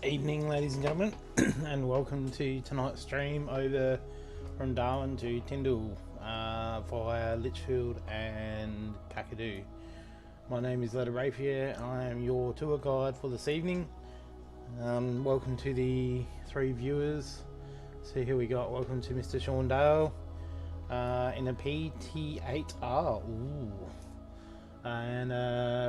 Evening, ladies and gentlemen, and welcome to tonight's stream over from Darwin to Tyndall via Litchfield and Kakadu. My name is Letta Rapier. I am your tour guide for this evening. Welcome to the three viewers. So here we got welcome to Mr. Sean Dale in a PT8R. Ooh. And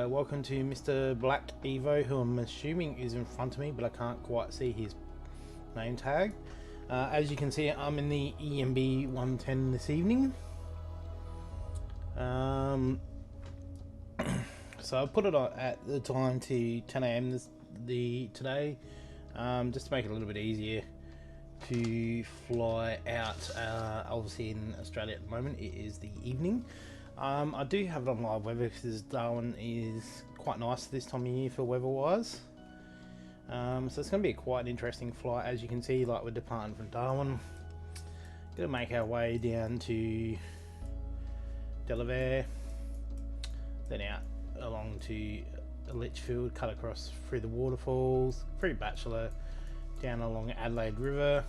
welcome to Mr. Black Evo, who I'm assuming is in front of me, but I can't quite see his name tag. As you can see, I'm in the EMB 110 this evening. So I put it on at the time to 10 AM today, just to make it a little bit easier to fly out. Obviously in Australia at the moment it is the evening. I do have it on live weather because Darwin is quite nice this time of year for weather wise. So it's going to be quite an interesting flight. As you can see, like we're departing from Darwin, going to make our way down to Delaware, then out along to Litchfield, cut across through the waterfalls, through Bachelor, down along Adelaide River,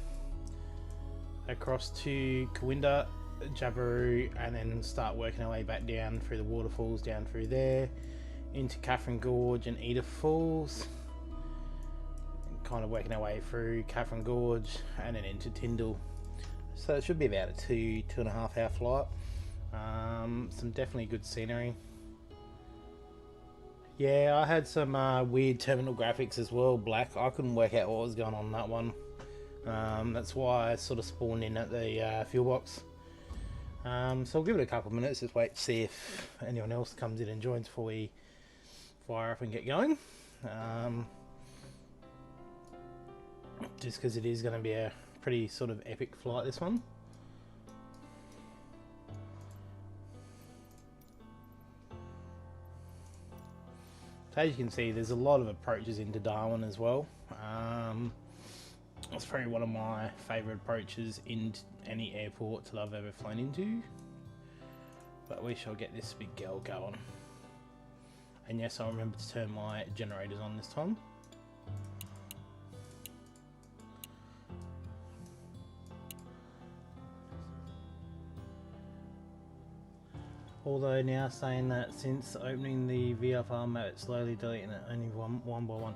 across to Cowinda, Jabiru, and then start working our way back down through the waterfalls, down through there into Catherine Gorge and Edith Falls, and kind of working our way through Catherine Gorge and then into Tyndall. So it should be about a 2.5 hour flight. Some definitely good scenery. Yeah, I had some weird terminal graphics as well, Black. I couldn't work out what was going on that one. That's why I sort of spawned in at the fuel box. So I'll give it a couple of minutes, just wait to see if anyone else comes in and joins before we fire up and get going. Just because it is going to be a pretty sort of epic flight, this one. So as you can see, there's a lot of approaches into Darwin as well. It's probably one of my favourite approaches in any airport that I've ever flown into. But we shall get this big girl going. And yes, I'll remember to turn my generators on this time. Although now saying that since opening the VFR map, it's slowly deleting it only one by one.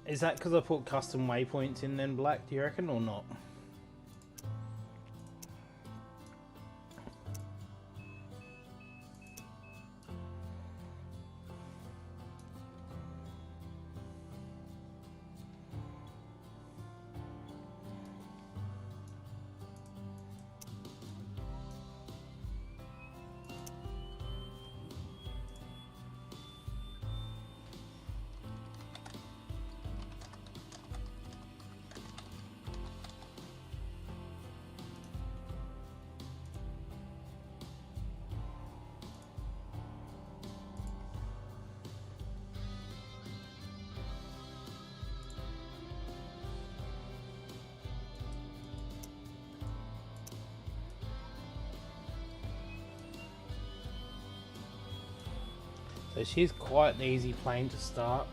Is that because I put custom waypoints in then, Black, do you reckon, or not? So she's quite an easy plane to start.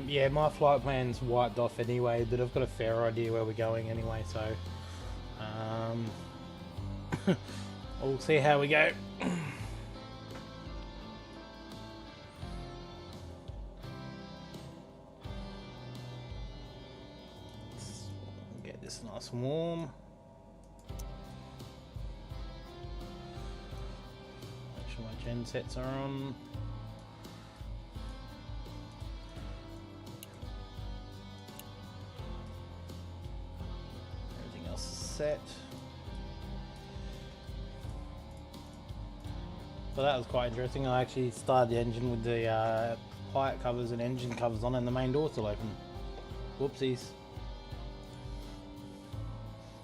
Yeah, my flight plan's wiped off anyway, but I've got a fair idea where we're going anyway, so we'll see how we go. Let's get this nice and warm. My gen sets are on. Everything else is set. So that was quite interesting. I actually started the engine with the quiet covers and engine covers on and the main door still open. Whoopsies.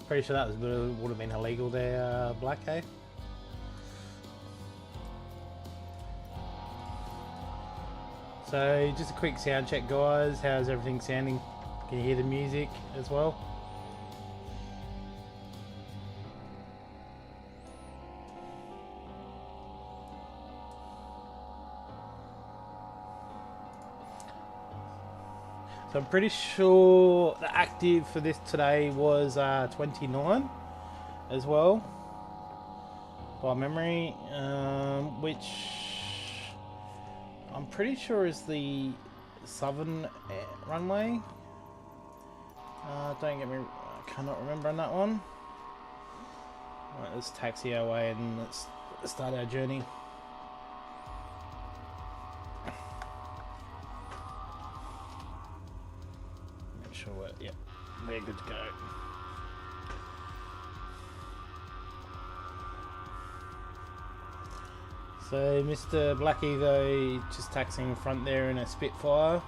Pretty sure that would have been illegal there, Black, eh? So just a quick sound check, guys. How's everything sounding? Can you hear the music as well? So I'm pretty sure the active for this today was 29 as well, by memory, which I'm pretty sure is the southern runway. Don't get me, I cannot remember on that one. Right, let's taxi our way and let's start our journey. Make sure yep, we're good to go. So Mr. Black Evo just taxiing in front there in a Spitfire.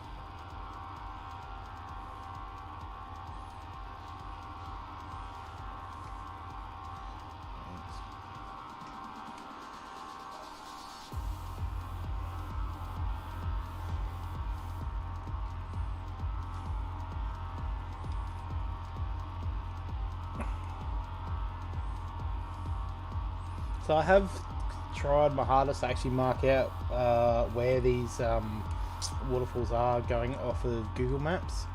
So I have tried my hardest to actually mark out where these waterfalls are going off of Google Maps.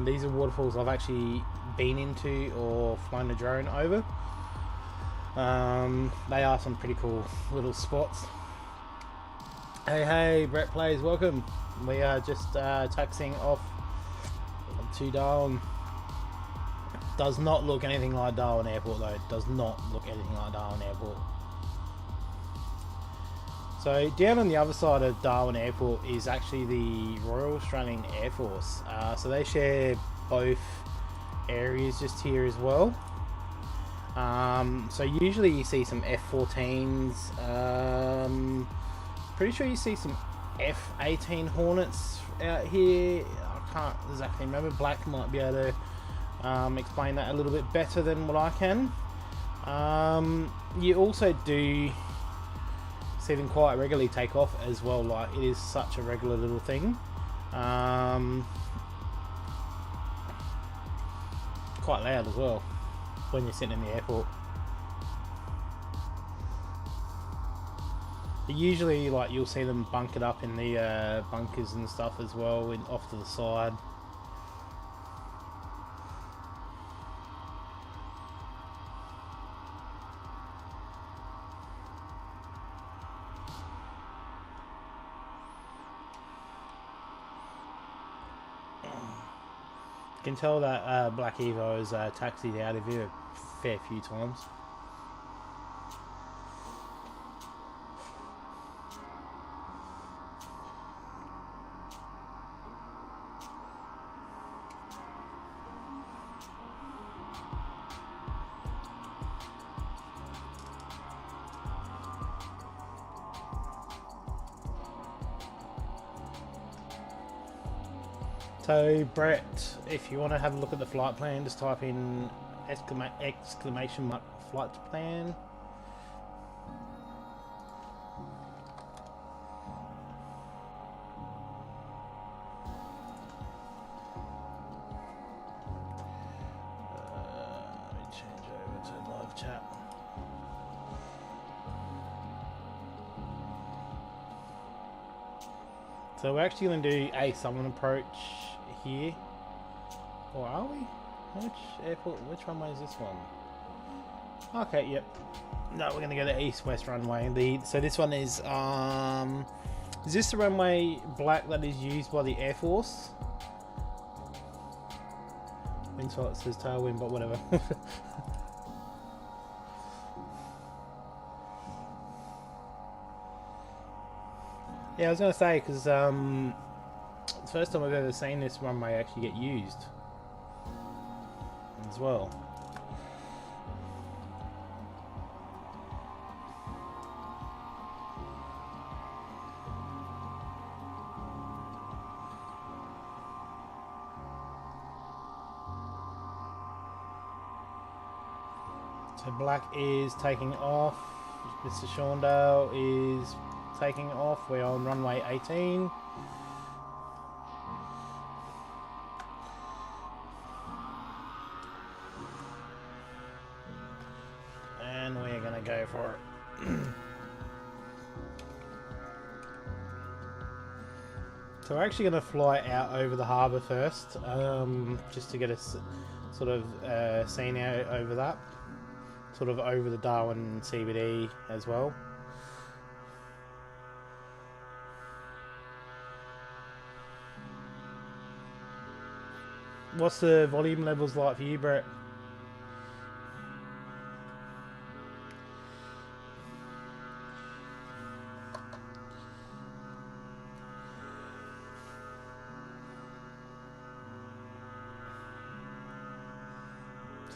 These are waterfalls I've actually been into or flown a drone over. They are some pretty cool little spots. Hey, Brett Plays, welcome. We are just taxiing off to Darwin. Does not look anything like Darwin Airport though. It does not look anything like Darwin Airport. So down on the other side of Darwin Airport is actually the Royal Australian Air Force. So they share both areas just here as well. So usually you see some F-14s. Pretty sure you see some F-18 Hornets out here. I can't exactly remember. Black might be able to explain that a little bit better than what I can. You also do see them quite regularly take off as well. Like, it is such a regular little thing. Quite loud as well when you're sitting in the airport. But usually, like, you'll see them bunkered up in the bunkers and stuff as well, off to the side. You can tell that Black Evo has taxied out of here a fair few times. So Brett, if you want to have a look at the flight plan, just type in exclamation mark flight plan. Let me change over to live chat. So we're actually going to do a southern approach here, or are we? Which airport? Which runway is this one? Okay, yep. No, we're going to go to east-west runway. So this one is this the runway Black that is used by the Air Force? Wind says tailwind, but whatever. Yeah, I was going to say, because it's the first time I've ever seen this runway actually get used as well. So Black is taking off. Mr. Shawndale is taking off. We're on runway 18. And we're gonna go for it. So we're actually going to fly out over the harbour first, just to get a sort of scene out over that, sort of over the Darwin CBD as well. What's the volume levels like for you, Brett?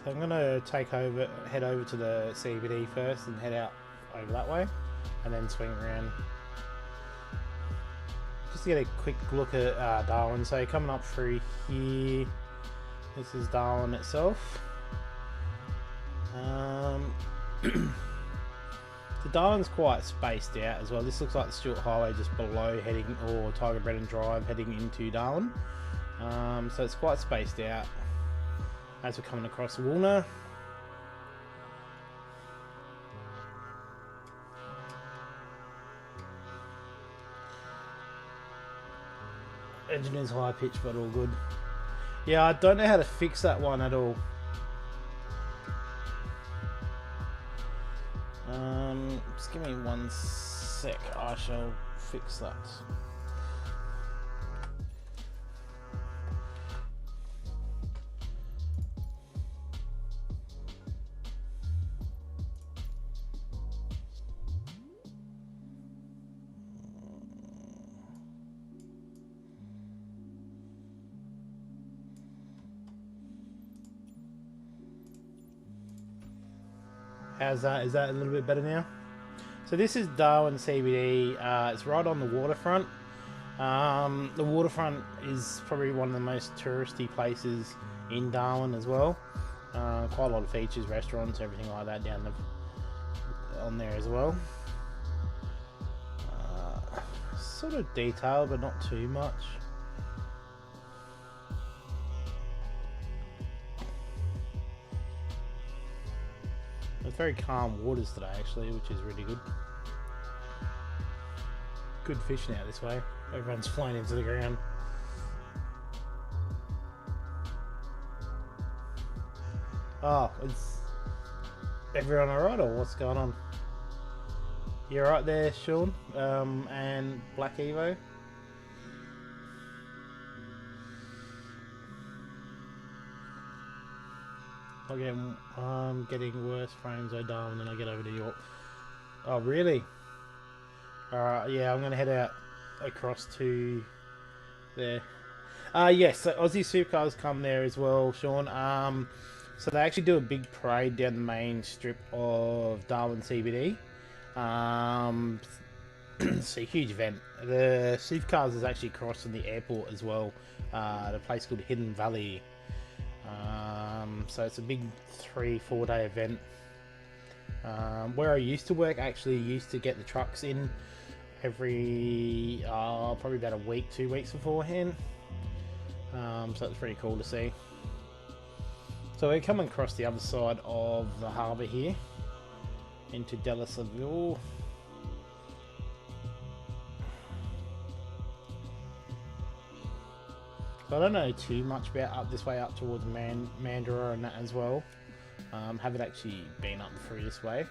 So I'm gonna head over to the CBD first, and head out over that way, and then swing around. Just to get a quick look at Darwin. So coming up through here, this is Darwin itself. The Darwin's quite spaced out as well. This looks like the Stewart Highway just below heading, or Tiger Brennan Drive heading into Darwin. So it's quite spaced out as we're coming across Woolner. Engine is high pitched, but all good. Yeah, I don't know how to fix that one at all. Just give me 1 sec. I shall fix that. How's that? Is that a little bit better now? So this is Darwin CBD. It's right on the waterfront. The waterfront is probably one of the most touristy places in Darwin as well. Quite a lot of features, restaurants, everything like that on there as well. Sort of detailed, but not too much. It's very calm waters today, actually, which is really good. Good fishing out this way. Everyone's flying into the ground. Oh, is everyone alright, or what's going on? You alright there, Sean? And Black Evo? I'm getting worse frames Darwin than I get over to York. Oh, really? Alright, yeah, I'm going to head out across to there. Yes, so Aussie Supercars come there as well, Sean. So they actually do a big parade down the main strip of Darwin CBD. It's a huge event. The Supercars is actually across from the airport as well, at a place called Hidden Valley. So it's a big 3-4 day event. Where I used to work, I actually used to get the trucks in every probably about a week, 2 weeks beforehand. So it's pretty cool to see. So we're coming across the other side of the harbour here into Delisaville. So I don't know too much about up this way up towards Mandurah and that as well. Haven't actually been up through this way.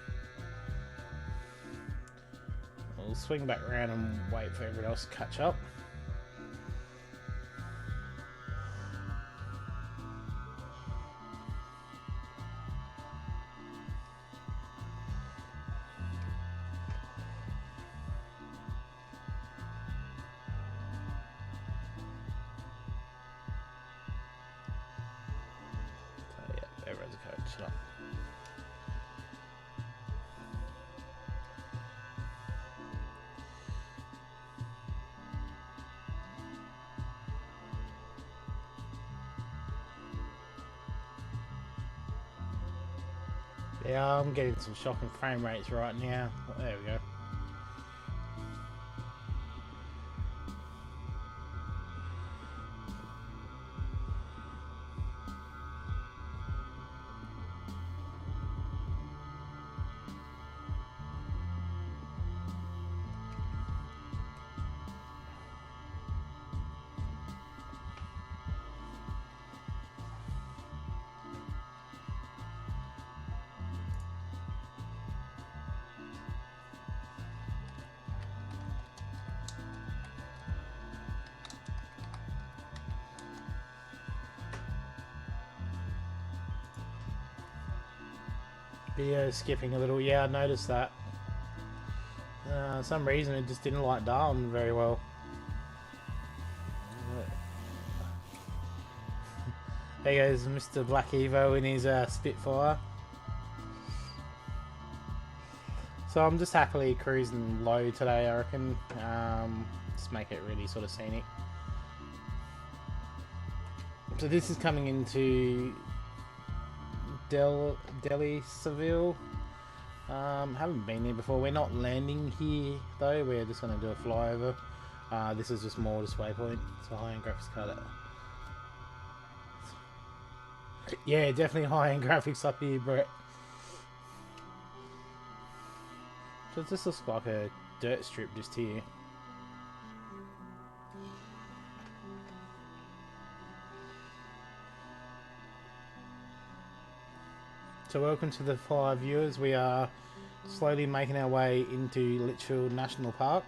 We'll swing back around and wait for everyone else to catch up. So yeah, everyone's catching up. Yeah, I'm getting some shocking frame rates right now. There we go. Video skipping a little. Yeah, I noticed that. Some reason it just didn't light down very well. There goes Mr. Black Evo in his Spitfire. So I'm just happily cruising low today, I reckon. Just make it really sort of scenic. So this is coming into Delhi, Seville. Haven't been here before. We're not landing here though. We're just going to do a flyover. This is just more display point. It's a high-end graphics card. Yeah, definitely high-end graphics up here, Brett. So this looks like a dirt strip just here. So welcome to the 5 viewers. We are slowly making our way into Litchfield National Park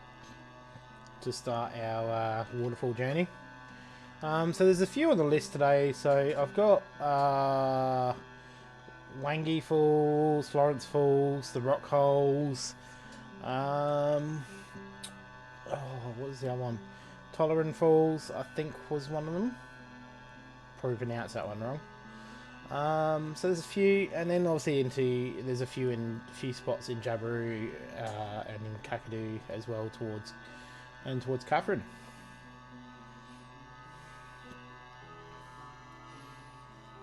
to start our waterfall journey. So there's a few on the list today. So I've got Wangi Falls, Florence Falls, the Rock Holes. What was the other one? Tolerant Falls, I think, was one of them. Probably pronounced that one wrong. So there's a few, and then obviously there's a few spots in Jabiru and in Kakadu as well towards Catherine.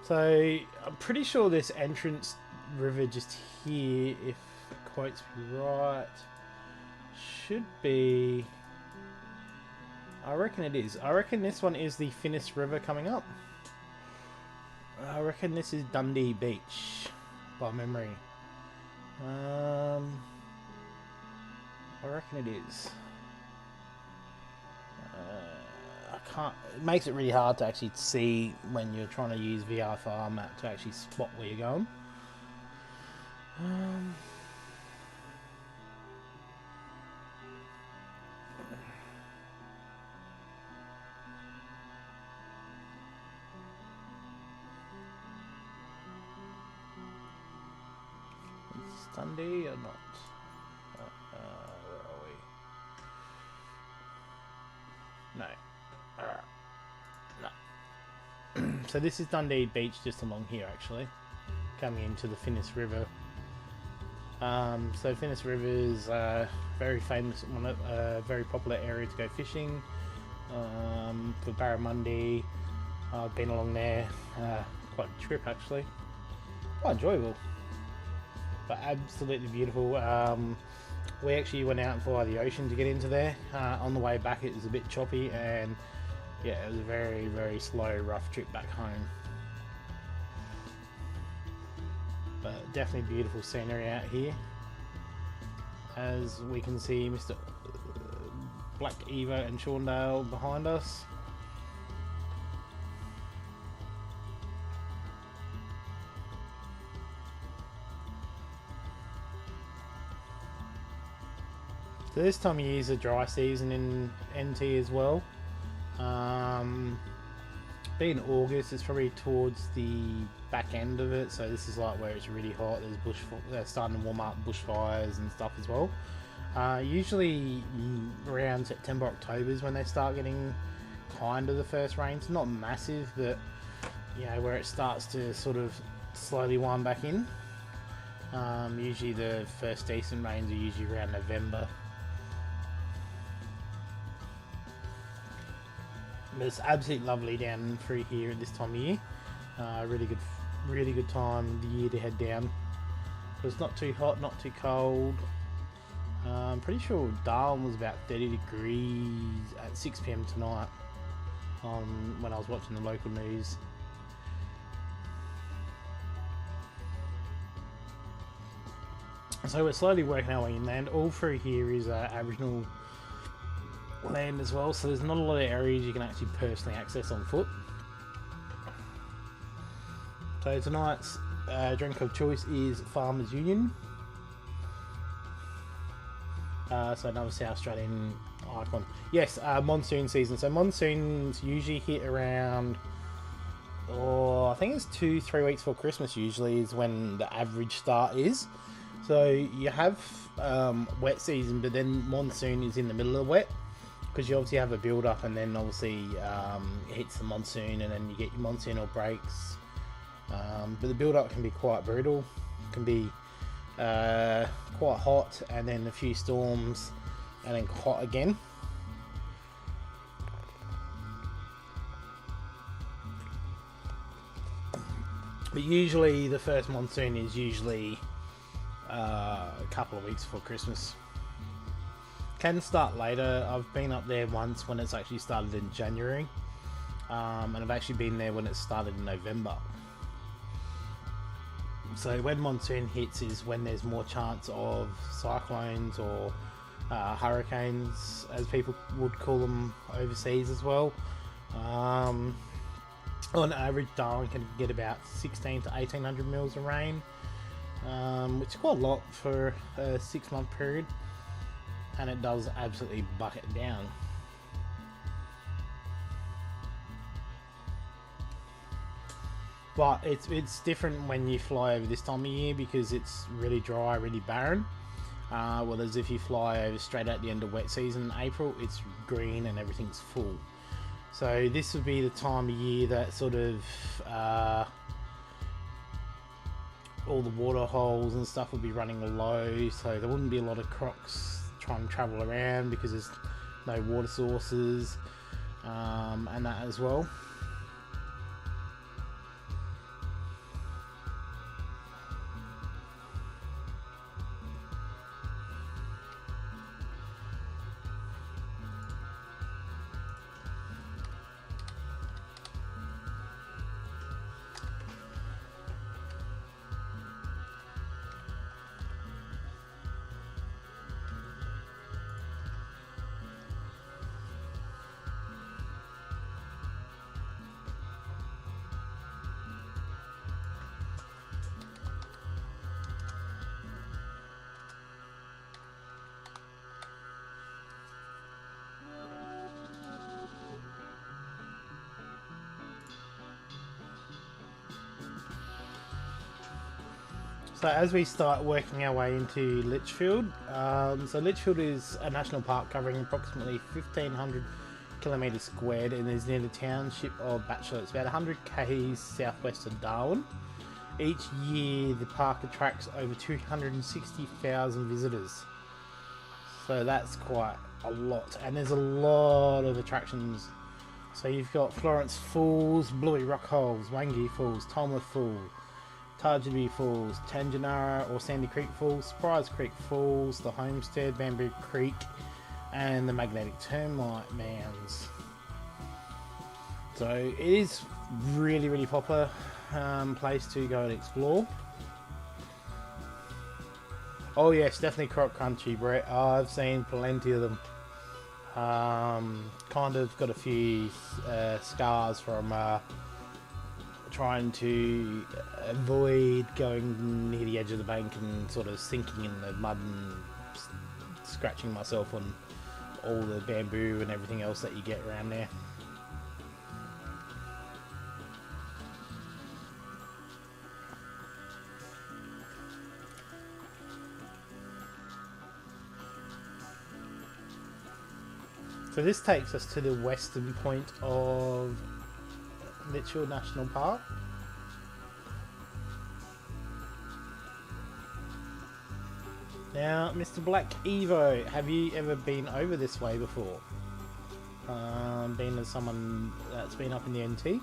So I'm pretty sure this entrance river just here, if quotes me right, should be. I reckon it is. I reckon this one is the Finnis River coming up. I reckon this is Dundee Beach, by memory. I reckon it is. I can't. It makes it really hard to actually see when you're trying to use VR map to actually spot where you're going. Dundee or not? Where are we? No. No. So this is Dundee Beach, just along here, actually, coming into the Finnis River. So Finnis River is very famous, very popular area to go fishing for barramundi. I've been along there, quite a trip actually, quite enjoyable. But absolutely beautiful. We actually went out via the ocean to get into there. On the way back it was a bit choppy, and yeah, it was a very, very slow, rough trip back home. But definitely beautiful scenery out here. As we can see Mr. Black Evo and Shawndale behind us. So this time of year is a dry season in NT as well. Being August, it's probably towards the back end of it, so this is like where it's really hot. There's they're starting to warm up, bushfires and stuff as well. Usually around September, October is when they start getting kind of the first rains. Not massive, but you know, where it starts to sort of slowly wind back in. Usually the first decent rains are usually around November. But it's absolutely lovely down through here at this time of year. Really good time of the year to head down. So it's not too hot, not too cold. I'm pretty sure Darwin was about 30 degrees at 6 PM tonight when I was watching the local news. So we're slowly working our way inland. All through here is Aboriginal land as well, so there's not a lot of areas you can actually personally access on foot. So tonight's drink of choice is Farmers Union. So another South Australian icon. Yes, monsoon season. So monsoons usually hit around or I think it's 2-3 weeks before Christmas usually is when the average start is. So you have wet season, but then monsoon is in the middle of wet, because you obviously have a build up, and then obviously it hits the monsoon, and then you get your monsoonal breaks. But the build up can be quite brutal. It can be quite hot, and then a few storms, and then hot again. But usually the first monsoon is usually a couple of weeks before Christmas. Can start later. I've been up there once when it's actually started in January, and I've actually been there when it started in November. So when monsoon hits is when there's more chance of cyclones or hurricanes, as people would call them overseas as well. On average, Darwin can get about 16 to 1800 mils of rain, which is quite a lot for a 6-month period, and it does absolutely bucket down. But it's different when you fly over this time of year, because it's really dry, really barren. Whereas if you fly over straight at the end of wet season in April, it's green and everything's full. So this would be the time of year that sort of all the water holes and stuff would be running low, so there wouldn't be a lot of crocs trying to travel around because there's no water sources, and that as well. So as we start working our way into Litchfield, so Litchfield is a national park covering approximately 1,500 kilometres squared, and is near the township of Batchelor. It's about 100 k's southwest of Darwin. Each year the park attracts over 260,000 visitors. So that's quite a lot, and there's a lot of attractions. So you've got Florence Falls, Bluey Rock Holes, Wangi Falls, Tomworth Falls, Tarjby Falls, Tangenara or Sandy Creek Falls, Surprise Creek Falls, the Homestead, Bamboo Creek, and the Magnetic Termite Mounds. So it is really popular place to go and explore. Oh yes, definitely croc country, Brett. I've seen plenty of them. Kind of got a few scars from trying to avoid going near the edge of the bank and sort of sinking in the mud and scratching myself on all the bamboo and everything else that you get around there. So this takes us to the western point of Litchfield National Park. Now, Mr. Black Evo, have you ever been over this way before? Being as someone that's been up in the NT?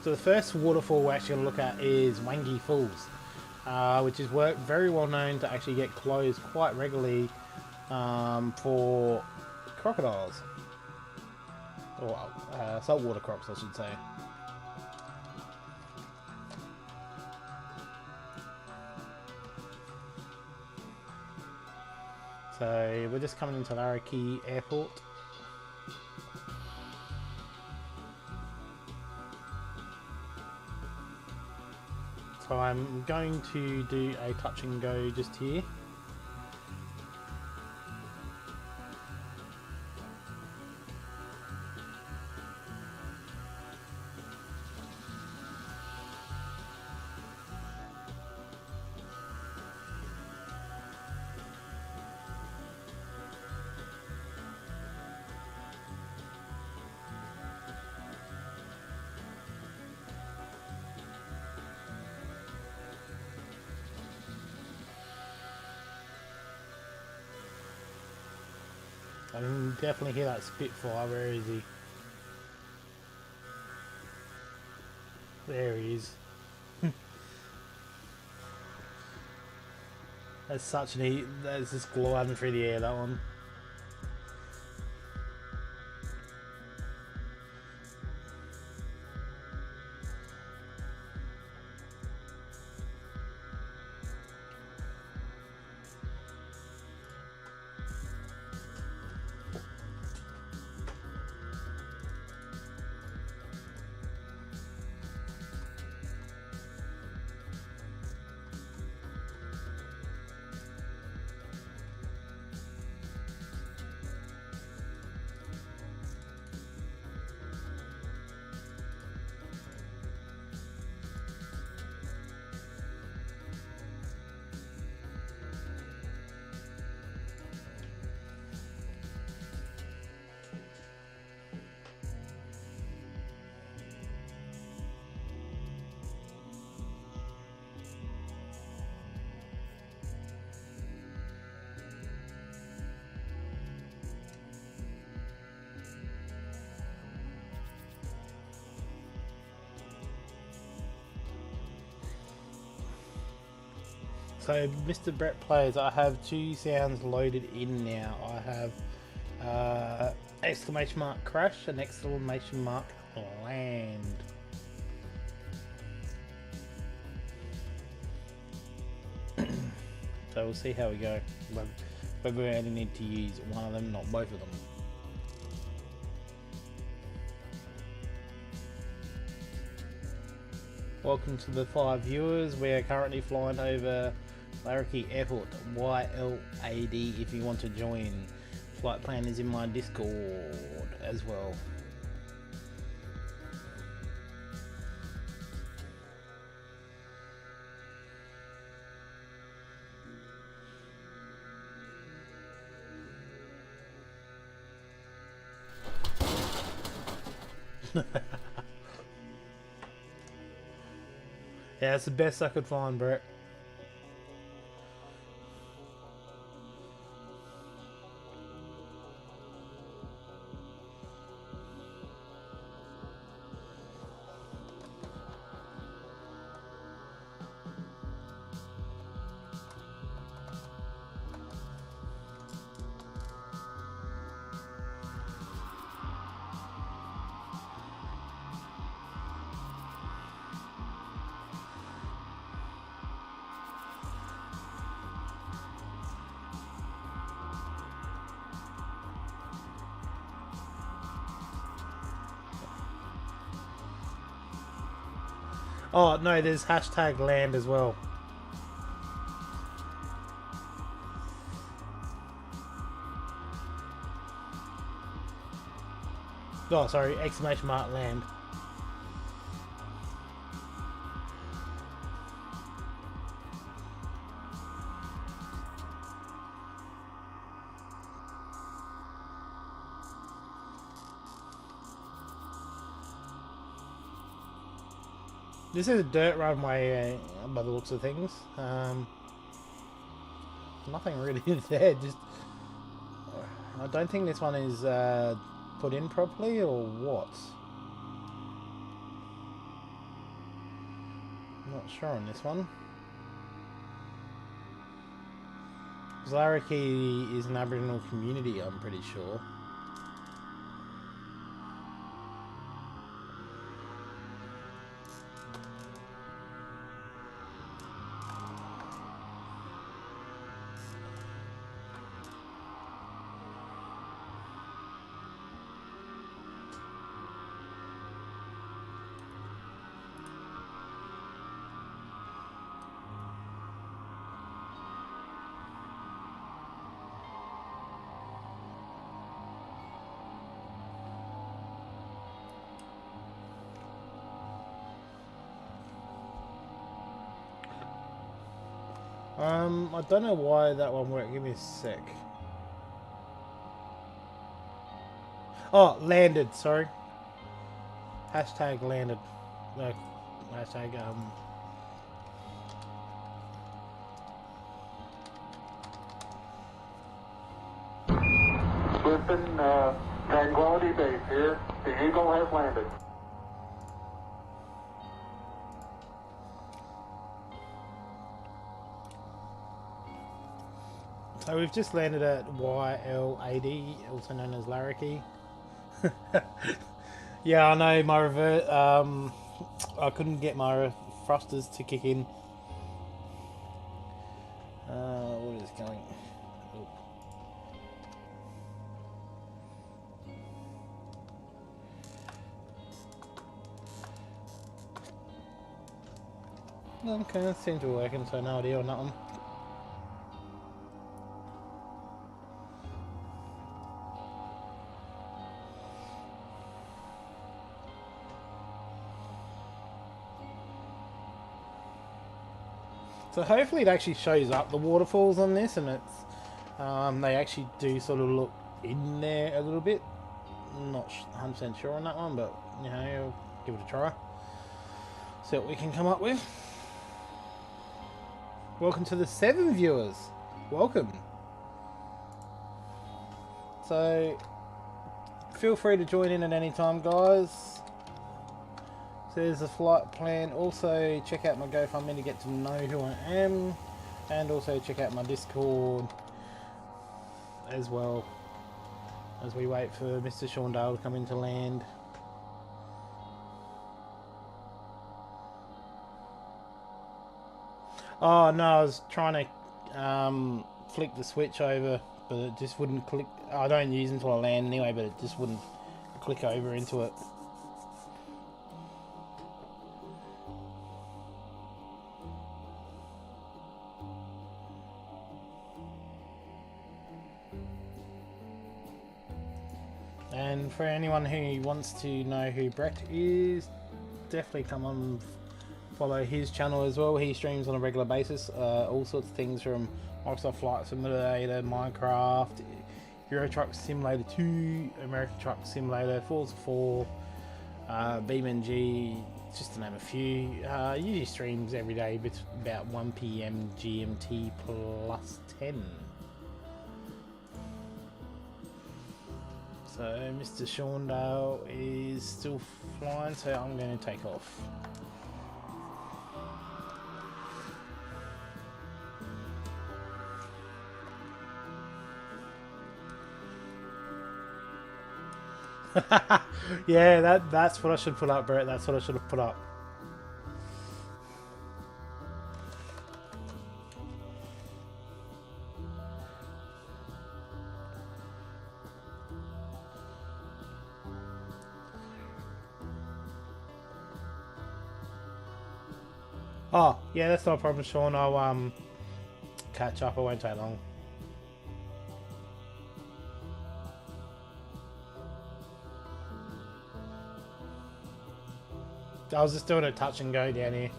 So the first waterfall we're actually going to look at is Wangi Falls, which is very well known to actually get closed quite regularly for crocodiles, or saltwater crocs I should say. So we're just coming into Larrakia Airport. So I'm going to do a touch and go just here. I can definitely hear that Spitfire. Where is he? There he is. That's such an that's just gliding through the air, that one. So, Mr. Brett Plays, I have two sounds loaded in now. I have exclamation mark crash and exclamation mark land. So we'll see how we go. Whether we only need to use one of them, not both of them. Welcome to the 5 viewers. We are currently flying over Larrikey Airport, YLAD, if you want to join. Flight plan is in my Discord as well. Yeah, that's the best I could find, Brett. Oh no, there's hashtag land as well. Oh, sorry, exclamation mark land. This is a dirt runway by the looks of things. Nothing really there. Just, I don't think this one is put in properly, or what? I'm not sure on this one. Larrikey is an Aboriginal community, I'm pretty sure. I don't know why that one worked. Give me a sec. Oh, landed. Sorry. Hashtag landed. No, hashtag Listen, Tranquility Base here. The Eagle has landed. So we've just landed at YL80, also known as Larricky. Yeah, I know my revert. I couldn't get my thrusters to kick in. What is going? Oh. Okay, that seems to be working, so no idea on that one. So hopefully it actually shows up the waterfalls on this, and it's they actually do sort of look in there a little bit. I'm not 100% sure on that one, but you know, give it a try. See what we can come up with. Welcome to the 7 viewers. Welcome. So feel free to join in at any time, guys. So there's a flight plan. Also check out my GoFundMe to get to know who I am, and also check out my Discord as well, as we wait for Mr. Shaundale to come into land. Oh no, I was trying to flick the switch over, but it just wouldn't click. I don't use it until I land anyway, but it just wouldn't click over into it. And for anyone who wants to know who Brett is, definitely come on, follow his channel as well. He streams on a regular basis, all sorts of things from Microsoft Flight Simulator, Minecraft, Euro Truck Simulator 2, American Truck Simulator, Forza 4, BeamNG, just to name a few. Usually streams every day, but about 1 PM GMT plus 10. So Mr. Shaundale is still flying, so I'm going to take off. Yeah, that's what I should put up, Brett. That's what I should have put up. Oh, yeah, that's not a problem, Sean. I'll catch up. It won't take long. I was just doing a touch and go down here.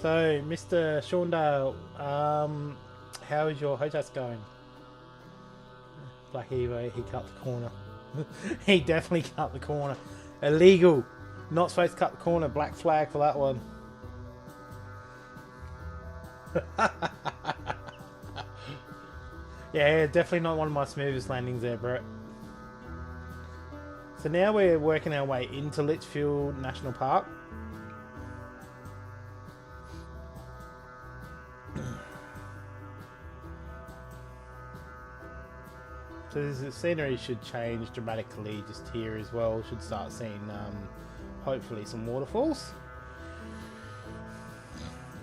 So, Mr. Shaundale, how is your hotels going? Black Evo, he cut the corner. He definitely cut the corner. Illegal. Not supposed to cut the corner. Black flag for that one. Yeah, definitely not one of my smoothest landings there, Brett. So now we're working our way into Litchfield National Park. So the scenery should change dramatically just here as well. Should start seeing hopefully some waterfalls.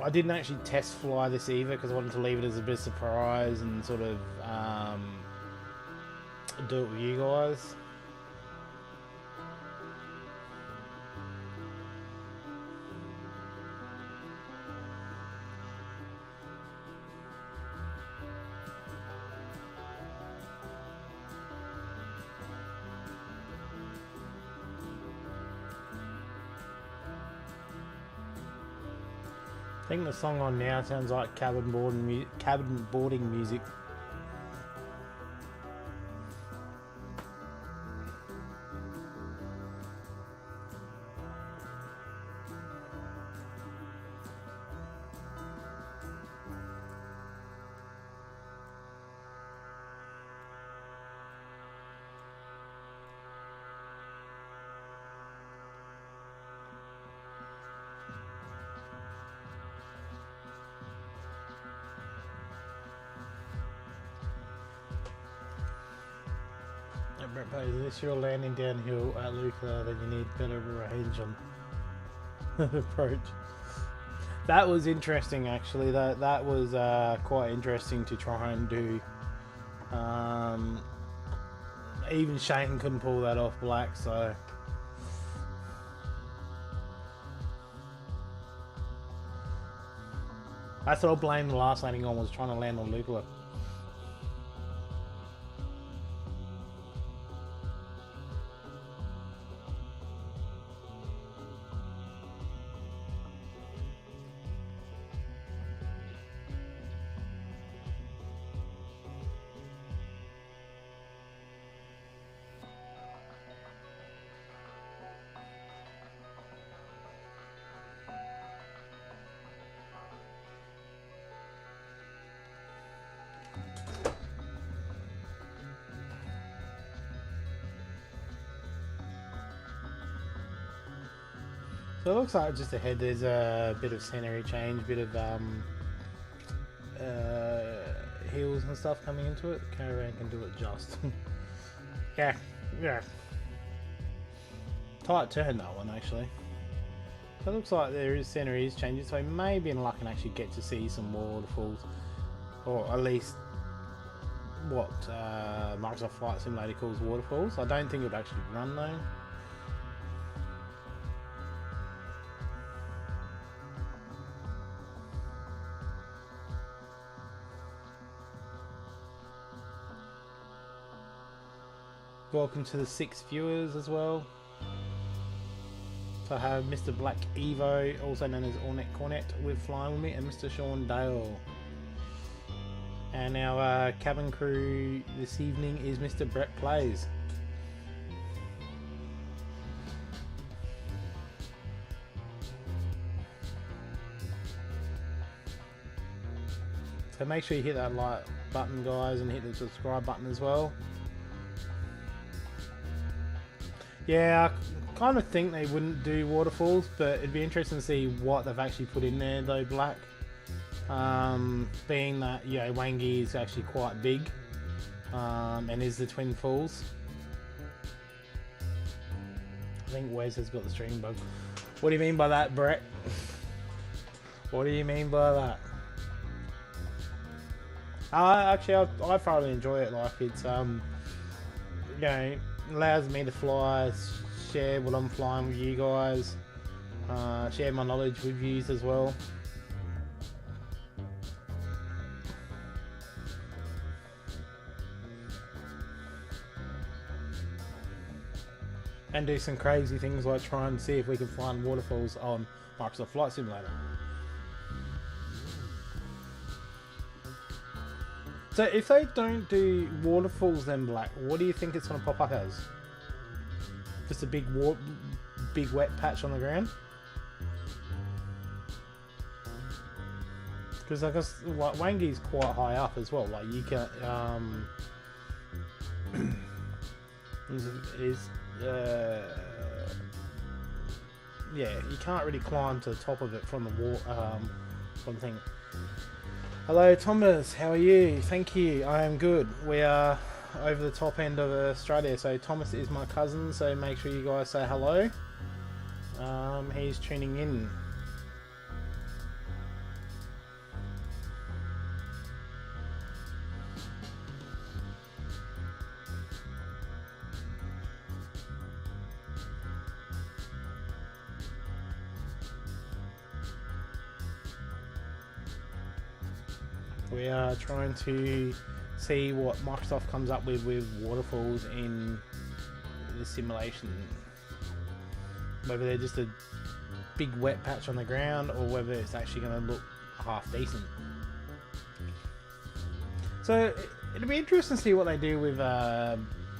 I didn't actually test fly this either because I wanted to leave it as a bit of surprise and sort of do it with you guys. I think the song on now sounds like cabin boarding music. Brett Page, unless you're landing downhill at Luca, then you need better range on the approach. That was interesting, actually. That was quite interesting to try and do. Even Shane couldn't pull that off, Black. So that's what I blamed the last landing on, was trying to land on Luca. So it looks like just ahead there's a bit of scenery change, bit of hills and stuff coming into it. The caravan can do it just. yeah. Tight turn that one, actually. So it looks like there is scenery is changing, so maybe in luck and actually get to see some waterfalls, or at least what Microsoft Flight Simulator calls waterfalls. I don't think it would actually run though. Welcome to the 6 viewers as well. So I have Mr. Black Evo, also known as Ornette Cornet, with Flying With Me, and Mr. Sean Dale. And our cabin crew this evening is Mr. Brett Plays. So make sure you hit that like button, guys, and hit the subscribe button as well. Yeah, I kind of think they wouldn't do waterfalls, but it'd be interesting to see what they've actually put in there though, Black. Being that, you know, Wangi is actually quite big, and is the Twin Falls. I think Wes has got the stream bug. What do you mean by that, Brett? What do you mean by that? Actually, I thoroughly enjoy it. Like, it's, you know, allows me to fly, share what I'm flying with you guys, share my knowledge with you as well. And do some crazy things like try and see if we can find waterfalls on Microsoft Flight Simulator. So if they don't do waterfalls then, Black, what do you think it's going to pop up as? Just a big wet patch on the ground? Because I guess like, Wangi's quite high up as well. Like you can, yeah, you can't really climb to the top of it from the from the thing. Hello Thomas, how are you? Thank you, I am good. We are over the top end of Australia, so Thomas is my cousin, so make sure you guys say hello. He's tuning in. We are trying to see what Microsoft comes up with waterfalls in the simulation. Whether they're just big wet patch on the ground or whether it's actually going to look half decent. So it'll be interesting to see what they do with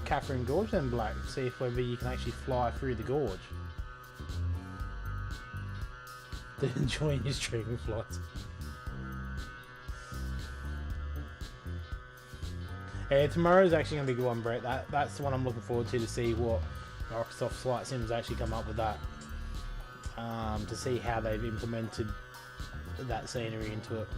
Catherine Gorge and Black, see if whether you can actually fly through the gorge. They're enjoying your streaming flights. Yeah, tomorrow's actually going to be a good one, Brett. That's the one I'm looking forward to see what Microsoft Flight Sims actually come up with that. To see how they've implemented that scenery into it.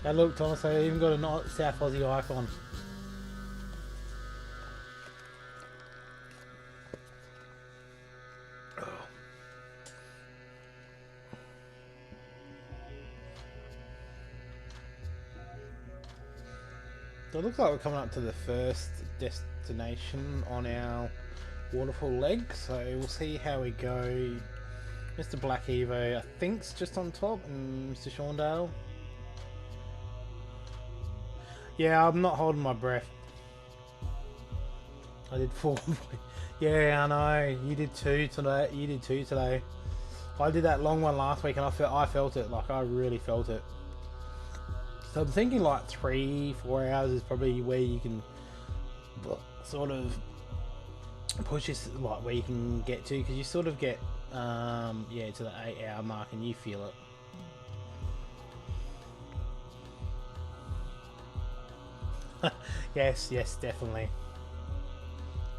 Hey look, Thomas, I even got a South Aussie icon. So it looks like we're coming up to the first destination on our waterfall leg, so we'll see how we go. Mr. Black Evo, I think's just on top, and Mr. Shawndale. Yeah, I'm not holding my breath. I did 4. Yeah, I know. You did 2 today. You did 2 today. I did that long one last week, and I felt it. Like, I really felt it. So I'm thinking like 3-4 hours is probably where you can sort of push this, like where you can get to, because you sort of get yeah, to the 8-hour mark and you feel it. Yes, definitely.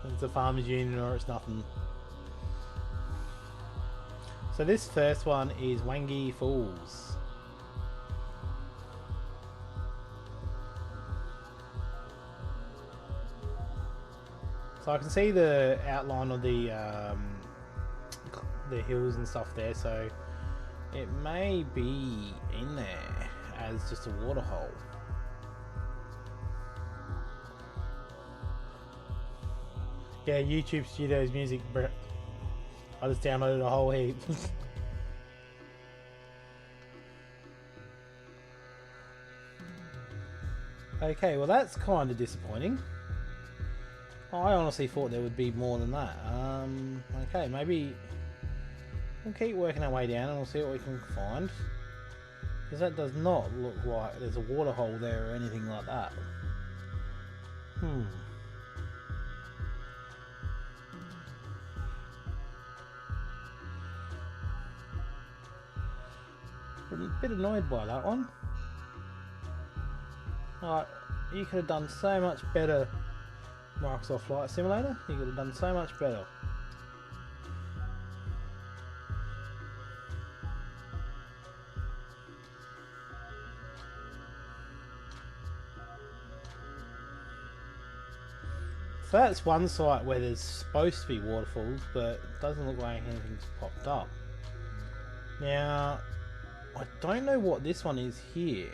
It's a farmers union or it's nothing. So this first one is Wangi Falls. So I can see the outline of the hills and stuff there, so it may be in there as just a waterhole. Yeah, YouTube Studios music, Brett. I just downloaded a whole heap. Okay, well that's kind of disappointing. I honestly thought there would be more than that. Okay, maybe we'll keep working our way down and we'll see what we can find. Because that does not look like there's a water hole there or anything like that. I'm a bit annoyed by that one. Alright, you could have done so much better, Microsoft Flight Simulator. You could have done so much better. So that's one site where there's supposed to be waterfalls, but it doesn't look like anything's popped up. Now, I don't know what this one is here.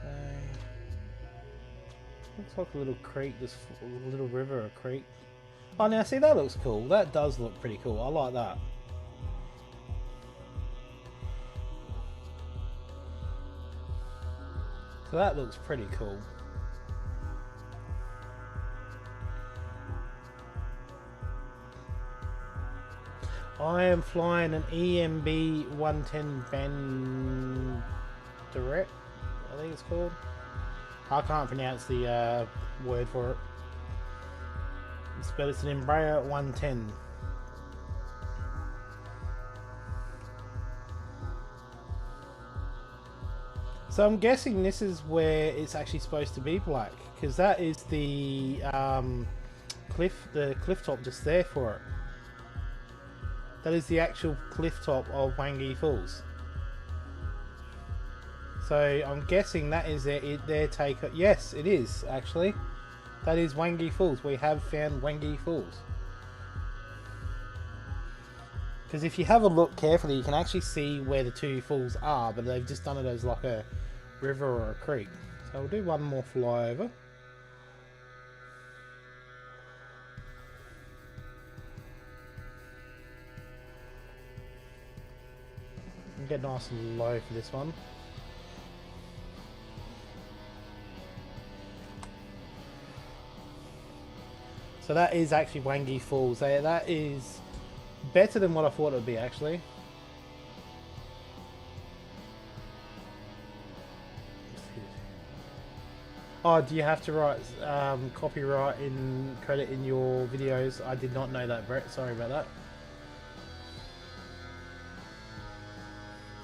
So, looks like a little creek, this a little river or creek. Oh, now see, that looks cool. That does look pretty cool. I like that. So that looks pretty cool. I am flying an EMB 110 Ben Direct, I think it's called. I can't pronounce the word for it. But it's an Embraer 110. So I'm guessing this is where it's actually supposed to be black, because that is the cliff top just there for it. That is the actual cliff top of Wangi Falls. So I'm guessing that is their take. Yes, it is actually. That is Wangi Falls. We have found Wangi Falls. Because if you have a look carefully, you can actually see where the two falls are, but they've just done it as like a river or a creek. So we'll do one more flyover. get nice and low for this one. So that is actually Wangi Falls. That is better than what I thought it would be, actually. Oh, do you have to write copyright in credit in your videos? I did not know that, Brett. Sorry about that.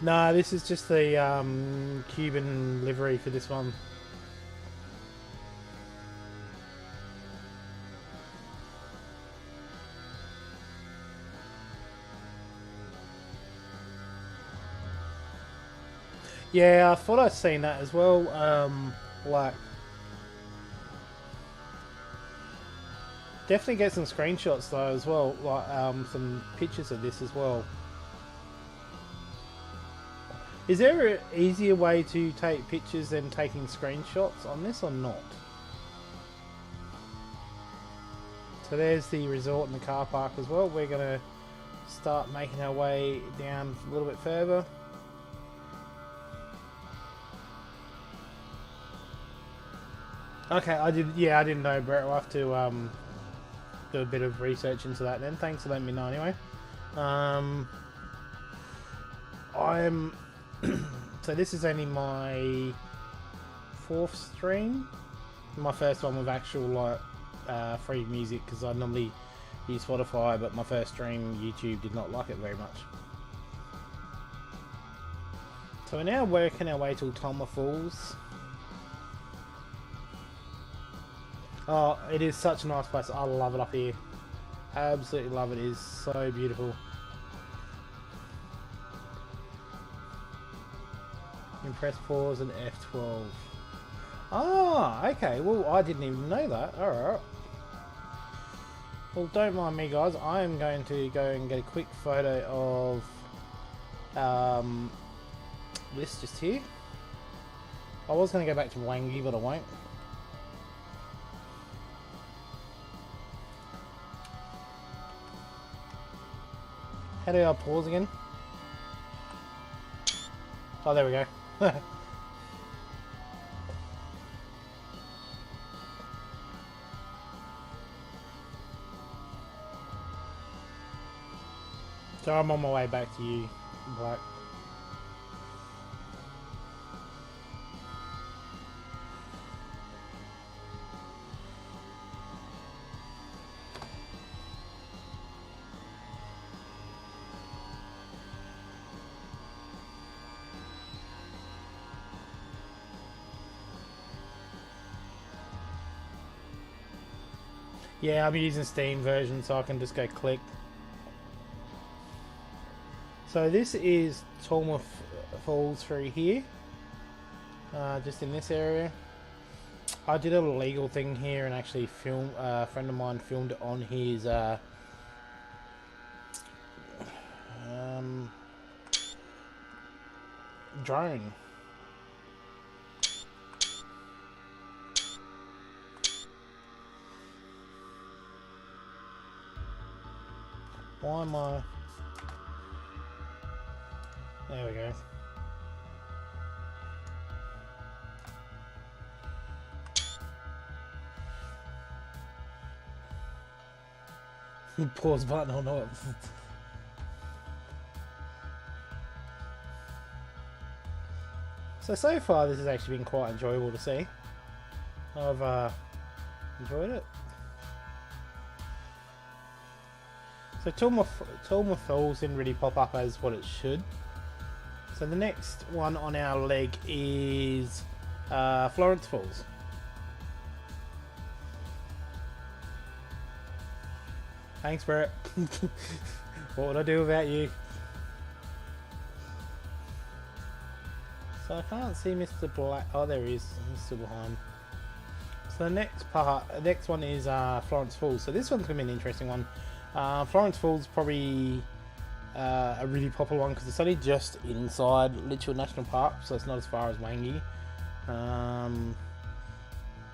No, this is just the Cuban livery for this one. Yeah, I thought I'd seen that as well. Like, definitely get some screenshots though as well, like some pictures of this as well. Is there an easier way to take pictures than taking screenshots on this or not? So there's the resort and the car park as well. We're gonna start making our way down a little bit further. Okay, I didn't know, Brett. I'll have to do a bit of research into that then. Thanks for letting me know anyway. I'm so this is only my 4th stream. My first one with actual like free music, because I normally use Spotify, but my first stream YouTube did not like it very much. So we're now working our way to Tolma Falls. Oh, it is such a nice place. I love it up here. Absolutely love it. It is so beautiful. Press pause and F12. Ah, okay. Well, I didn't even know that. Alright. Well, don't mind me, guys. I am going to go and get a quick photo of this just here. I was going to go back to Wangi, but I won't. How do I pause again? Oh, there we go. So I'm on my way back to you, Black. Yeah, I'm using Steam version, so I can just go click. So this is Tolma Falls through here, just in this area. I did a legal thing here and actually filmed. A friend of mine filmed it on his drone. Why am I? There we go. Pause button or not. So far this has actually been quite enjoyable to see. I've enjoyed it. So Tolma Falls didn't really pop up as what it should. So the next one on our leg is Florence Falls. Thanks, Brett. What would I do without you? So I can't see Mr. Black. Oh, there he is. He's still behind. So the next one is Florence Falls. So this one's gonna be an interesting one. Florence Falls is probably a really popular one because it's only just inside Litchfield National Park, so it's not as far as Wangi.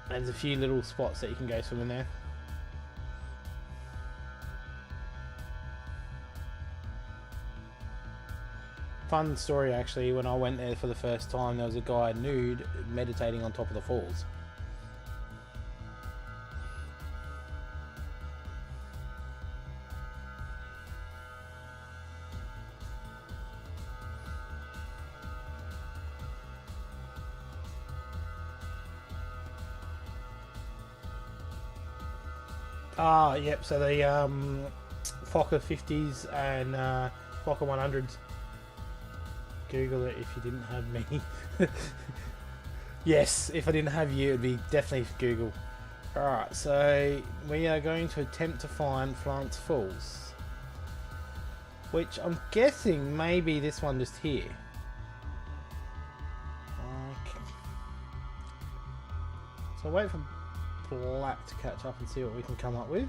There's a few little spots that you can go swimming there. Fun story actually, when I went there for the first time, there was a guy nude meditating on top of the falls. Ah, yep, so the Fokker 50s and Fokker 100s. Google it if you didn't have me. Yes, if I didn't have you, it'd be definitely Google. Alright, so we are going to attempt to find Florence Falls, which I'm guessing maybe this one just here. Okay. So wait for Black to catch up and see what we can come up with.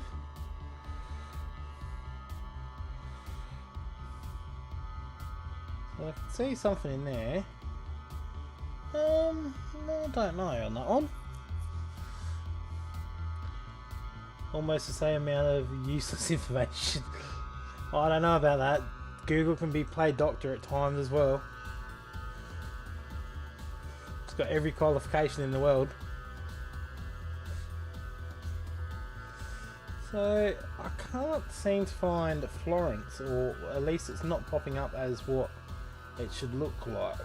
So I can see something in there. No, I don't know on that one. Almost the same amount of useless information. I don't know about that. Google can be played doctor at times as well. It's got every qualification in the world. So I can't seem to find Florence, or at least it's not popping up as what it should look like.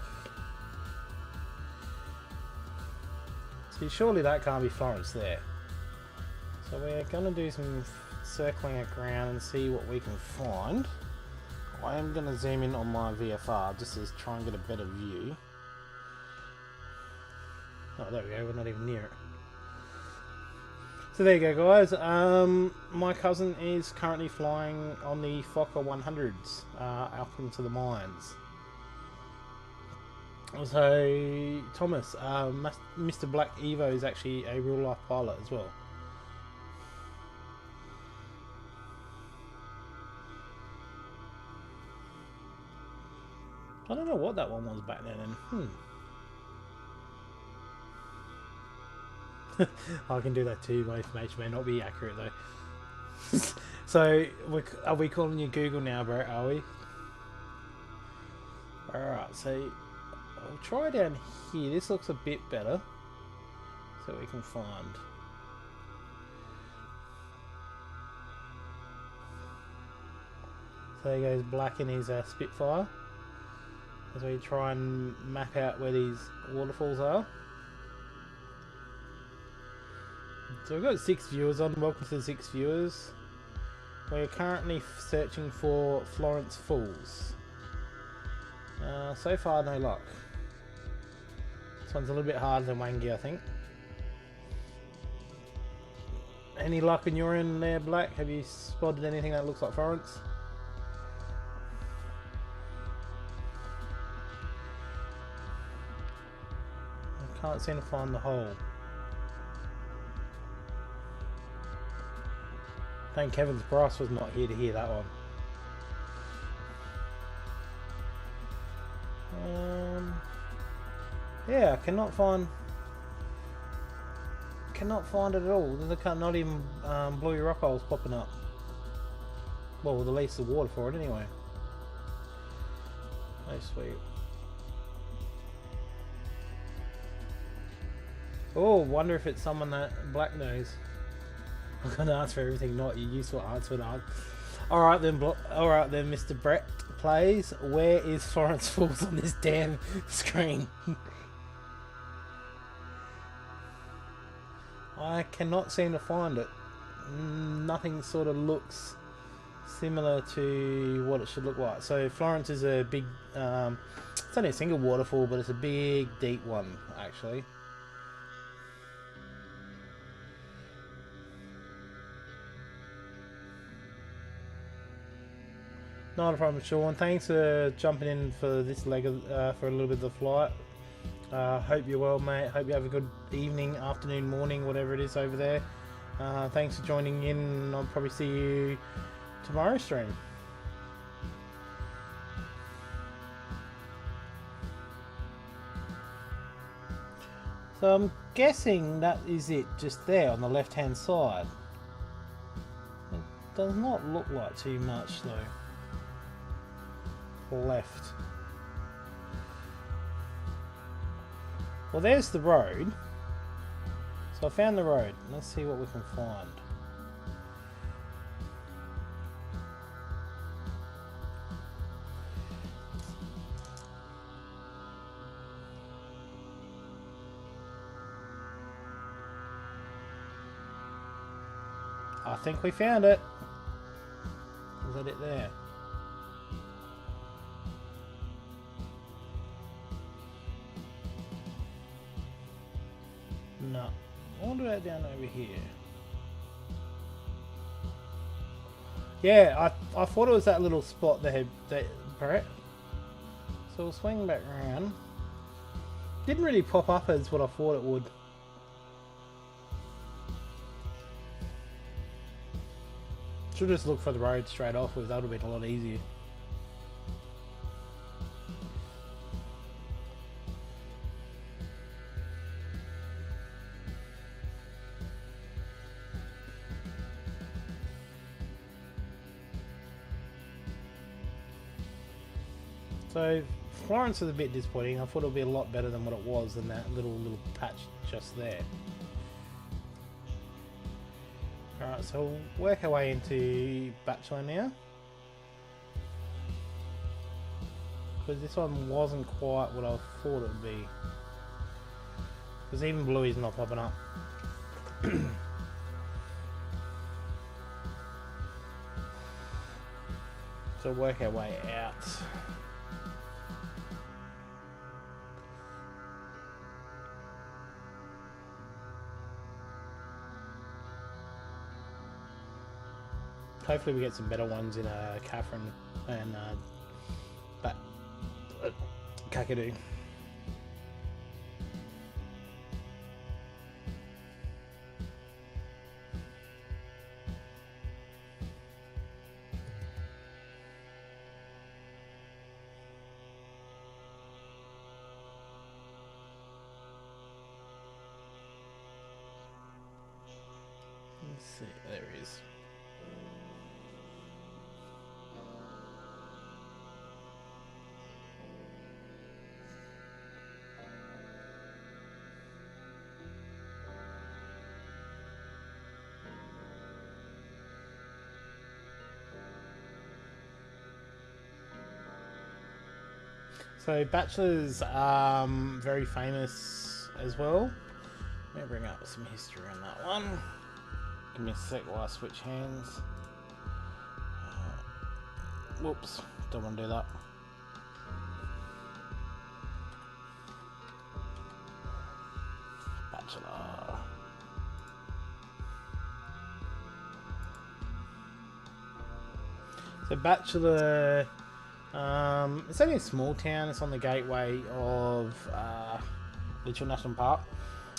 So surely that can't be Florence there. So we're going to do some circling around and see what we can find. I am going to zoom in on my VFR just to try and get a better view. Oh, there we go, we're not even near it. So there you go, guys. My cousin is currently flying on the Fokker 100s up into the mines. So Thomas, Mr. Black Evo is actually a real life pilot as well. I don't know what that one was back then. I can do that too. My information may not be accurate though. So, are we calling you Google now, bro? Are we? Alright, so I'll try down here. This looks a bit better. So we can find. So there goes Black in his Spitfire. As we try and map out where these waterfalls are. So we've got 6 viewers on. Welcome to the 6 viewers. We're currently searching for Florence Falls. So far, no luck. This one's a little bit harder than Wangi, I think. Any luck in your end there, Black? Have you spotted anything that looks like Florence? I can't seem to find the hole. Thank heavens Bryce was not here to hear that one. Yeah, I cannot find it at all. There's not even bluey rock holes popping up. Well, with at least the water for it anyway. Oh sweet. Oh, wonder if it's someone that Black knows. I'm gonna answer everything, not your useful answer. Alright then, Mr. Brett plays. Where is Florence Falls on this damn screen? I cannot seem to find it. Nothing sort of looks similar to what it should look like. So Florence is a big, it's only a single waterfall, but it's a big, deep one actually. Not a problem, Sean. Thanks for jumping in for this leg of, for a little bit of the flight. Hope you're well, mate. Hope you have a good evening, afternoon, morning, whatever it is over there. Thanks for joining in. I'll probably see you tomorrow's stream. So I'm guessing that is it, just there on the left-hand side. It does not look like too much though. Left. Well, there's the road. So I found the road. Let's see what we can find. I think we found it. Is that it there? No. I wonder about down over here. Yeah, I thought it was that little spot there, Brett. So we'll swing back around. Didn't really pop up as what I thought it would. Should just look for the road straight off with, that would have been a lot easier. So Florence is a bit disappointing. I thought it would be a lot better than what it was than that little patch just there. Alright, so we'll work our way into Bachelor now. Because this one wasn't quite what I thought it would be. Because even Bluey's not popping up. So work our way out. Hopefully we get some better ones in Catherine and Kakadu. Let's see, there he is. So Bachelor's very famous as well. Let me bring up some history on that one. Give me a sec while I switch hands. Whoops, don't want to do that. Bachelor. So Bachelor, it's only a small town. It's on the gateway of Litchfield National Park.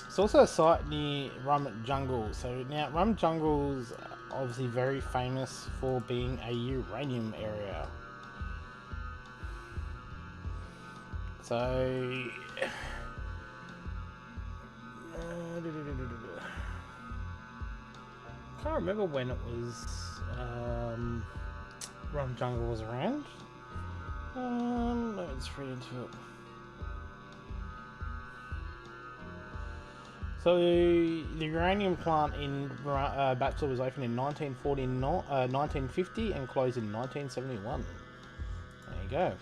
It's also a site near Rum Jungle. So now Rum Jungle's obviously very famous for being a uranium area. So can't remember when it was Rum Jungle was around. Let's read into it. So the uranium plant in Bachelor was opened in 1950 and closed in 1971. There you go.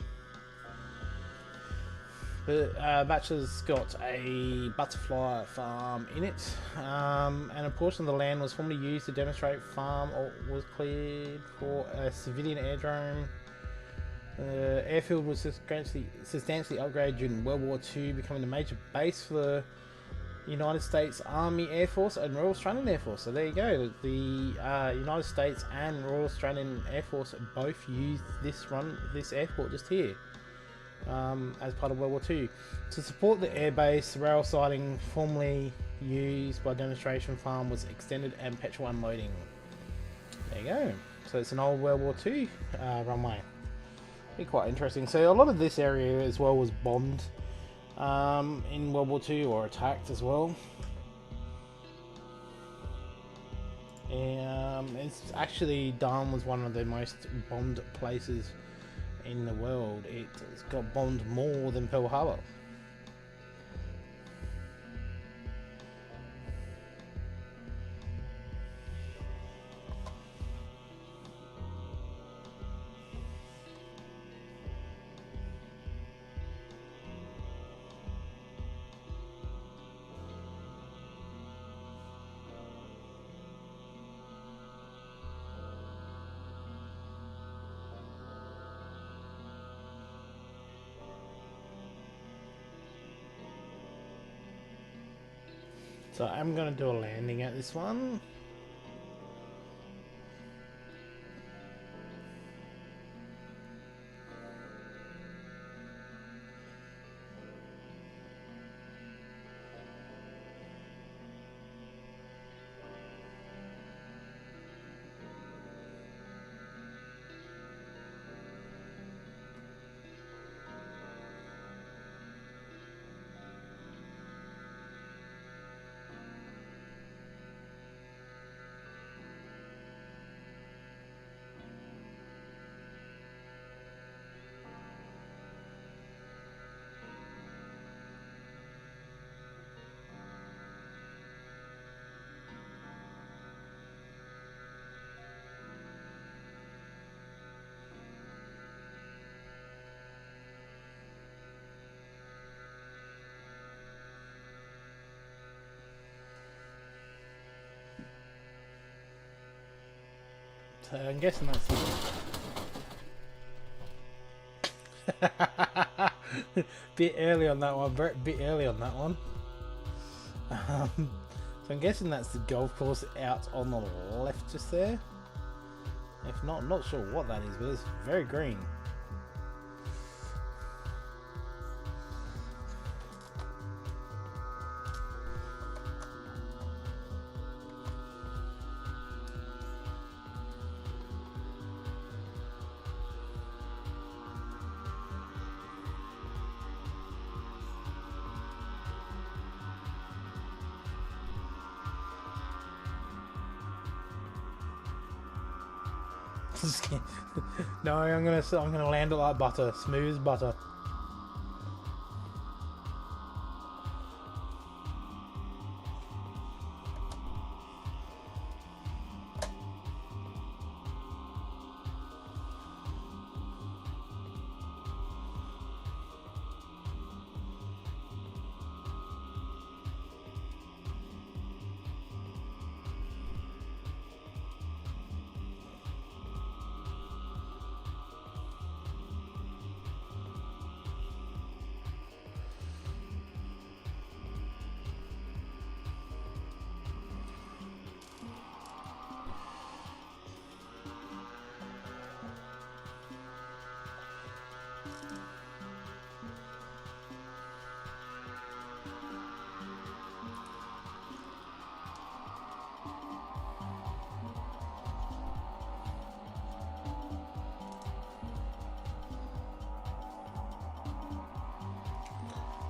But Bachelor's got a butterfly farm in it, and a portion of the land was formerly used to demonstrate farm or was cleared for a civilian aerodrome. The airfield was substantially upgraded during World War II, becoming a major base for the United States Army Air Force and Royal Australian Air Force. So there you go. The United States and Royal Australian Air Force both used this airport just here as part of World War II. To support the airbase, the rail siding formerly used by demonstration farm was extended and petrol unloading. There you go. So it's an old World War II runway. Be quite interesting. So a lot of this area as well was bombed in World War II or attacked as well. It's actually Darwin was one of the most bombed places in the world. It's got bombed more than Pearl Harbor. So I'm going to do a landing at this one. So I'm guessing that's bit early on that one, bit early on that one. So I'm guessing that's the golf course out on the left just there. If not, I'm not sure what that is, but it's very green. No, I'm gonna land it like butter, smooth as butter.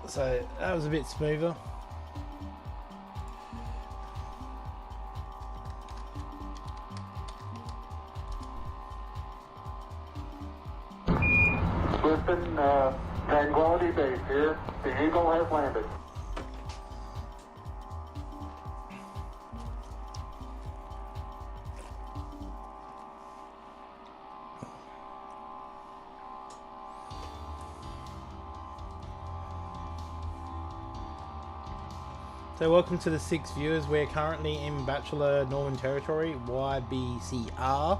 So that was a bit smoother. Houston, Tranquility Base here. The Eagle has landed. So welcome to the 6 viewers. We're currently in Bachelor Northern Territory, YBCR.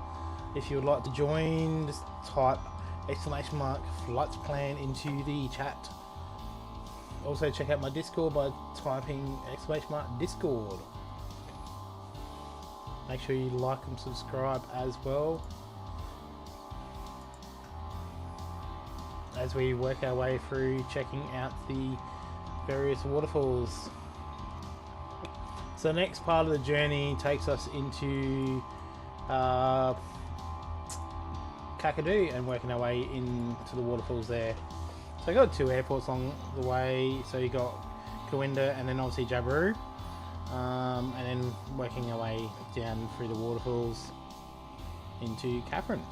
If you would like to join, just type !flights plan into the chat. Also check out my Discord by typing !Discord. Make sure you like and subscribe as well, as we work our way through checking out the various waterfalls. So the next part of the journey takes us into Kakadu and working our way into the waterfalls there. So I got 2 airports along the way. So you got Kawinda and then obviously Jabiru, and then working our way down through the waterfalls into Catherine.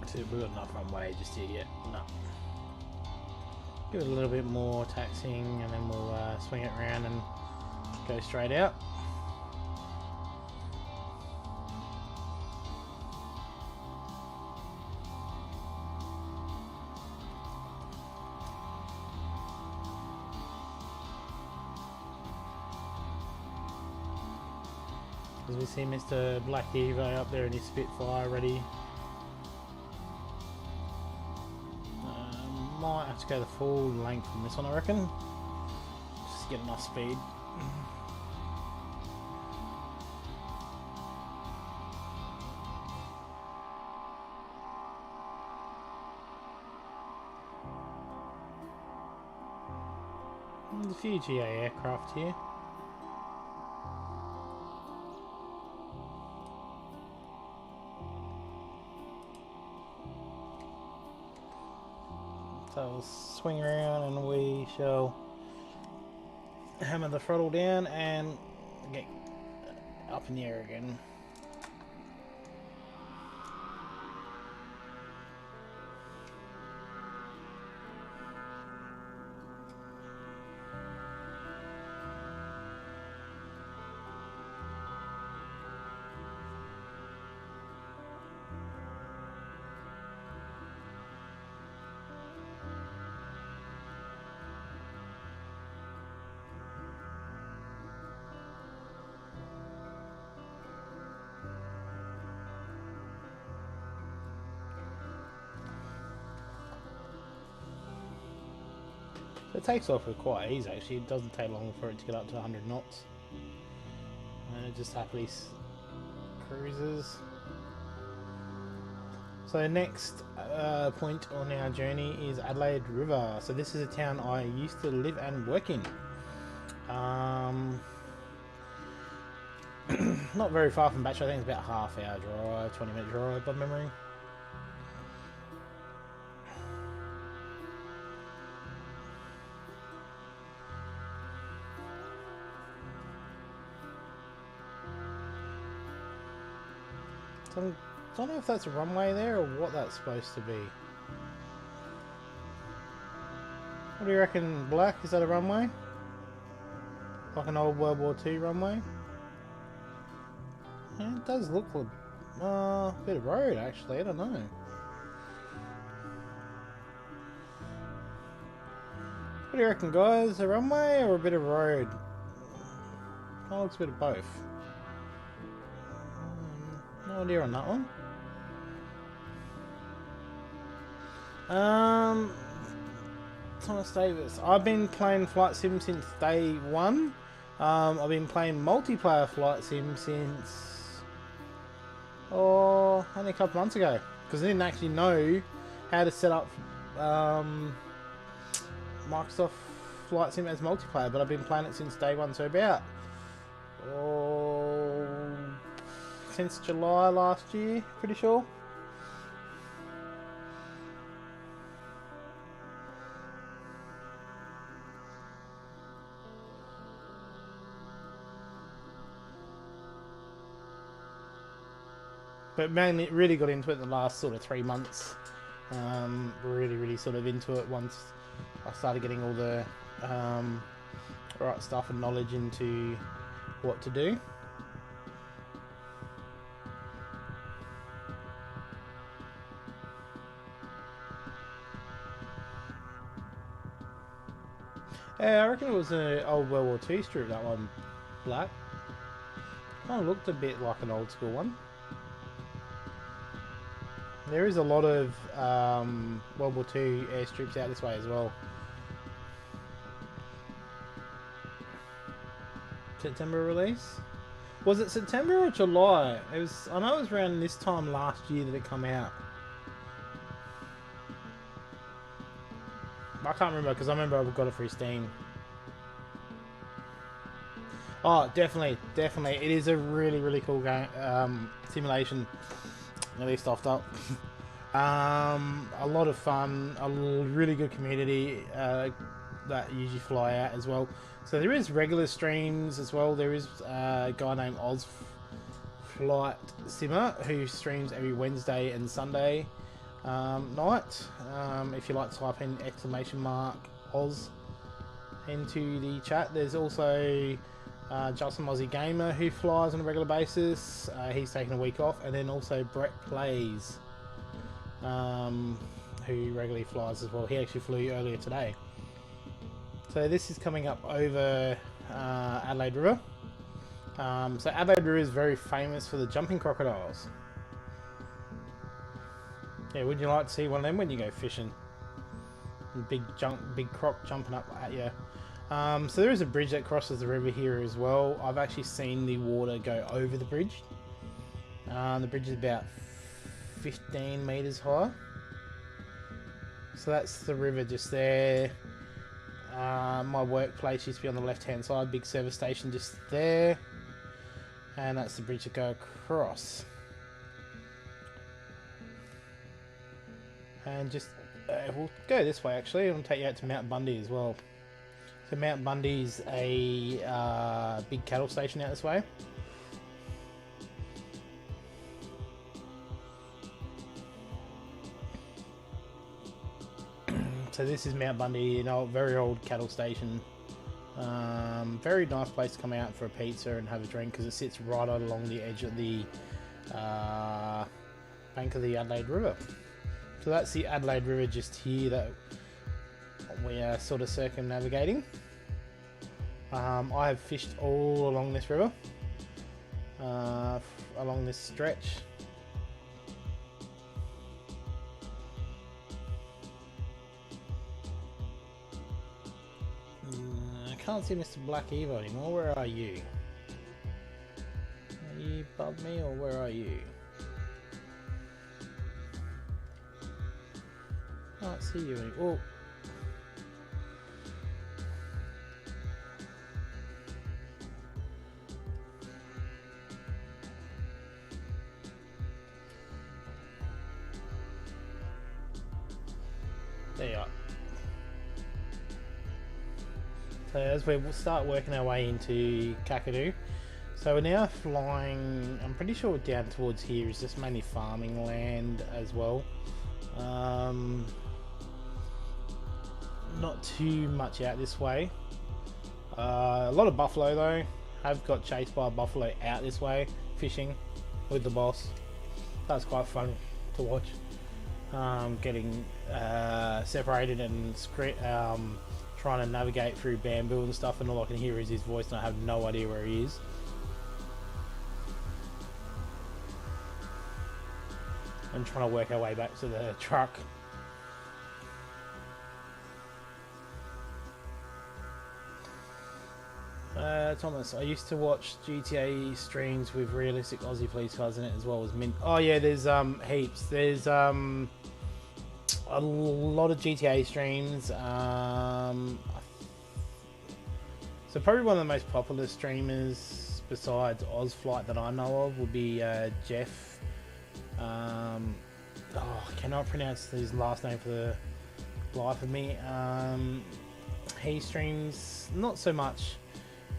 So we've got enough runway just here yet. No. Give it a little bit more taxiing and then we'll swing it around and go straight out. As we see Mr. Black Evo up there in his Spitfire ready. Let's go the full length on this one, I reckon. Just get enough speed. There's a few GA aircraft here. So we'll swing around and we shall hammer the throttle down and get up in the air again. It takes off quite easy actually, it doesn't take long for it to get up to 100 knots. And it just happily cruises. So next point on our journey is Adelaide River. So this is a town I used to live and work in. Not very far from Batch, I think it's about a half-hour drive, 20-minute drive by memory. So I don't know if that's a runway there or what that's supposed to be. What do you reckon, Black? Is that a runway? Like an old World War II runway? Yeah, it does look like a bit of road actually, I don't know. What do you reckon, guys? A runway or a bit of road? Kind of looks a bit of both. No idea on that one. Thomas Davis. I've been playing Flight Sim since day one. I've been playing multiplayer Flight Sim since only a couple months ago, because I didn't actually know how to set up Microsoft Flight Sim as multiplayer, but I've been playing it since day one, so about since July last year, pretty sure. But mainly really got into it the last sort of 3 months. Really sort of into it once I started getting all the right stuff and knowledge into what to do. Yeah, I reckon it was an old World War II strip, that one, Black. Kind of looked a bit like an old school one. There is a lot of World War II airstrips out this way as well. September release? Was it September or July? It was. I know it was around this time last year that it come out. I can't remember because I remember I got it through Steam. Oh, definitely. It is a really cool game, simulation. At least off up. A lot of fun, a really good community that usually fly out as well. So there is regular streams as well. There is a guy named Oz Flight Simmer who streams every Wednesday and Sunday night. If you like to type in !Oz into the chat. There's also Justin Aussie Gamer who flies on a regular basis. He's taken a week off, and then also Brett Plays who regularly flies as well. He actually flew earlier today. So this is coming up over Adelaide River. So Adelaide River is very famous for the jumping crocodiles. Yeah, would you like to see one of them when you go fishing? and big croc jumping up at you. So there is a bridge that crosses the river here as well. I've actually seen the water go over the bridge. The bridge is about 15 meters high. So that's the river just there. My workplace used to be on the left hand side, big service station just there. And that's the bridge to go across. And just, we'll go this way actually, and I'll take you out to Mount Bundy as well. So Mount Bundy's a big cattle station out this way. So this is Mount Bundy, very old cattle station. Very nice place to come out for a pizza and have a drink because it sits right along the edge of the bank of the Adelaide River. So that's the Adelaide River just here that we are sort of circumnavigating. I have fished all along this river, along this stretch. I can't see Mr. Black Evo anymore. Where are you? Are you above me or where are you? Can't see you anymore. Oh. There you are. So as we start working our way into Kakadu, so we're now flying, I'm pretty sure down towards here is just mainly farming land as well. Not too much out this way. A lot of buffalo though. I've got chased by a buffalo out this way, fishing with the boss. That's quite fun to watch. Getting separated and trying to navigate through bamboo and stuff, and all I can hear is his voice and I have no idea where he is. And trying to work our way back to the truck. Thomas, I used to watch GTA streams with realistic Aussie police cars in it as well as Mint. Oh yeah, there's heaps. There's a lot of GTA streams. So probably one of the most popular streamers besides Ozflight that I know of would be Jeff. I cannot pronounce his last name for the life of me. He streams not so much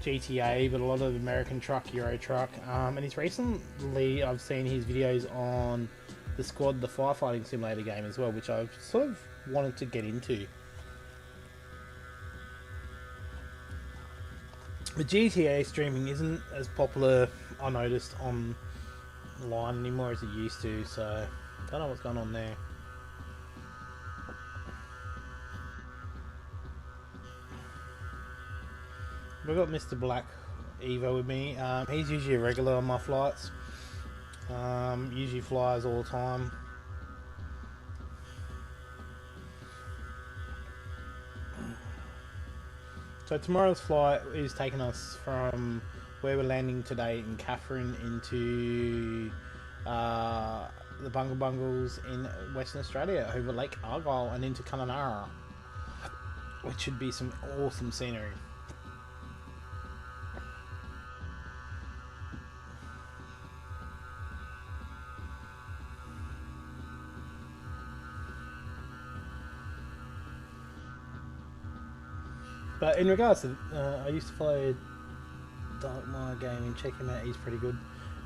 GTA, but a lot of American truck, Euro truck, and he's recently, I've seen his videos on the Squad, the firefighting simulator game as well, which I've sort of wanted to get into. The GTA streaming isn't as popular, I noticed, online anymore as it used to, so I don't know what's going on there. We've got Mr. Black Evo with me. He's usually a regular on my flights. Usually flies all the time. So tomorrow's flight is taking us from where we're landing today in Catherine into the Bungle Bungles in Western Australia over Lake Argyle and into Kununurra, which should be some awesome scenery. But in regards to, I used to follow Darkmire Gaming, check him out, he's pretty good.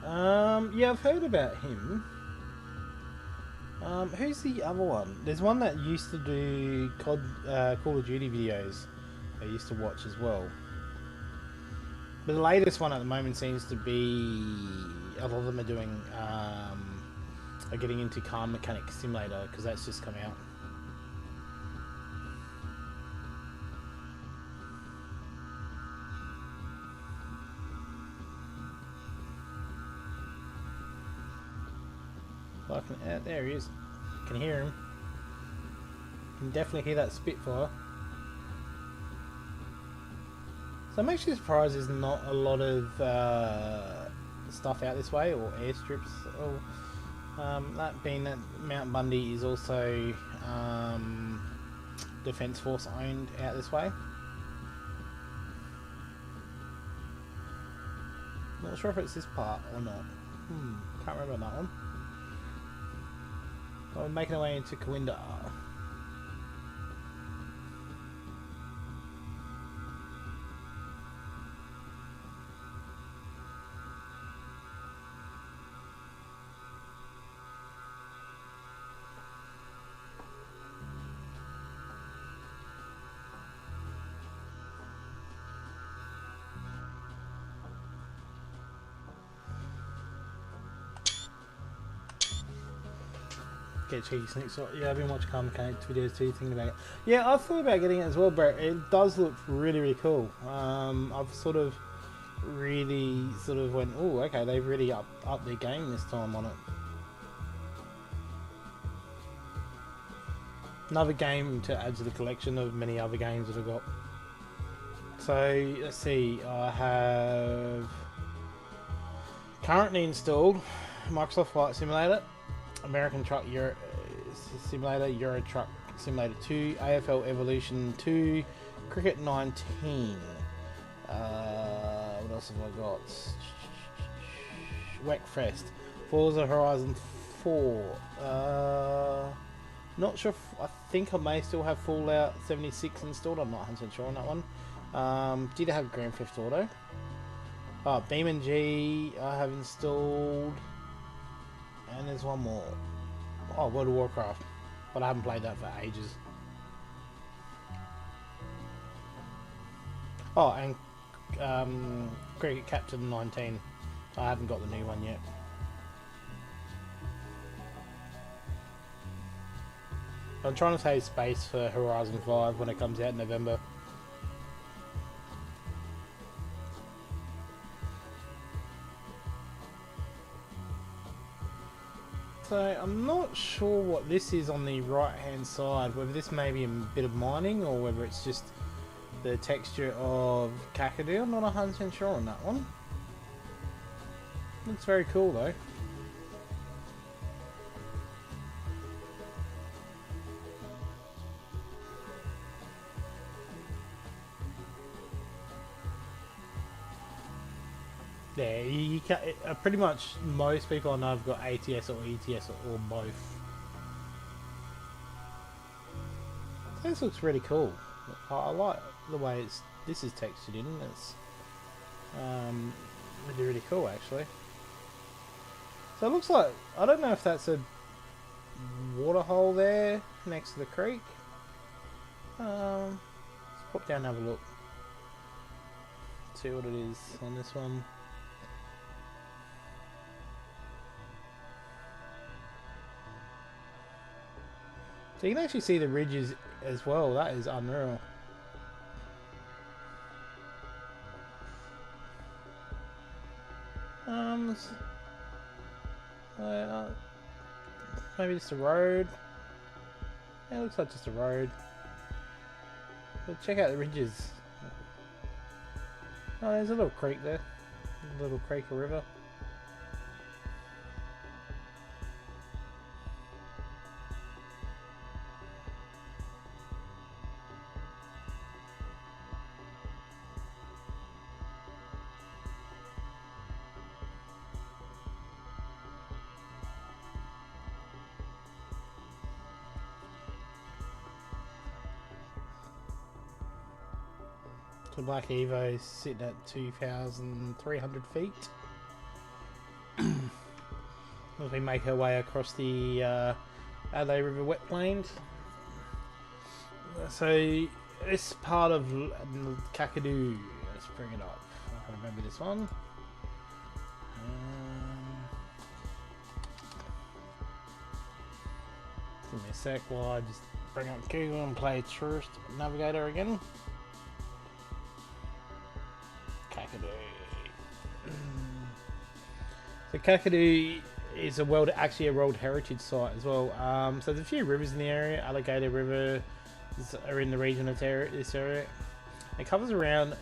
Yeah, I've heard about him. Who's the other one? There's one that used to do Call of Duty videos I used to watch as well. But the latest one at the moment seems to be, a lot of them are doing, are getting into Car Mechanic Simulator, because that's just come out. There he is. Can hear him. can definitely hear that Spitfire. So I'm actually surprised there's not a lot of stuff out this way, or airstrips. Or that being that Mount Bundy is also Defence Force owned out this way. Not sure if it's this part or not. Can't remember that one. So we're making our way into Corinda. Get cheeky sneaks. Yeah, I've been watching car mechanics videos too, thinking about it. Yeah, I've thought about getting it as well, but it does look really, really cool. I've sort of really went, oh, okay, they've really upped their game this time on it. Another game to add to the collection of many other games that I've got. So let's see, I have currently installed Microsoft Flight Simulator, American Truck Simulator, Euro Truck Simulator 2, AFL Evolution 2, Cricket 19. What else have I got? Wreckfest, Forza Horizon 4. Not sure. I think I may still have Fallout 76 installed. I'm not 100% sure on that one. Did I have Grand Theft Auto? Beam & G I have installed. And there's one more. Oh, World of Warcraft. But I haven't played that for ages. Oh, and Cricket Captain 19. I haven't got the new one yet. I'm trying to save space for Horizon 5 when it comes out in November. So I'm not sure what this is on the right hand side, whether this may be a bit of mining or whether it's just the texture of Kakadu. I'm not 100% sure on that one. Looks very cool though. Yeah, you can, pretty much most people I know have got ATS or ETS or both. This looks really cool. I like the way this is textured in. It's really, really cool actually. So it looks like, I don't know if that's a water hole there next to the creek. Let's pop down and have a look. See what it is on this one. So you can actually see the ridges as well. That is unreal. Maybe just a road. Yeah, it looks like just a road. But check out the ridges. Oh, there's a little creek there. A little creek or river. The Black Evo is sitting at 2,300 feet. As we make our way across the Adelaide River wet plains. So this part of Kakadu, let's bring it up. I can remember this one. Give me a sec while I just bring up Google and play Tourist Navigator again. Kakadu. So Kakadu is actually a World Heritage Site as well. So there's a few rivers in the area. Alligator River are in the region of this area. It covers around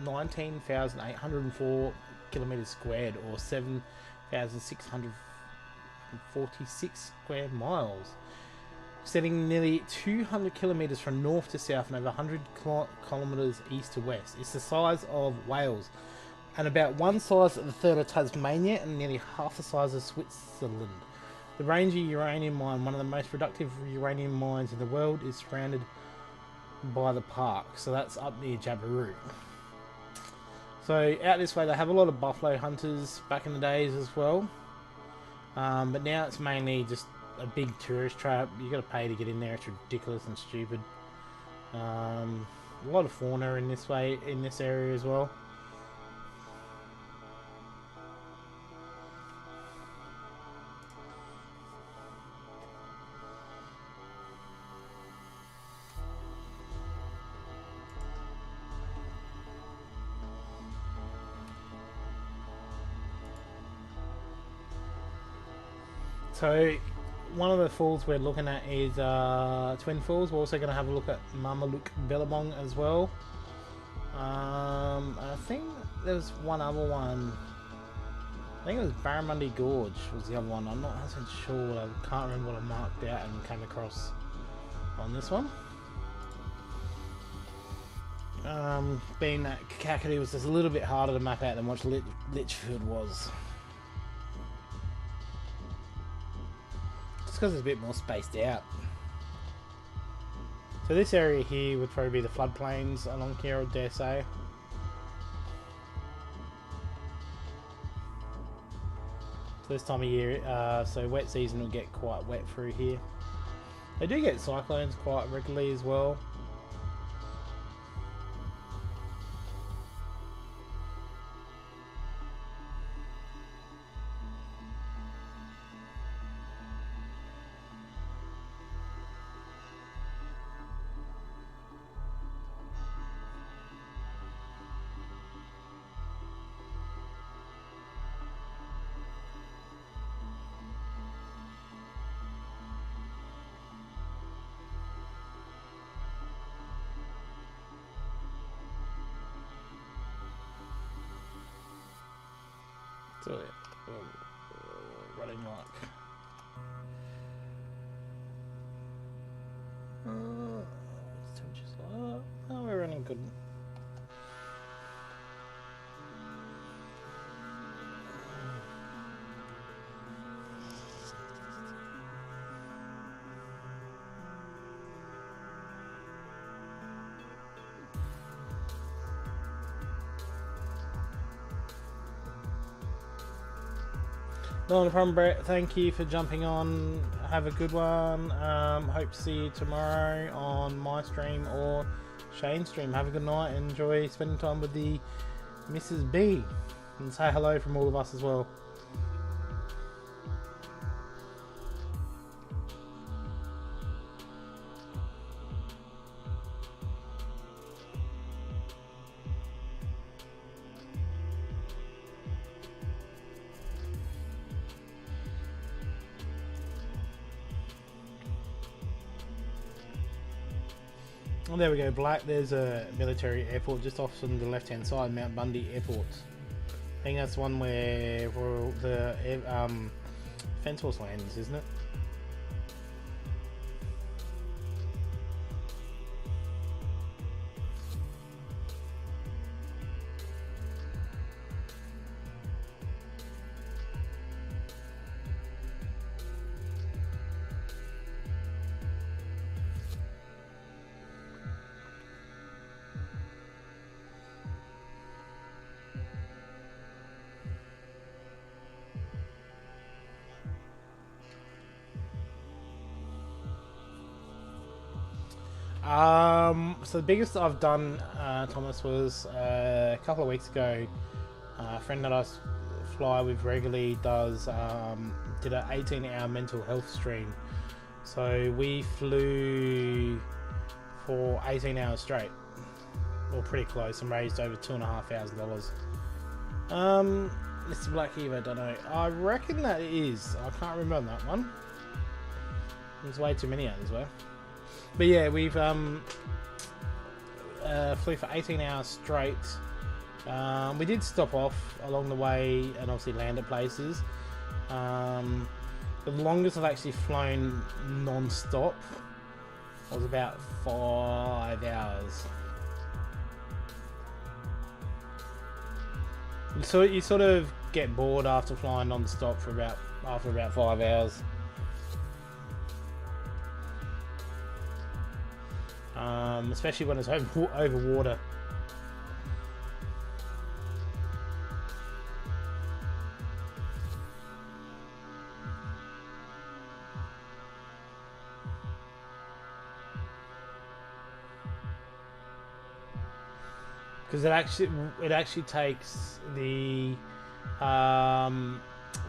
19,804 kilometers squared, or 7,646 square miles, extending nearly 200 kilometers from north to south and over 100 kilometers east to west. It's the size of Wales, and about one size of the third of Tasmania, and nearly half the size of Switzerland. The Ranger uranium mine, one of the most productive uranium mines in the world, is surrounded by the park, so that's up near Jabiru. So out this way they have a lot of buffalo hunters back in the days as well, but now it's mainly just a big tourist trap. You got to pay to get in there. It's ridiculous and stupid. A lot of fauna in this area as well. So one of the falls we're looking at is Twin Falls. We're also going to have a look at Mamaluk Billabong as well. I think there was one other one. I think it was Barramundi Gorge was the other one. I'm not 100% sure. I can't remember what I marked out and came across on this one. Being that Kakadu was just a little bit harder to map out than what Litchfield was. Because it's a bit more spaced out. So this area here would probably be the floodplains along here, I dare say. So this time of year, so wet season will get quite wet through here. They do get cyclones quite regularly as well. So yeah, running like. Oh, we're running good. No problem, Brett. Thank you for jumping on. Have a good one. Hope to see you tomorrow on my stream or Shane's stream. Have a good night. Enjoy spending time with the Mrs. B. And say hello from all of us as well. Oh, there we go, Black. There's a military airport just off on the left-hand side, Mount Bundy Airport. I think that's one where the Fence Horse lands, isn't it? So the biggest I've done, Thomas, was a couple of weeks ago. A friend that I fly with regularly did an 18-hour mental health stream. So we flew for 18 hours straight, or pretty close, and raised over $2,500. Mr. Black Eva, don't know. I reckon that it is. I can't remember on that one. There's way too many others, well. But yeah, we've flew for 18 hours straight. We did stop off along the way and obviously land at places. The longest I've actually flown non-stop was about 5 hours. So you sort of get bored after flying non-stop for after about 5 hours. Especially when it's over water. Because it actually takes the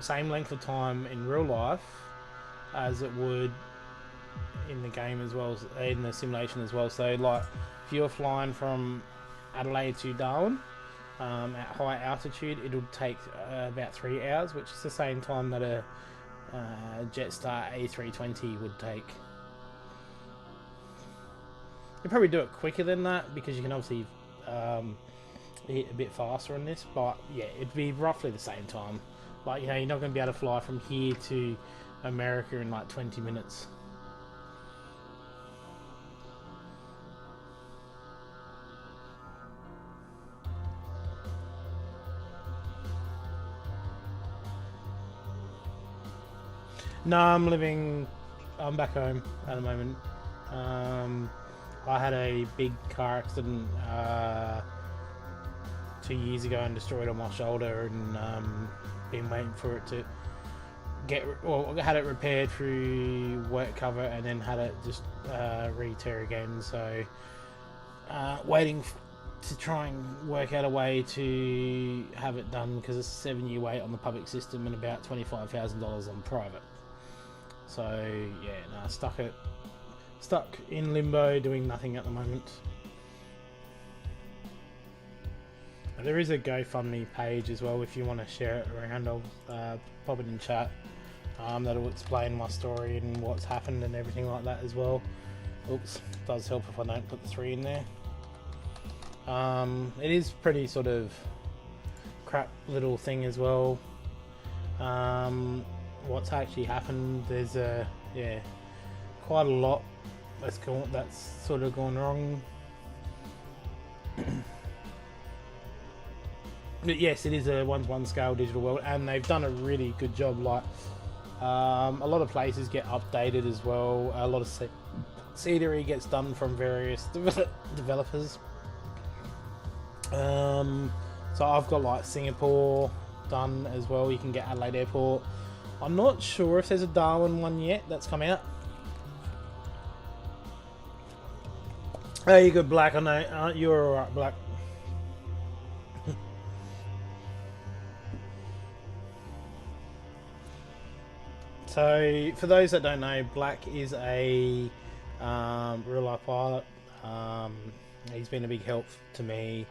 same length of time in real life as it would in the game as well, in the simulation as well. So like if you're flying from Adelaide to Darwin at high altitude, it would take about 3 hours, which is the same time that a Jetstar A320 would take. You probably do it quicker than that because you can obviously hit a bit faster on this, but yeah, it'd be roughly the same time. Like, you know, you're not going to be able to fly from here to America in like 20 minutes. No, I'm back home at the moment. I had a big car accident 2 years ago and destroyed on my shoulder, and been waiting for it to I had it repaired through work cover and then had it just re-tear again. So waiting to try and work out a way to have it done, because it's a 7-year wait on the public system and about $25,000 on private. So yeah, no, stuck in limbo, doing nothing at the moment. There is a GoFundMe page as well if you want to share it around. I'll pop it in chat. That'll explain my story and what's happened and everything like that as well. Oops, does help if I don't put the 3 in there. It is pretty sort of crap little thing as well. What's actually happened, there's quite a lot that's sort of gone wrong. But yes, it is a 1-to-1 scale digital world, and they've done a really good job. Like a lot of places get updated as well. A lot of scenery gets done from various developers. So I've got like Singapore done as well. You can get Adelaide Airport. I'm not sure if there's a Darwin one yet that's come out. Oh, you good, Black? I know. You're alright, Black. So, for those that don't know, Black is a real life pilot. He's been a big help to me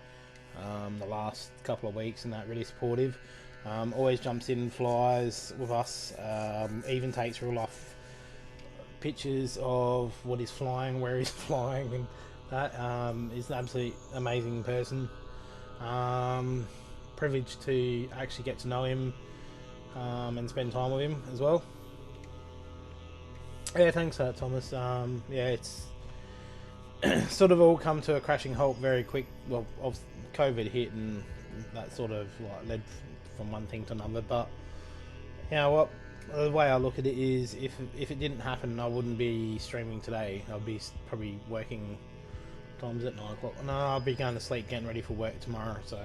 the last couple of weeks, and that really supportive. Always jumps in, flies with us, even takes real life pictures of what he's flying, where he's flying, and that is an absolutely amazing person. Privileged to actually get to know him and spend time with him as well. Yeah, thanks for that, Thomas. Yeah, it's sort of all come to a crashing halt very quick. Well, COVID hit and that sort of like led from one thing to another. But you know what? The way I look at it is, if it didn't happen, I wouldn't be streaming today. I'd be probably working. Times at 9 o'clock. No, I'll be going to sleep, getting ready for work tomorrow. So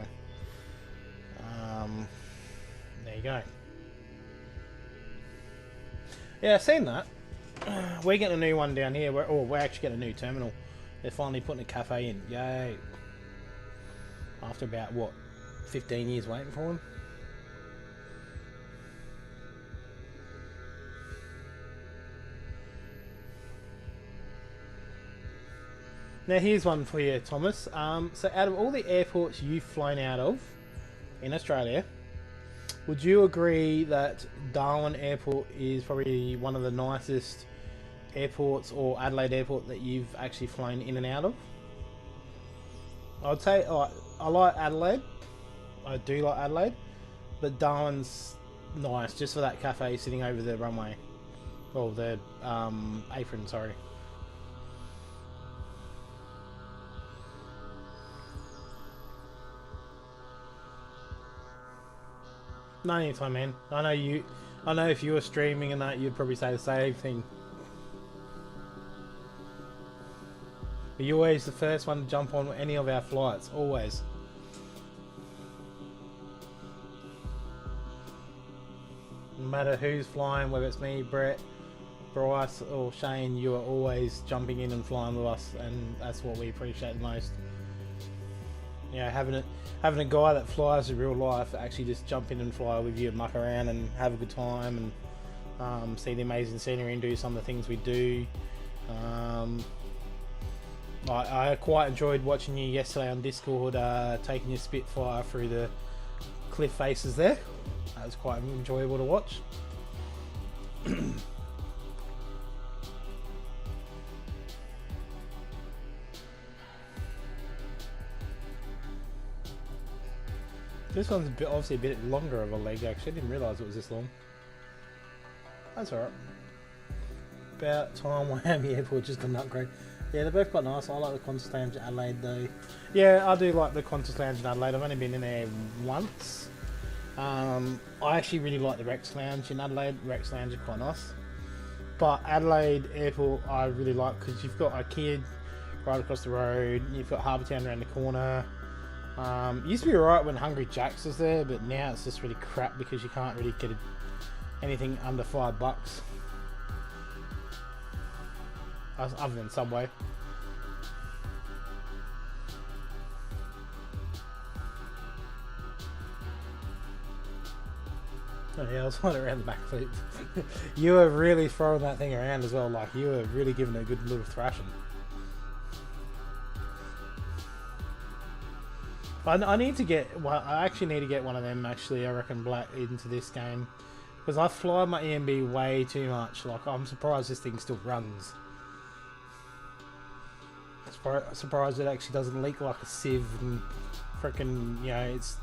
there you go. Yeah, I've seen that. We're getting a new one down here. We're actually getting a new terminal. They're finally putting a cafe in. Yay! After about, what, 15 years waiting for them? Now here's one for you, Thomas. So out of all the airports you've flown out of in Australia, Would you agree that Darwin Airport is probably one of the nicest airports, or Adelaide Airport, that you've actually flown in and out of? I'd say I like Adelaide. I do like Adelaide, but Darwin's nice just for that cafe sitting over the runway, or the apron. Sorry. No, anytime, man. I know you. I know if you were streaming and that, you'd probably say the same thing. But you're always the first one to jump on any of our flights. Always. No matter who's flying, whether it's me, Brett, Bryce, or Shane, you are always jumping in and flying with us, and that's what we appreciate the most. Yeah, having a guy that flies in real life actually just jump in and fly with you and muck around and have a good time and see the amazing scenery and do some of the things we do. I quite enjoyed watching you yesterday on Discord, taking your Spitfire through the cliff faces there. That was quite enjoyable to watch. This one's obviously a bit longer of a leg, actually. I didn't realise it was this long. That's alright. About time Miami Airport just got an upgrade. Yeah, they're both quite nice. I like the Qantas Lounge at Adelaide though. Yeah, I do like the Qantas Lounge in Adelaide. I've only been in there once. I actually really like the Rex Lounge in Adelaide. Rex Lounge are quite nice. But Adelaide Airport I really like because you've got IKEA right across the road. You've got Harbour Town around the corner. It used to be alright when Hungry Jack's was there, but now it's just really crap because you can't really get anything under $5. Other than Subway. Oh yeah, I was flying around the backflip. You were really throwing that thing around as well, like you were really giving it a good little thrashing. I need to get, well, I actually need to get one of them actually, I reckon, black into this game. Because I fly my EMB way too much, like I'm surprised this thing still runs. Surprised it actually doesn't leak like a sieve and freaking, you know, it's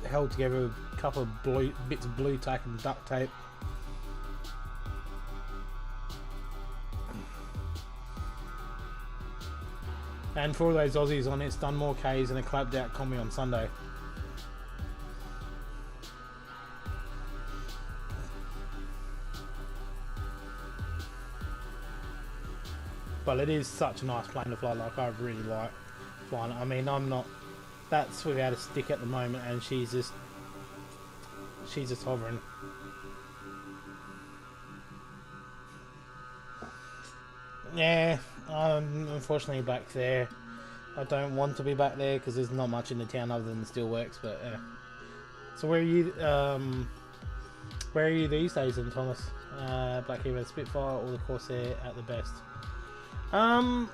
held together with a couple of bits of blue tack and duct tape. And for all those Aussies on it, it's done more Ks than a clapped out commie on Sunday. But it is such a nice plane to fly, like I really like flying it. I mean, I'm not, that's without a stick at the moment, and she's just hovering. Yeah, I'm unfortunately back there. I don't want to be back there because there's not much in the town other than the steelworks, but yeah. So where are you these days then, Thomas? Black Hero Spitfire or the Corsair at the best? Yeah,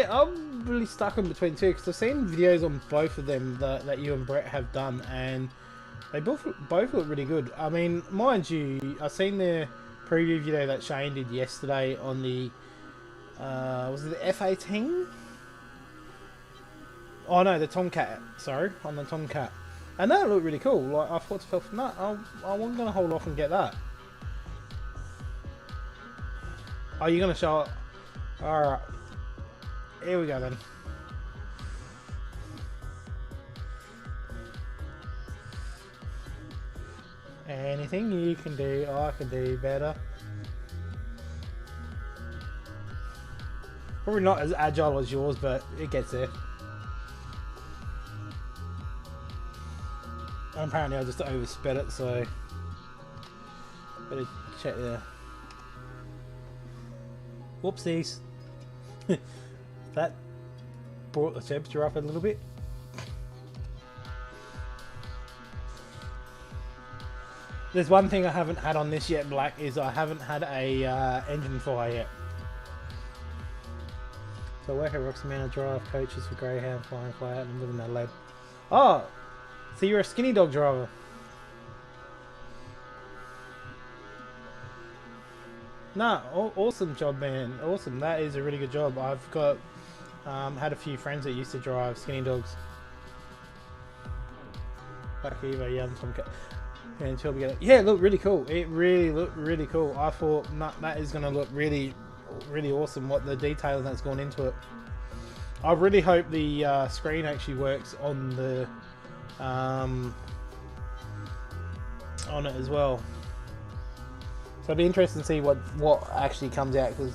I'm really stuck in between two because I've seen videos on both of them that you and Brett have done, and they both look really good. I mean, mind you, I've seen the preview video that Shane did yesterday on the was it the F-18? Oh no, the Tomcat. Sorry, on the Tomcat, and that looked really cool. Like I thought to myself, no, I wasn't gonna hold off and get that. Are you gonna show it? All right, here we go then. Anything you can do, I can do better. Probably not as agile as yours, but it gets there. And apparently I just oversped it, so better check there. Whoopsies. That brought the temperature up a little bit. There's one thing I haven't had on this yet, Black, is I haven't had a engine fire yet. So I work at Roxman, I drive coaches for Greyhound, flying fly out and live in Adelaide. Oh, so you're a skinny dog driver. No, awesome job, man. Awesome. That is a really good job. I've got had a few friends that used to drive skinny dogs. Back Evo, yeah, and together. Yeah, it looked really cool. It really looked really cool. I thought that is going to look really, really awesome. What the detail that's gone into it. I really hope the screen actually works on the on it as well. So it'll be interesting to see what actually comes out, because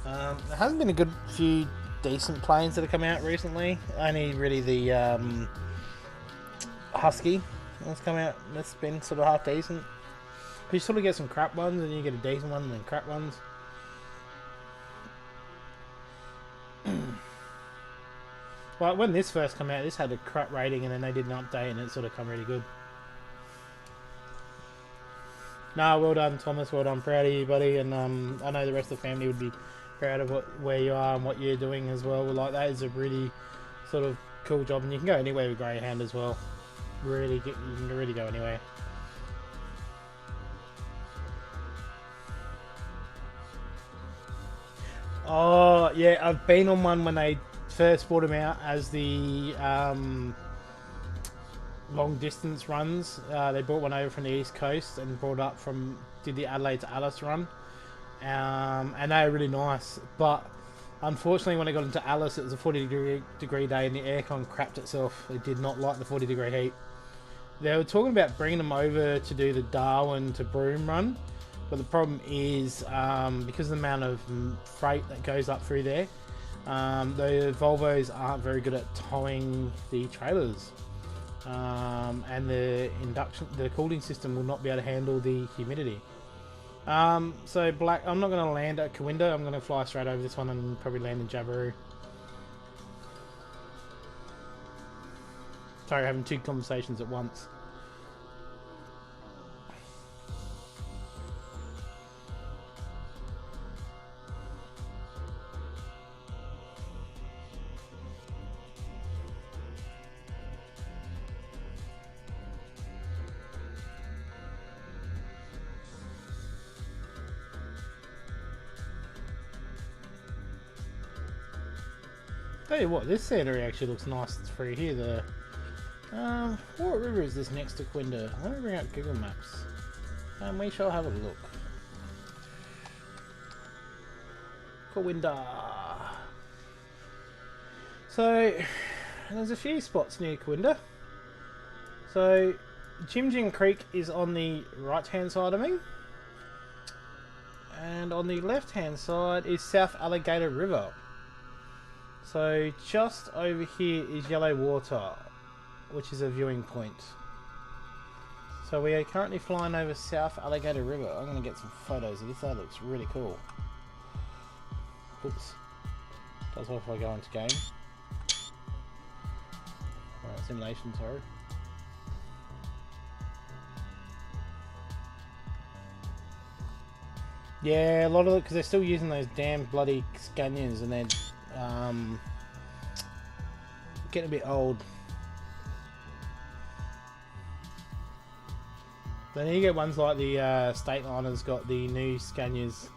there hasn't been a good few decent planes that have come out recently. Only really the Husky that's come out that's been sort of half decent. But you sort of get some crap ones, and you get a decent one and then crap ones. Well, when this first came out, this had a crap rating, and then they did an update, and it sort of come really good. Nah, well done, Thomas. Well done. Proud of you, buddy. And I know the rest of the family would be proud of where you are and what you're doing as well. Like, that is a really sort of cool job, and you can go anywhere with Greyhound as well. You can really go anywhere. Oh yeah, I've been on one when they first brought them out as the long distance runs. They brought one over from the East Coast and did the Adelaide to Alice run, and they were really nice. But unfortunately, when I got into Alice, it was a 40-degree day, and the aircon crapped itself. It did not like the 40-degree heat. They were talking about bringing them over to do the Darwin to Broome run, but the problem is because of the amount of freight that goes up through there, the Volvos aren't very good at towing the trailers, and the cooling system will not be able to handle the humidity. So Black, I'm not going to land at Kawinda. I'm going to fly straight over this one and probably land in Jabiru. Sorry, having two conversations at once. Tell you what, this scenery actually looks nice through here. What river is this next to Kawinda? Let me bring up Google Maps, and we shall have a look. Kawinda. So, there's a few spots near Kawinda. So, Jim Creek is on the right-hand side of me, and on the left-hand side is South Alligator River. So, just over here is Yellow Water, which is a viewing point. So we are currently flying over South Alligator River. I'm going to get some photos of this. That looks really cool. Oops. That's what if I go into game. Alright, simulation, sorry. Yeah, a lot of it, because they're still using those damn bloody Scanias, and they're getting a bit old. Then you get ones like the Stateliner's got the new Scanias.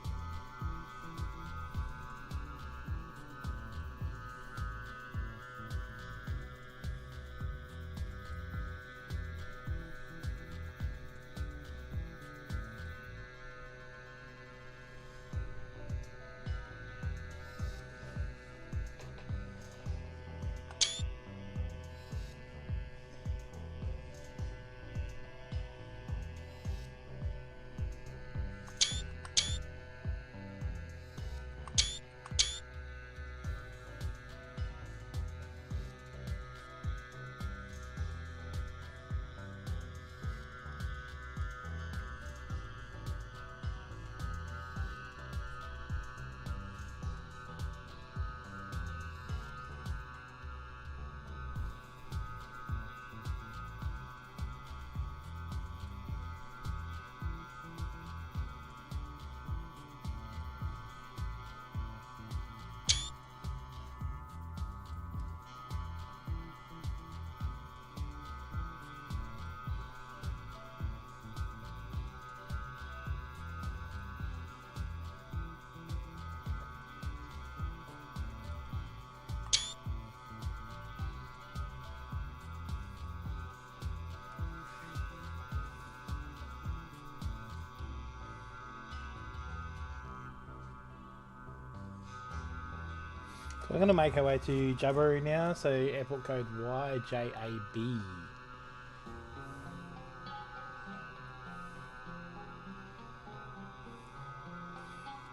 So we're going to make our way to Jabiru now, so airport code YJAB.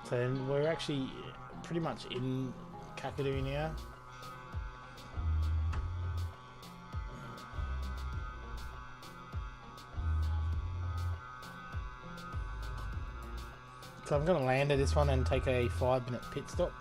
So we're actually pretty much in Kakadu now. So I'm going to land at this one and take a 5-minute pit stop.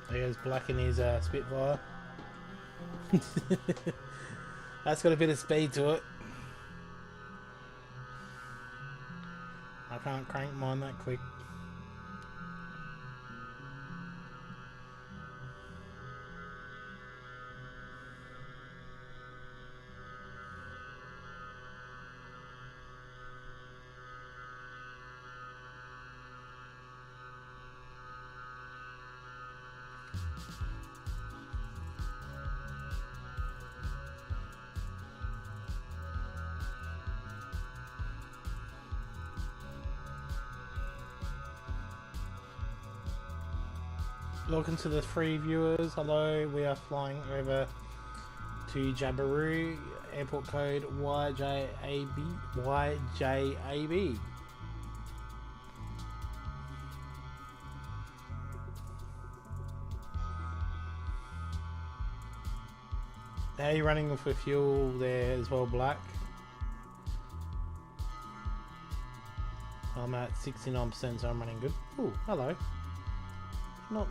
There's Black in his Spitfire. That's got a bit of speed to it. I can't crank mine that quick. Welcome to the free viewers. Hello, we are flying over to Jabiru, airport code YJAB. How are you running for fuel there as well, Black? I'm at 69%, so I'm running good. Oh, hello. Not.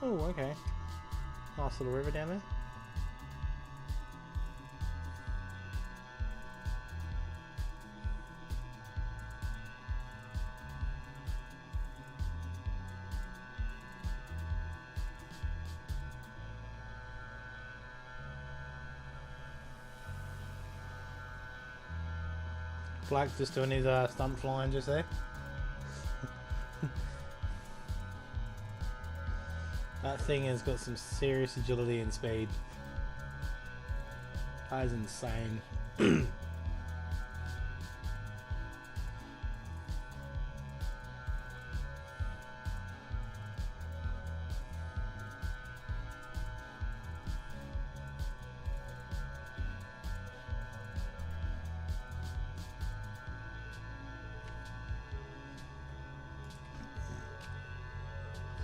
Oh, okay. Nice little river down there. Black's just doing his stunt flying just there. That thing has got some serious agility and speed. That is insane.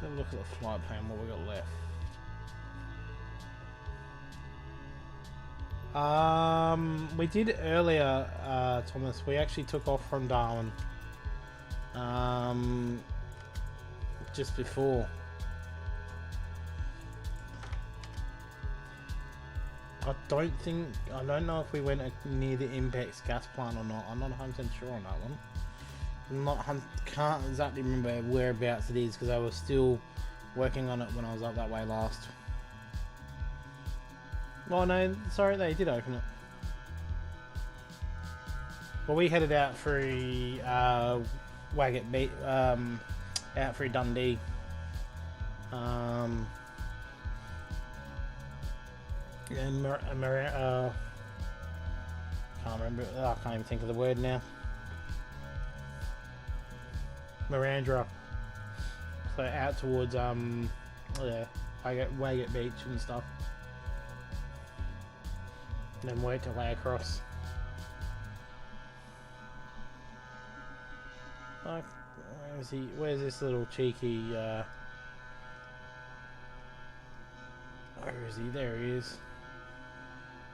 Have a look at the flight plan, what we got left. We did earlier, Thomas. We actually took off from Darwin. Just before. I don't know if we went near the Impex gas plant or not. I'm not 100% sure on that one. Can't exactly remember whereabouts it is because I was still working on it when I was up that way last. Oh no, sorry, they did open it. Well, we headed out through Waggett Beach, out through Dundee. And can't remember. I can't even think of the word now. Mirandra. So out towards yeah, Waggett Beach and stuff. And then worked our way across. Like, where is he? Where's this little cheeky? Where is he? There he is.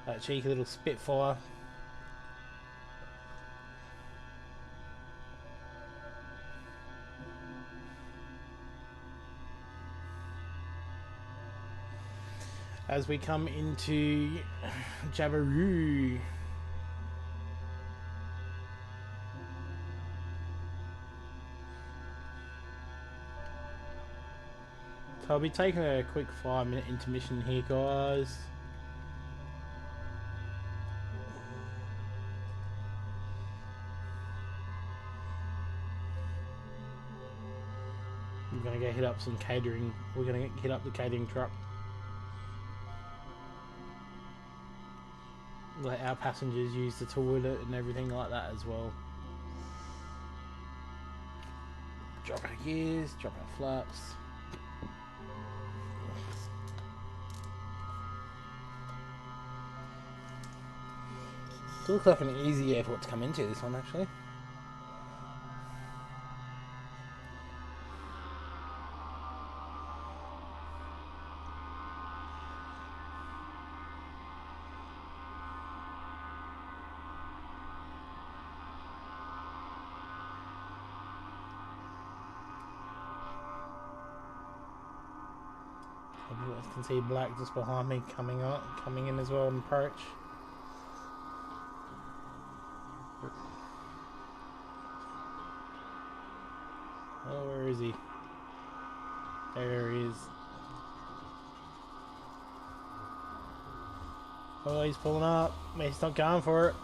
That cheeky little Spitfire. As we come into Jabiru. So I'll be taking a quick 5-minute intermission here, guys. We're gonna go hit up some catering. We're gonna hit up the catering truck. Let our passengers use the toilet and everything like that as well. Drop our gears, drop our flaps. It looks like an easy airport to come into, this one actually. You guys can see black just behind me coming in as well on approach. Oh, where is he? There he is. Oh, he's pulling up. He's not going for it.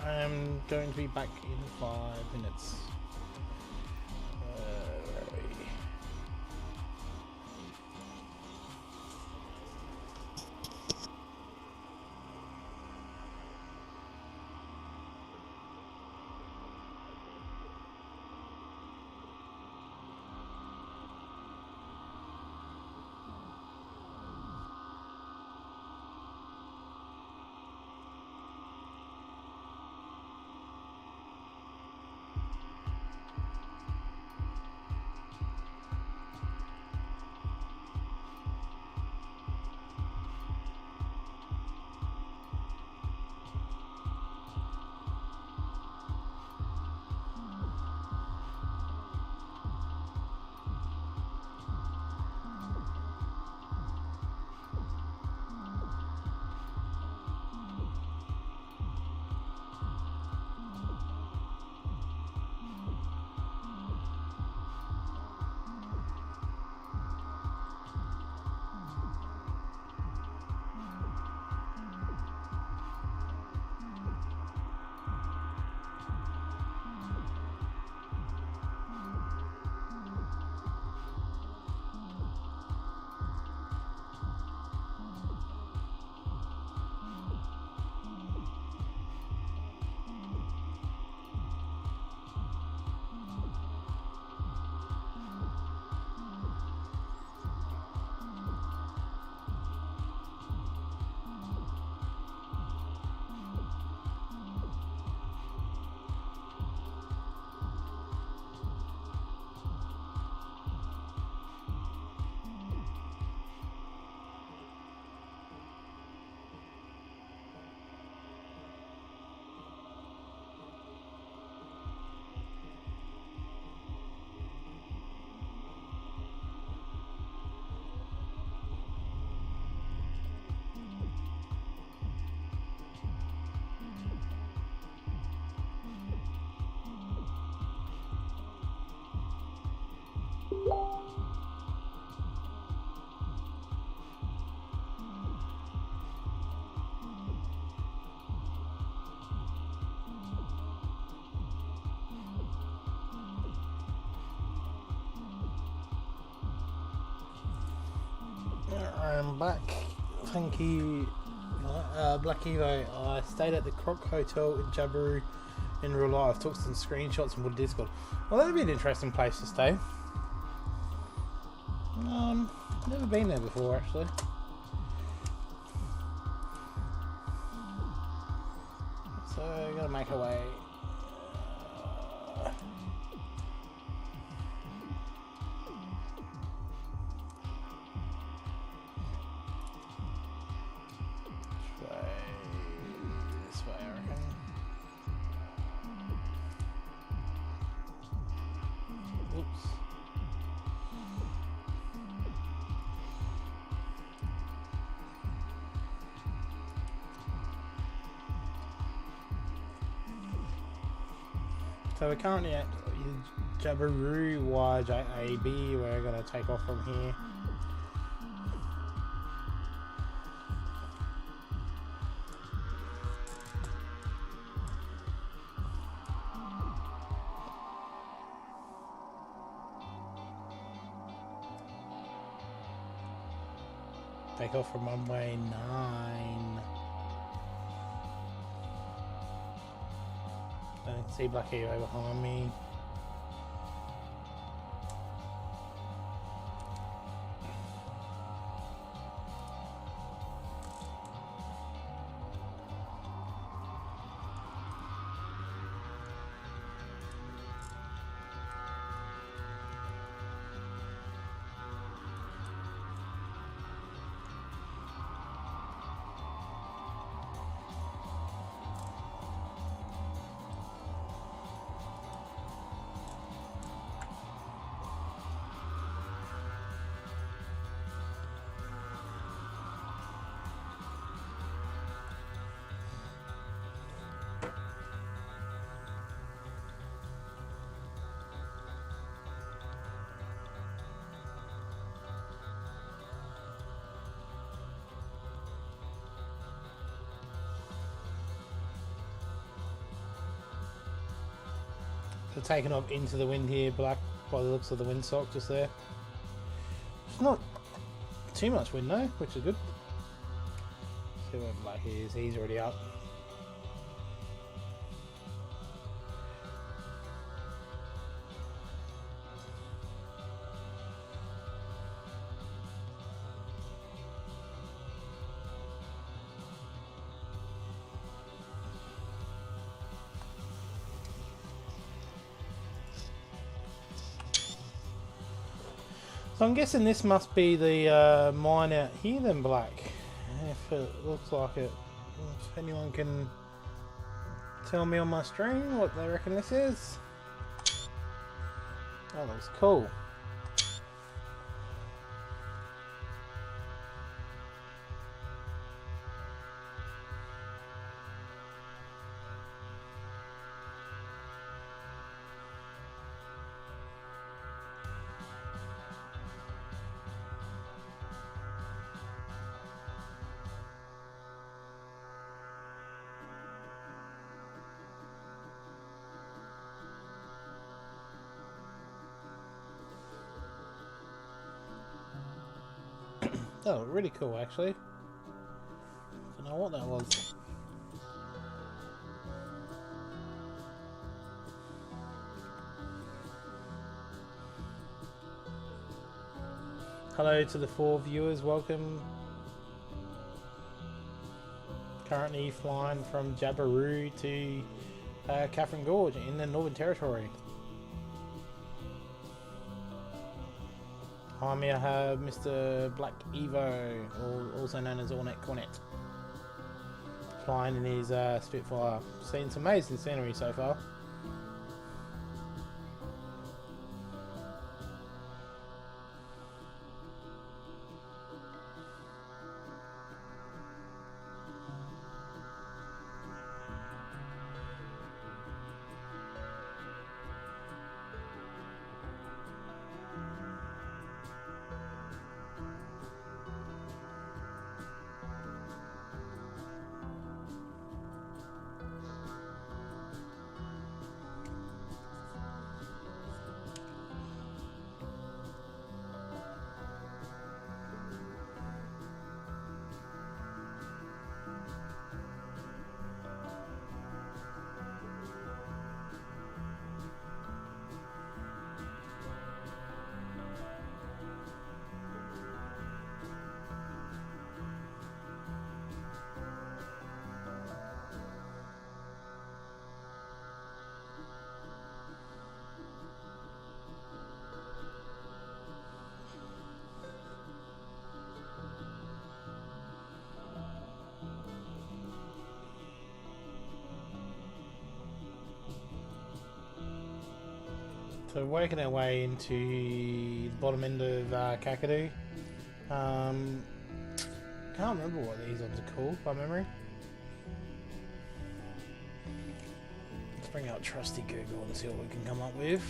I'm going to be back in 5 minutes. Where are we? I'm back. Thank you, Black Evo. I stayed at the Croc Hotel in Jabiru in real life. Took some screenshots and put a Discord. Well, that'd be an interesting place to stay. Never been there before, actually. So, gotta make our way. This way, I reckon. Oops. So we're currently at Jabiru YJAB. We're going to take off from here. Take off from runway 9. I can see Black Evo behind me. So taking off into the wind here, Black, by the looks of the windsock just there. It's not too much wind though, which is good. See where Black is, he's already up. So I'm guessing this must be the mine out here then, Black. If it looks like it. If anyone can tell me on my stream what they reckon this is. That looks cool. Oh, really cool actually. Don't know what that was. Hello to the 4 viewers, welcome. Currently flying from Jabiru to Catherine Gorge in the Northern Territory. Behind me I have Mr. Black Evo, also known as Ornette Cornet, flying in his Spitfire. Seen some amazing scenery so far. So working our way into the bottom end of Kakadu. Can't remember what these ones are called by memory. Let's bring out trusty Google and see what we can come up with.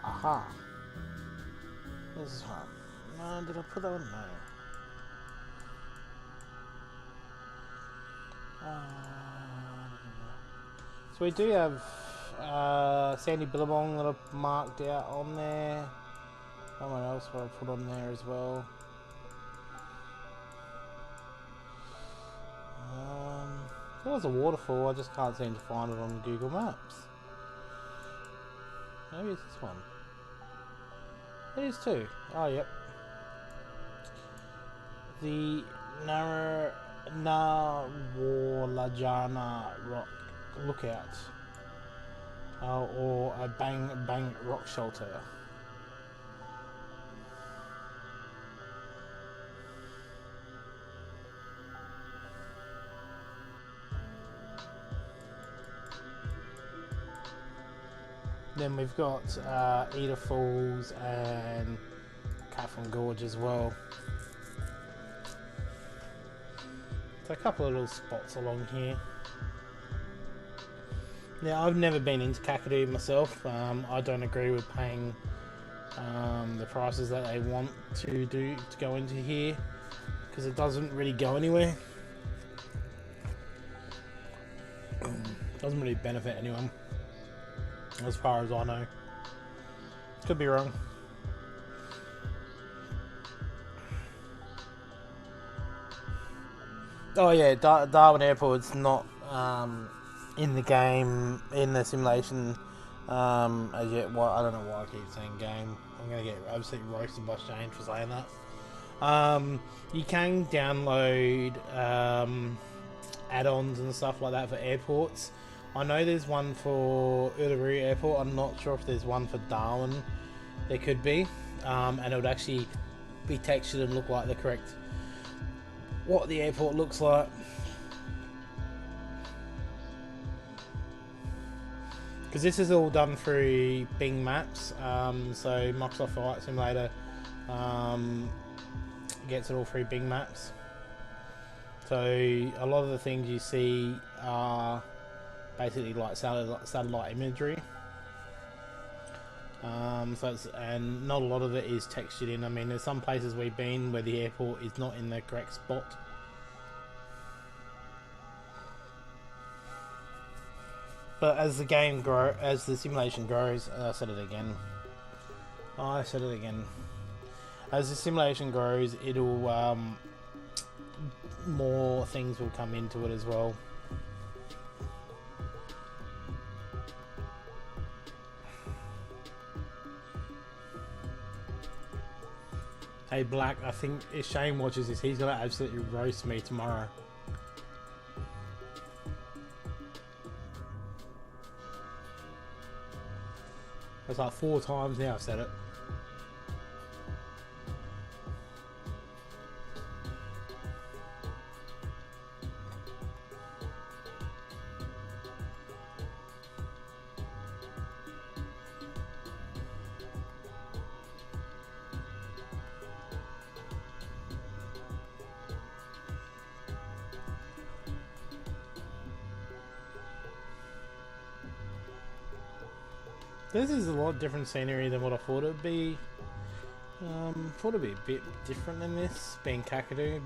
Aha. This is one. No, did I put that one? No. So we do have Sandy Billabong that I've marked out on there. What else will I put on there as well? There was a waterfall, I just can't seem to find it on Google Maps. Maybe it's this one. It is too. Oh, yep. The Nawalajana Rock Lookout. Or a Bang Bang Rock Shelter. Then we've got Eda Falls and Catherine Gorge as well. So a couple of little spots along here. Now I've never been into Kakadu myself. I don't agree with paying the prices that they want to go into here, because it doesn't really go anywhere. Doesn't really benefit anyone, as far as I know. Could be wrong. Oh yeah, Darwin Airport's not in the game, in the simulation as yet. Well, I don't know why I keep saying game. I'm going to get absolutely roasted by Shane for saying that. You can download add-ons and stuff like that for airports. I know there's one for Uluru Airport. I'm not sure if there's one for Darwin. There could be, and it would actually be textured and look like the correct what the airport looks like. Because this is all done through Bing Maps, so Microsoft Flight Simulator gets it all through Bing Maps. So a lot of the things you see are basically like satellite imagery. And not a lot of it is textured in. I mean, there's some places we've been where the airport is not in the correct spot. But as the game as the simulation grows, I said it again. As the simulation grows, it'll more things will come into it as well. Hey Black, I think if Shane watches this, he's gonna absolutely roast me tomorrow. That's like 4 times now I've said it. This is a lot different scenery than what I thought it would be. Thought it'd be a bit different than this, being Kakadu,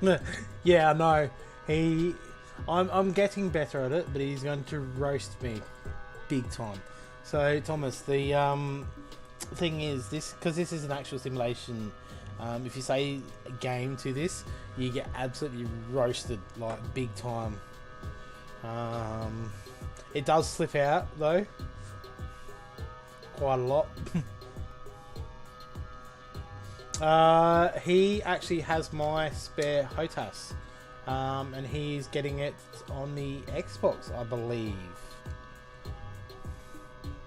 but yeah, I know. I'm getting better at it, but he's going to roast me big time. So Thomas, the thing is, because this is an actual simulation. If you say a game to this, you get absolutely roasted, like big time. It does slip out though. quite a lot. He actually has my spare HOTAS, and he's getting it on the Xbox, I believe.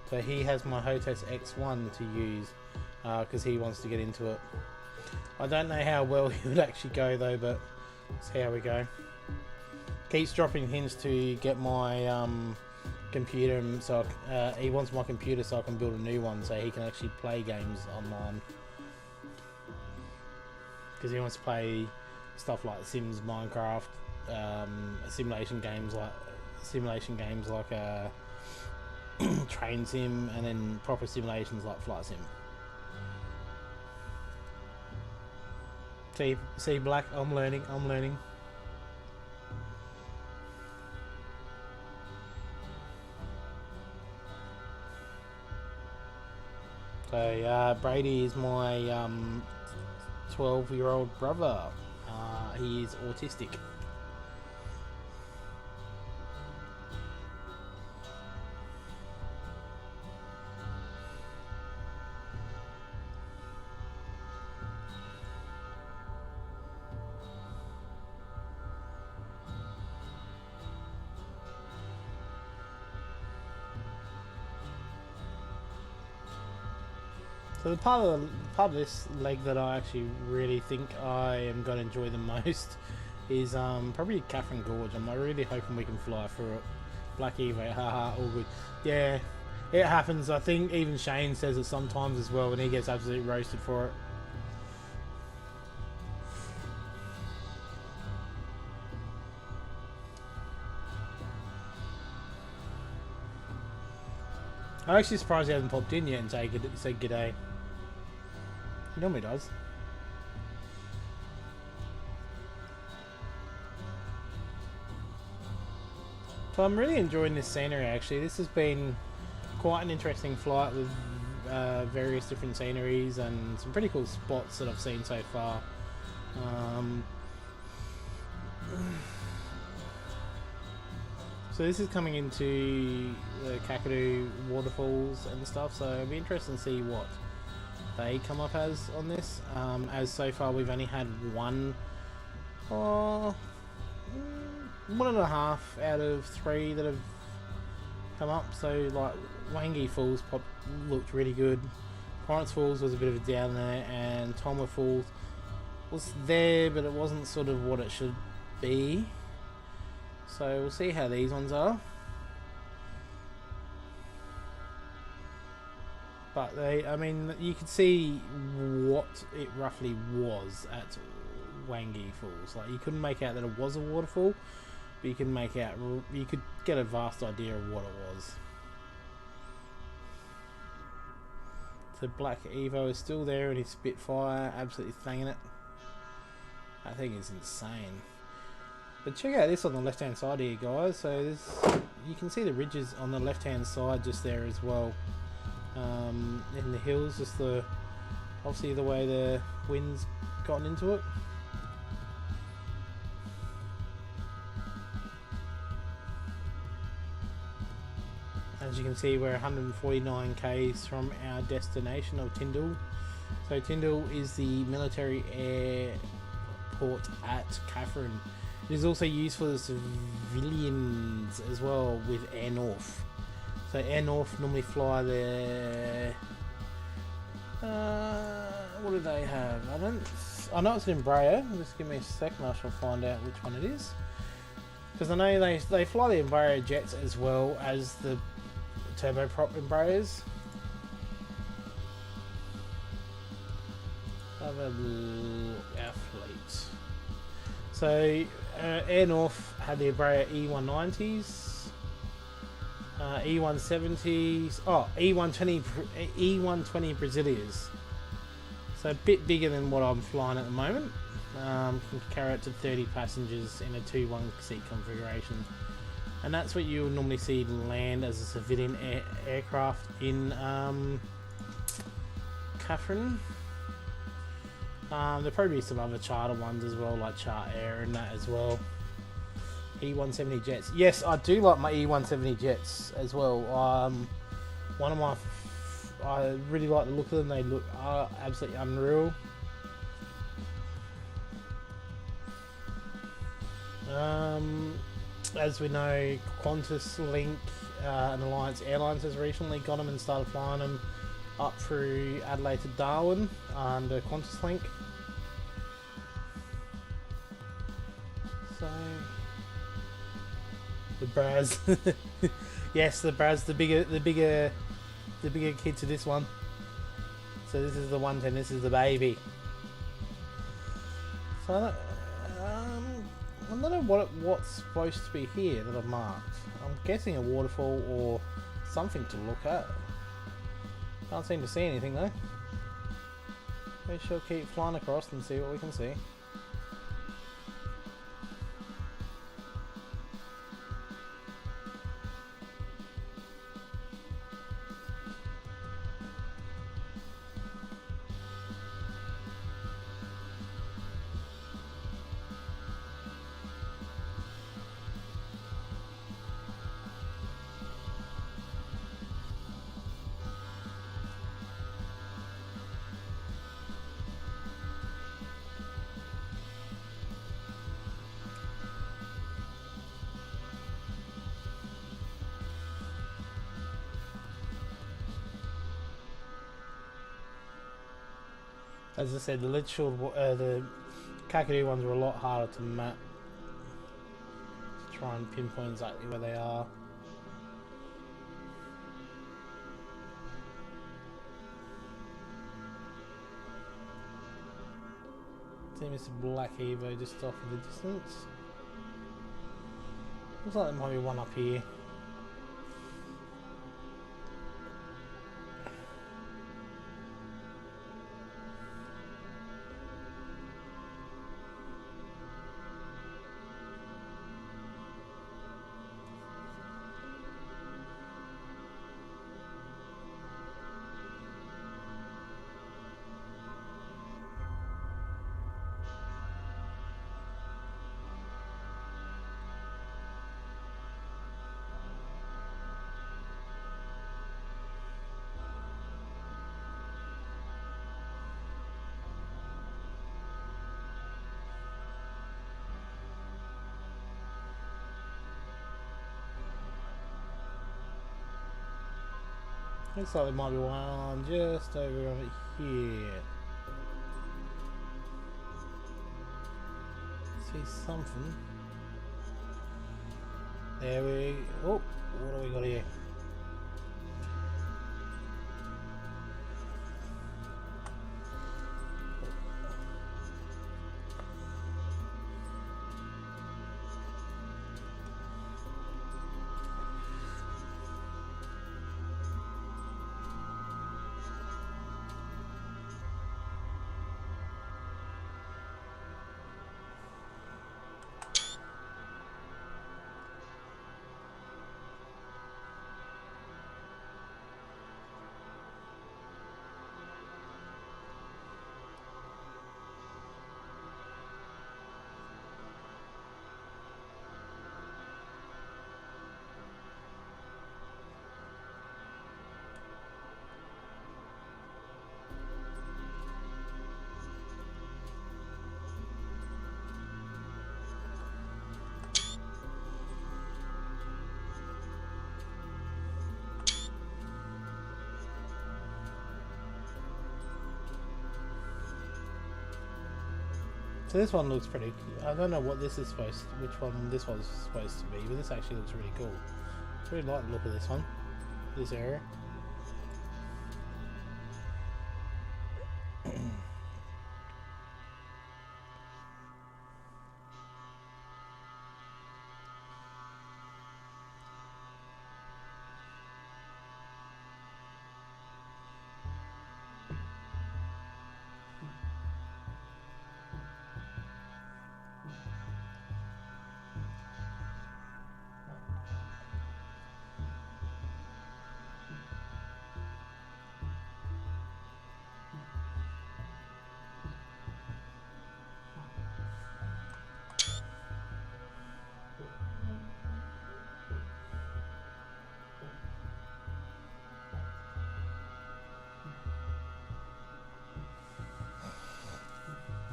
So he has my HOTAS X1 to use, because he wants to get into it. I don't know how well he would actually go though, but let's see how we go. Keeps dropping hints to get my computer, so he wants my computer so I can build a new one so he can actually play games online. Because he wants to play stuff like Sims, Minecraft, simulation games like train sim, and then proper simulations like flight sim. See, Black, I'm learning. So Brady is my 12-year-old brother. He is autistic. So the part of this leg that I actually really think I am going to enjoy the most is probably Catherine Gorge. I'm really hoping we can fly through it. Black Evo, haha, all good. Yeah, it happens. I think even Shane says it sometimes as well, and he gets absolutely roasted for it. I'm actually surprised he hasn't popped in yet and said g'day. He normally does. So I'm really enjoying this scenery actually. This has been quite an interesting flight with various different sceneries and some pretty cool spots that I've seen so far. So this is coming into the Kakadu waterfalls and stuff, so it'll be interesting to see what they come up as on this. As so far we've only had 1.5 out of 3 that have come up. So like Wangi Falls looked really good. Torrance Falls was a bit of a down there, and Tolma Falls was there, but it wasn't sort of what it should be. So we'll see how these ones are. But I mean, you could see what it roughly was at Wangi Falls. Like you couldn't make out that it was a waterfall, but you could get a vast idea of what it was. So Black Evo is still there in his Spitfire, absolutely thanging it. That thing is insane. But check out this on the left hand side here, guys. So you can see the ridges on the left hand side just there as well. In the hills, just obviously the way the wind's gotten into it. As you can see, we're 149 k's from our destination of Tyndall. So Tyndall is the military airport at Catherine. It is also used for the civilians as well with Air North. So Air North normally fly their... what do they have? I know it's an Embraer. Just give me a second, I shall find out which one it is. Because I know they fly the Embraer jets as well as the turboprop Embraers. Have a look, our fleet. So Air North had the Embraer E190s. E170s, E120 Brasilias. So a bit bigger than what I'm flying at the moment. Can carry up to 30 passengers in a 2-1 seat configuration, and that's what you would normally see land as a civilian aircraft in Catherine. There'll probably be some other charter ones as well, like Chart Air and that as well. E170 jets. Yes, I do like my E170 jets as well. I really like the look of them. They look absolutely unreal. As we know, Qantas Link and Alliance Airlines has recently got them and started flying them up through Adelaide to Darwin under Qantas Link. So the Braz, yes, the Braz, the bigger kid to this one. So this is the 110. This is the baby. So I don't know what's supposed to be here that I've marked. I'm guessing a waterfall or something to look at. Can't seem to see anything though. We shall keep flying across and see what we can see. As I said, the Litchfield, the Kakadu ones are a lot harder to map. To try and pinpoint exactly where they are. See Mr. Black Evo just off in the distance. Looks like there might be one up here. Looks like there might be one just over here. See something. There we... Oh, what do we got here? So this one looks pretty... I don't know what this is supposed to... which one this one's supposed to be, but this actually looks really cool. I really like the look of this one. This area.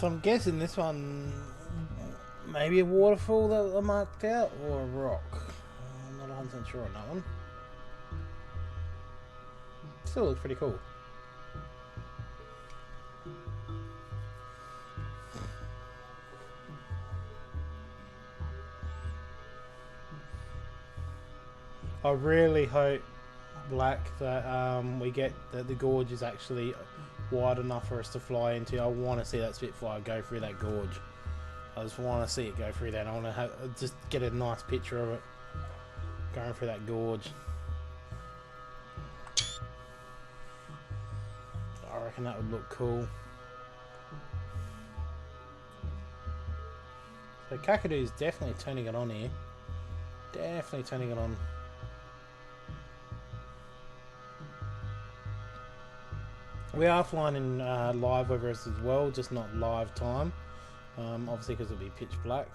So I'm guessing this one maybe a waterfall that I marked out, or a rock. I'm not 100% sure on that one. Still looks pretty cool. I really hope, Black, that we get that the gorge is actually wide enough for us to fly into. I want to see that Spitfire go through that gorge. I just want to see it go through that. I want to just get a nice picture of it going through that gorge. I reckon that would look cool. So Kakadu is definitely turning it on here. Definitely turning it on. We are flying in live weather as well, just not live time. Obviously because it'll be pitch black.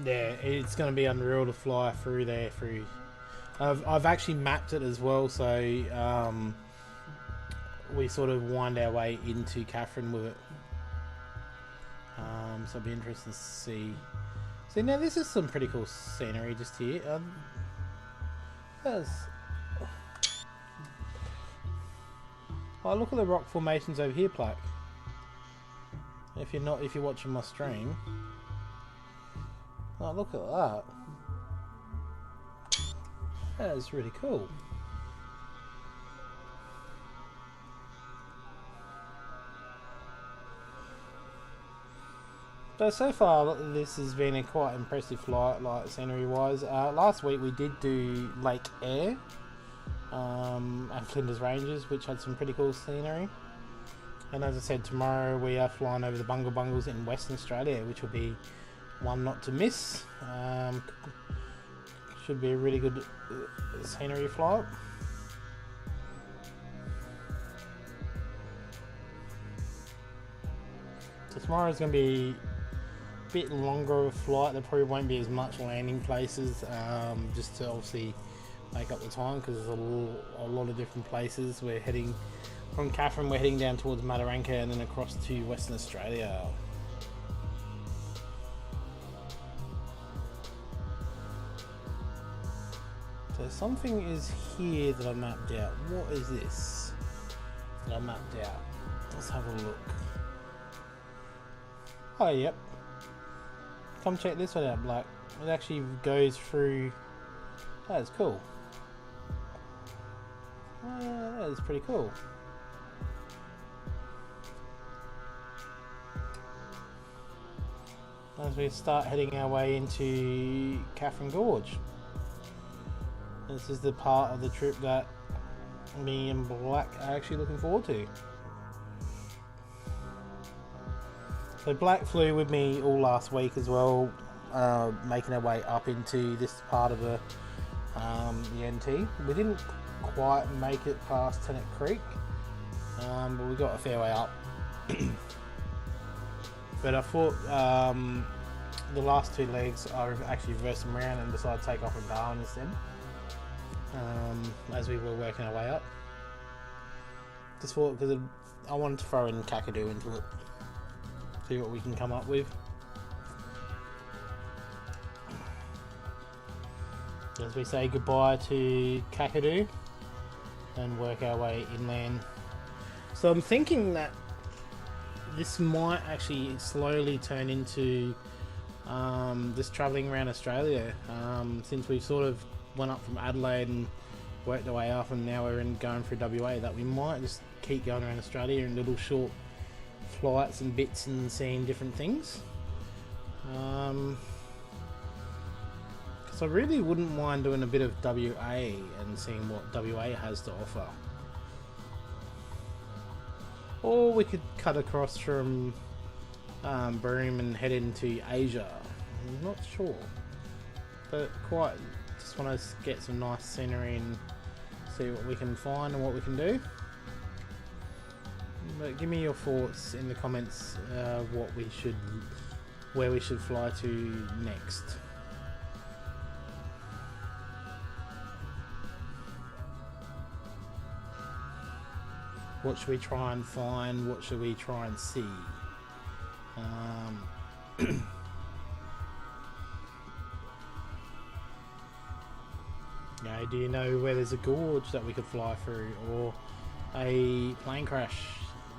Yeah, it's going to be unreal to fly through there. I've actually mapped it as well, so we sort of wind our way into Catherine with it. So it'll be interesting to see. See, now this is some pretty cool scenery just here. Oh, look at the rock formations over here, Plaque. If you're watching my stream. Oh, look at that. That is really cool. So far, this has been a quite impressive flight, like scenery-wise. Last week we did do Lake Eyre and Flinders Ranges, which had some pretty cool scenery. And as I said, tomorrow we are flying over the Bungle Bungles in Western Australia, which will be one not to miss. Should be a really good scenery flight. So tomorrow is going to be a bit longer of a flight. There probably won't be as much landing places, just to obviously make up the time, because there's a lot of different places. We're heading from Catherine, we're heading down towards Mataranka and then across to Western Australia. So something is here that I mapped out. What is this that I mapped out? Let's have a look. Oh, yep. Come check this one out, Black. It actually goes through. That is cool. That is pretty cool. As we start heading our way into Catherine Gorge. This is the part of the trip that me and Black are actually looking forward to. So Black flew with me all last week as well, making our way up into this part of the NT. We didn't quite make it past Tennant Creek, but we got a fair way up. But I thought the last two legs I actually reversed them around and decided to take off from Darwin instead. As we were working our way up. Just thought, because I wanted to throw in Kakadu into it. See what we can come up with. As we say goodbye to Kakadu and work our way inland. So I'm thinking that this might actually slowly turn into just travelling around Australia, since we've sort of went up from Adelaide and worked our way up, and now we're going through WA, that we might just keep going around Australia in little short flights and bits and seeing different things. Because I really wouldn't mind doing a bit of WA and seeing what WA has to offer. or we could cut across from Broome and head into Asia. I'm not sure, but quite just want to get some nice scenery and see what we can find and what we can do. But give me your thoughts in the comments, where we should fly to next. What should we try and find? What should we try and see? Do you know where there's a gorge that we could fly through, or a plane crash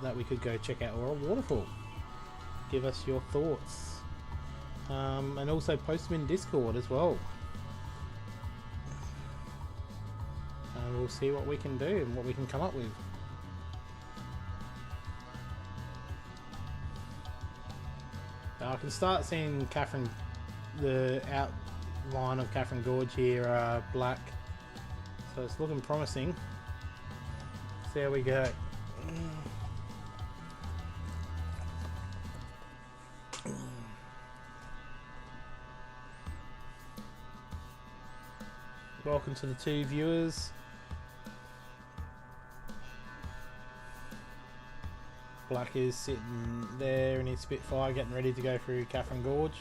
that we could go check out, or a waterfall? Give us your thoughts, and also post them in Discord as well, and we'll see what we can do and what we can come up with. I can start seeing the outline of Catherine Gorge here, black, so it's looking promising. See how we go. Welcome to the 2 viewers. Black is sitting there in his Spitfire getting ready to go through Catherine Gorge.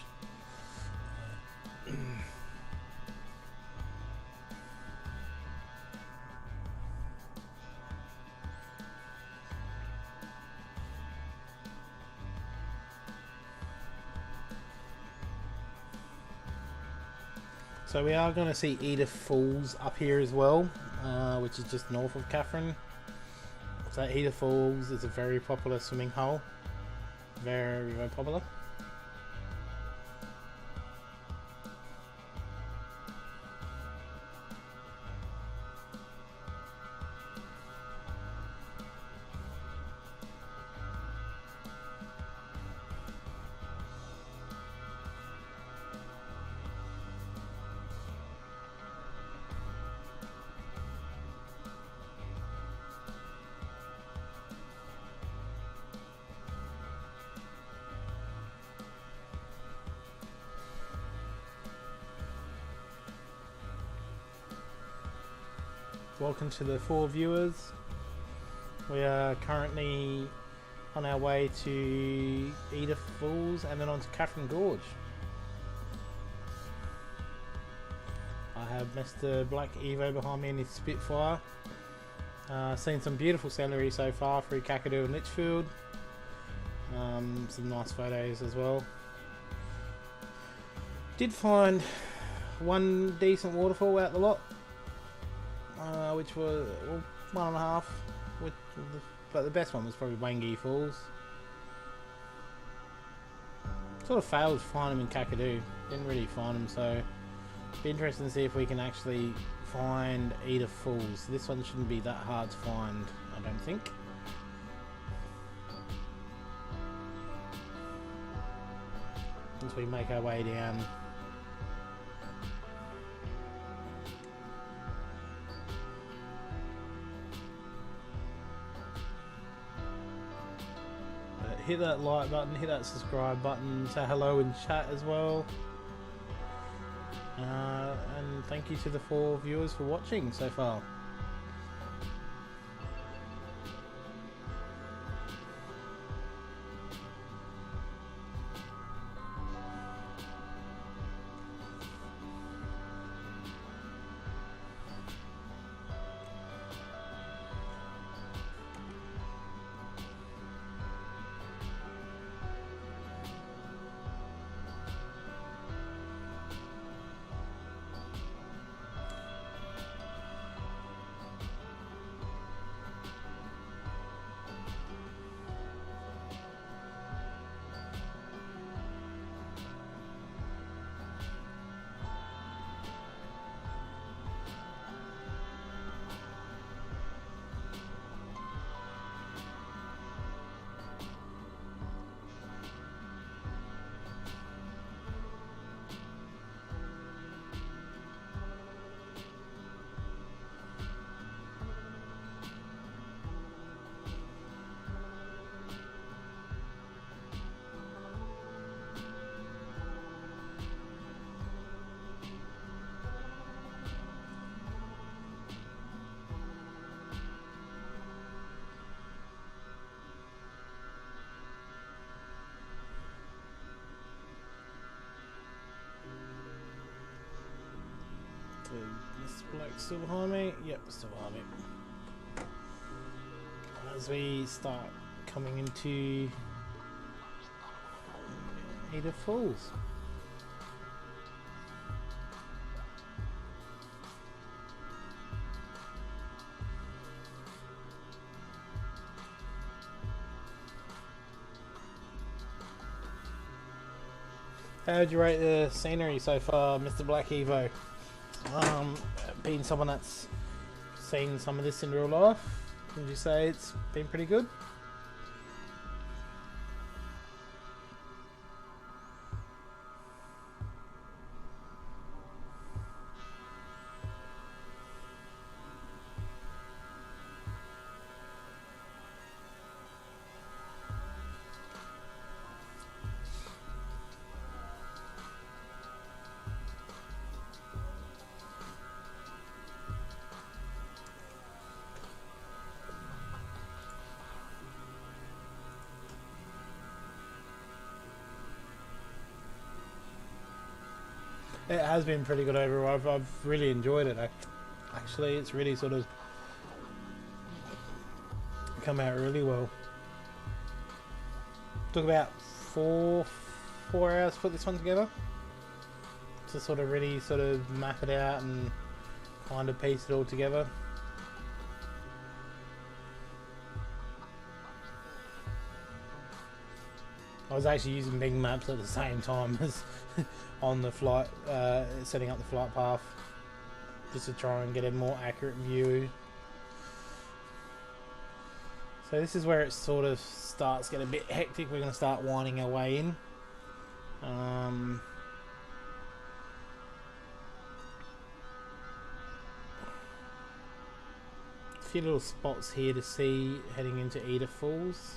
So we are going to see Edith Falls up here as well, which is just north of Catherine. So Edith Falls is a very popular swimming hole. Very, very popular. Welcome to the 4 viewers. We are currently on our way to Edith Falls and then on to Catherine Gorge. I have Mr. Black Evo behind me in his Spitfire. Seen some beautiful scenery so far through Kakadu and Litchfield. Some nice photos as well. Did find one decent waterfall out the lot. Which was 1.5, but the best one was probably Wangi Falls. Sort of failed to find them in Kakadu, didn't really find them, so it'd be interesting to see if we can actually find Edith Falls. This one shouldn't be that hard to find, I don't think. Once we make our way down. Hit that like button, hit that subscribe button, say hello in chat as well, and thank you to the 4 viewers for watching so far. Mr. Black still behind me? Yep, still behind me. As we start coming into WaterFalls. How would you rate the scenery so far, Mr. Black Evo? Being someone that's seen some of this in real life, would you say it's been pretty good? It has been pretty good overall. I've really enjoyed it. Actually, it's really sort of come out really well. Took about four hours to put this one together, to sort of really sort of map it out and kind of piece it all together. I was actually using big maps at the same time as on the flight, setting up the flight path, just to try and get a more accurate view. So this is where it sort of starts getting a bit hectic. We're going to start winding our way in. A few little spots here to see heading into WaterFalls.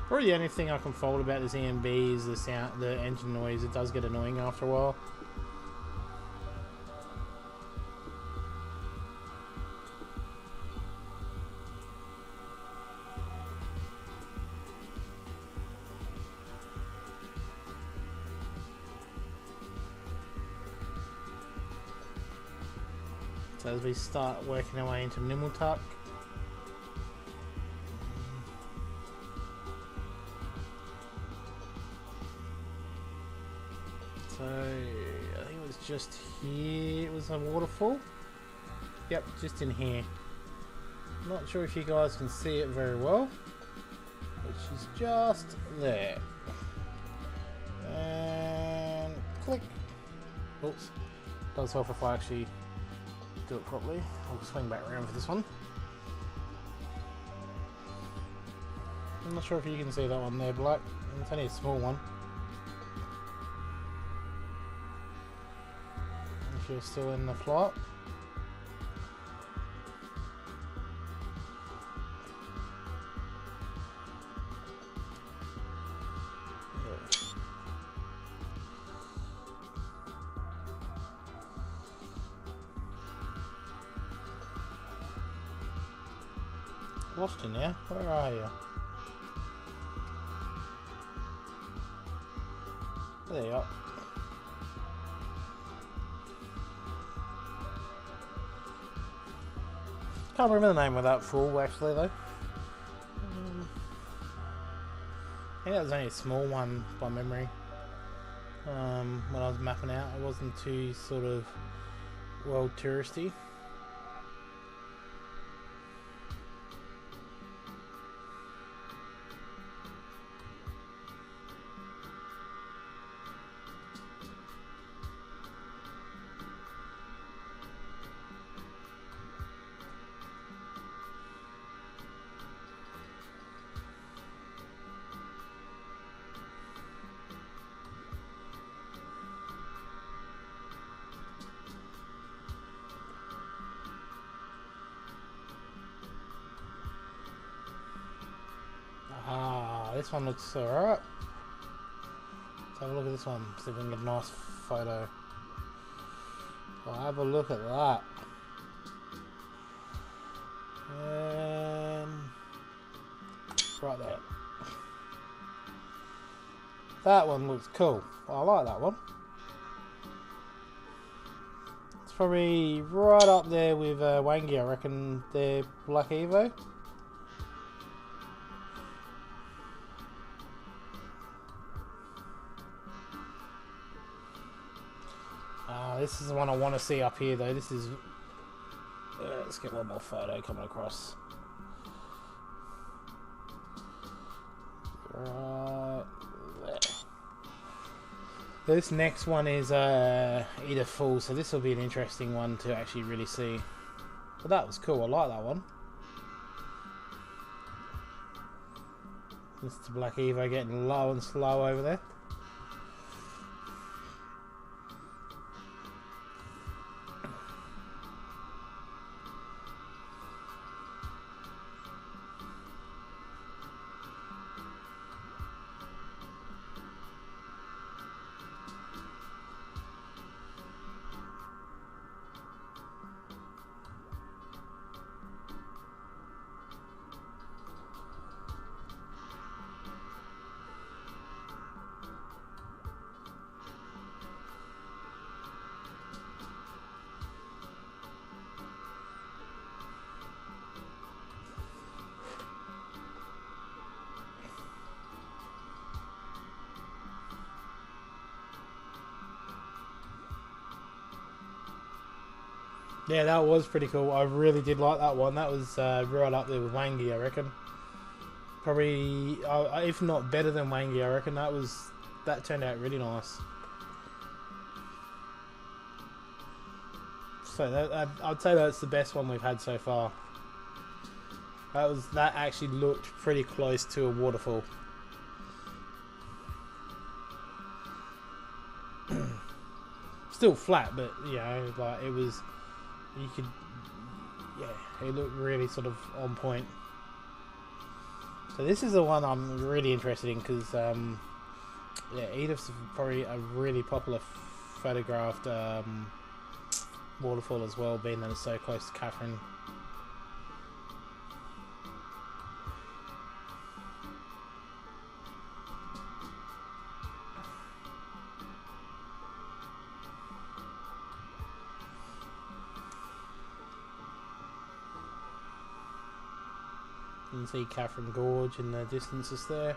Probably the only thing I can fault about this EMB is the sound, the engine noise. It does get annoying after a while. So as we start working our way into Nimultuck. So I think it was just here. It was a waterfall. Yep, just in here. Not sure if you guys can see it very well, which is just there. And click. Oops. Does help if I actually do it properly. I'll swing back around for this one. I'm not sure if you can see that one there, Black. It's only a small one. If you're still in the flight. Lost you now. Where are you? There you are. Can't remember the name of that fool actually though. I think that was only a small one by memory. When I was mapping out, it wasn't too sort of world touristy. This one looks alright. Let's have a look at this one, see if we can get a nice photo. Well, have a look at that. And right there. That one looks cool. I like that one. It's probably right up there with Wangi, I reckon, their Black Evo. This is the one I want to see up here though. This is... let's get one more photo coming across. Right there. This next one is WaterFalls, so this will be an interesting one to actually really see. But that was cool, I like that one. Mr. Black Evo getting low and slow over there. Yeah, that was pretty cool. I really did like that one. That was right up there with Wangi, I reckon. Probably, if not better than Wangi, I reckon. That turned out really nice. So I'd say that's the best one we've had so far. That actually looked pretty close to a waterfall. Still flat, but you know, like it was. You could, yeah, it looked really sort of on point. So this is the one I'm really interested in because, yeah, Edith's probably a really popular photographed waterfall as well, being that it's so close to Catherine. You can see Catherine Gorge in the distances there.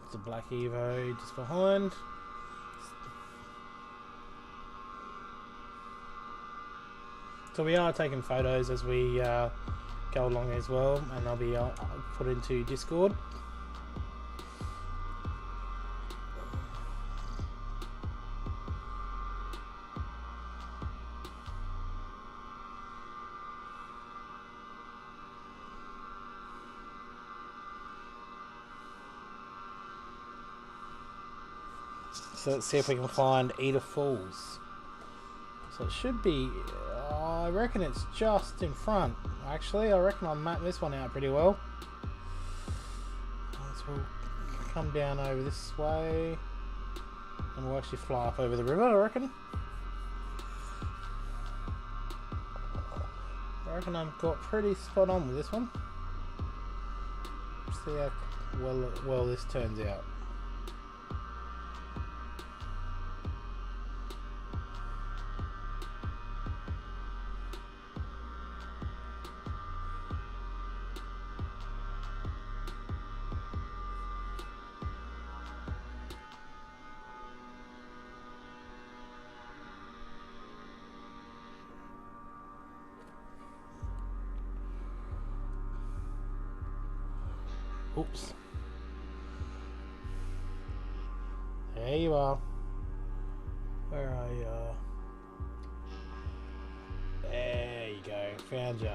It's a Black Evo just behind. So we are taking photos as we go along as well, and they'll be put into Discord. So let's see if we can find WaterFalls. So it should be, I reckon it's just in front. Actually, I reckon I mapped this one out pretty well. So we'll come down over this way, and we'll actually fly up over the river, I reckon. I reckon I've got pretty spot on with this one. See how well this turns out. Oops. There you are. Where are you? There you go. Found you.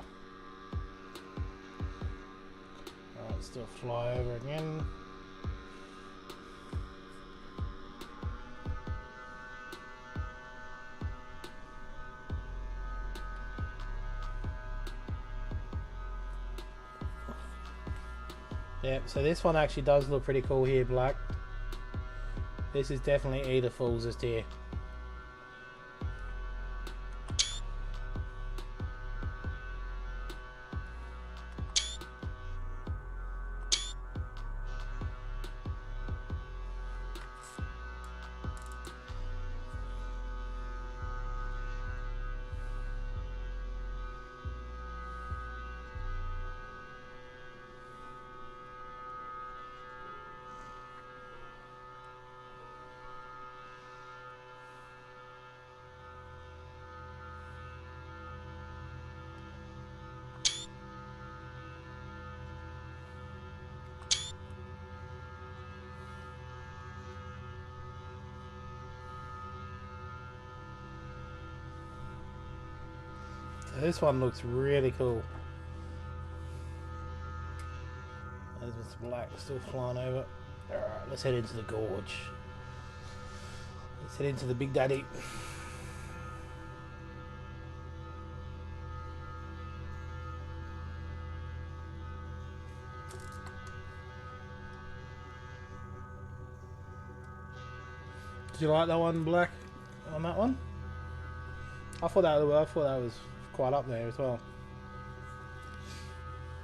Alright, still fly over again. Yeah, so this one actually does look pretty cool here, Black. This is definitely Eda Falls this deer. This one looks really cool. There's Mr. Black still flying over. Alright, let's head into the gorge. Let's head into the Big Daddy. Did you like that one, Black? On that one? I thought that was quite up there as well.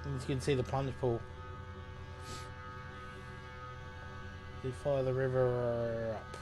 And you can see the plunge pool. You follow the river up.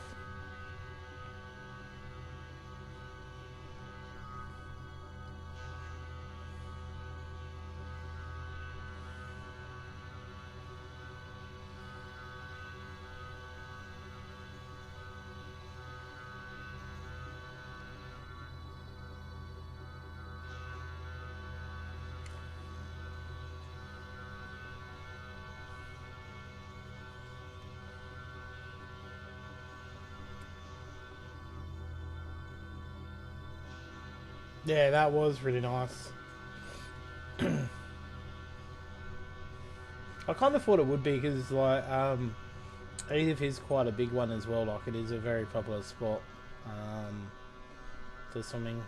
Yeah, that was really nice. I kind of thought it would be because, like, Edith is quite a big one as well. Like, it is a very popular spot for swimming,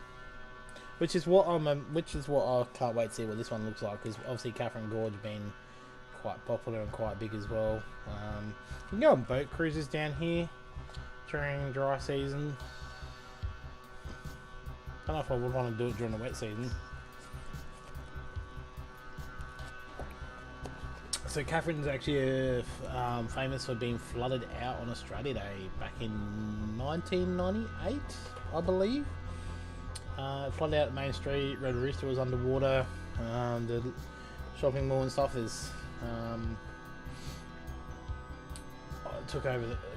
which is what I can't wait to see what this one looks like. Because obviously, Catherine Gorge being quite popular and quite big as well. You can go on boat cruises down here during dry season. I don't know if I would want to do it during the wet season. So Catherine's actually famous for being flooded out on Australia Day back in 1998, I believe. Flooded out Main Street, Red Rooster was underwater, the shopping mall and stuff is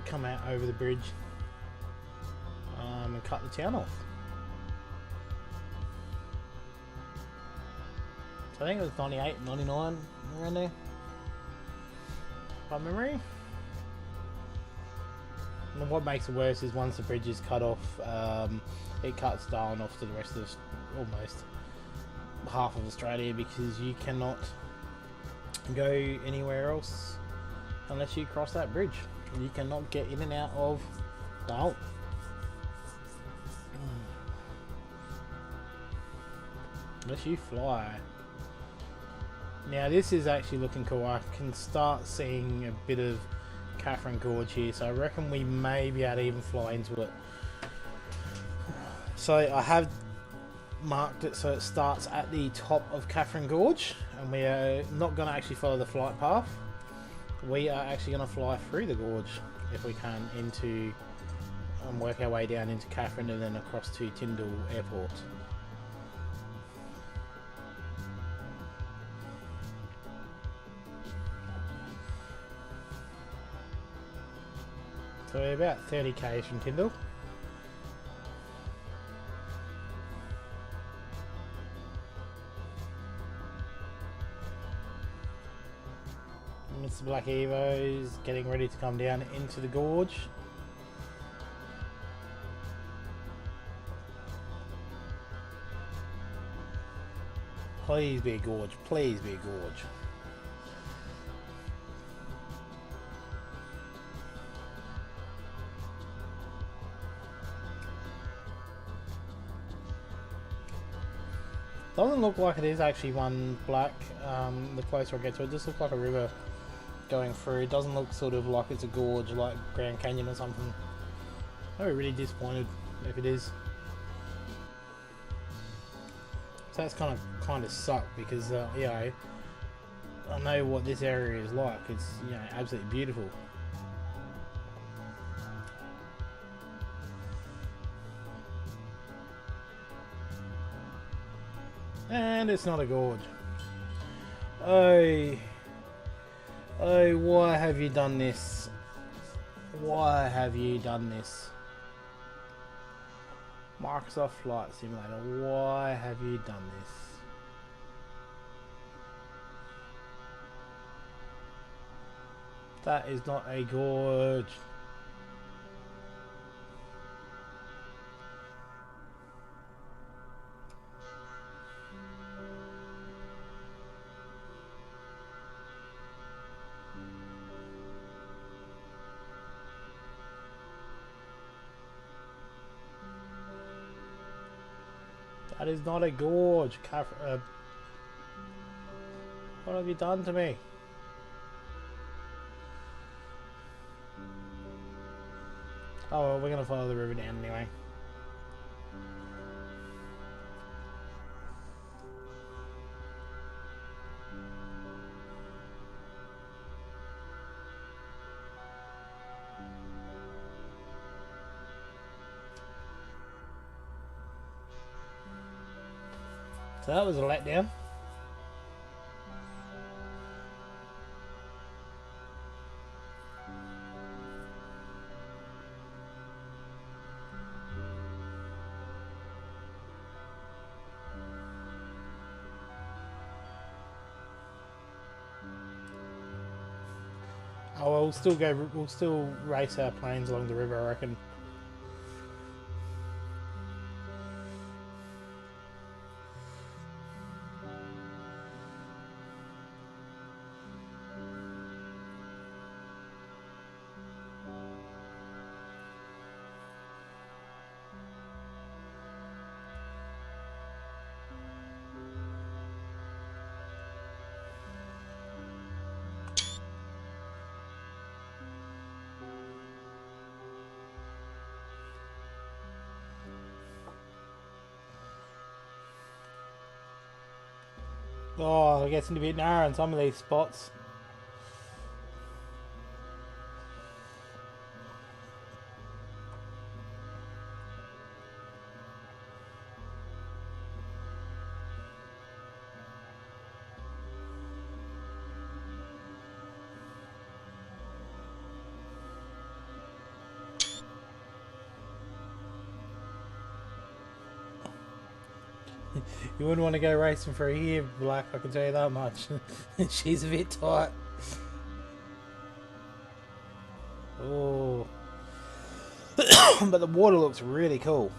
come out over the bridge and cut the town off. I think it was 98, 99, around there, by memory. And what makes it worse is once the bridge is cut off, it cuts Darwin off to the rest of almost half of Australia, because you cannot go anywhere else unless you cross that bridge. You cannot get in and out of Darwin. Unless you fly. Now this is actually looking cool. I can start seeing a bit of Catherine Gorge here, so I reckon we may be able to even fly into it. So I have marked it so it starts at the top of Catherine Gorge, and we are not going to actually follow the flight path. We are actually going to fly through the gorge if we can into and work our way down into Catherine and then across to Tyndall Airport. So we're about 30 k's from Tyndall. Mr. Black Evo's getting ready to come down into the gorge. Please be a gorge, please be a gorge. Doesn't look like it is actually one, Black. The closer I get to it, just looks like a river going through. It doesn't look sort of like it's a gorge like Grand Canyon or something. I'd be really disappointed if it is. So that's kind of sucked because I know what this area is like. It's absolutely beautiful. And it's not a gorge. Oh, why have you done this? Why have you done this? Microsoft Flight Simulator, why have you done this? That is not a gorge. That is not a gorge. What have you done to me? Oh well, we're gonna follow the river down anyway. So that was a letdown. Oh well, we'll still race our planes along the river, I reckon. Oh, it gets a bit narrow in some of these spots. You wouldn't want to go racing for a year, Black, I can tell you that much. She's a bit tight. Oh. But the water looks really cool.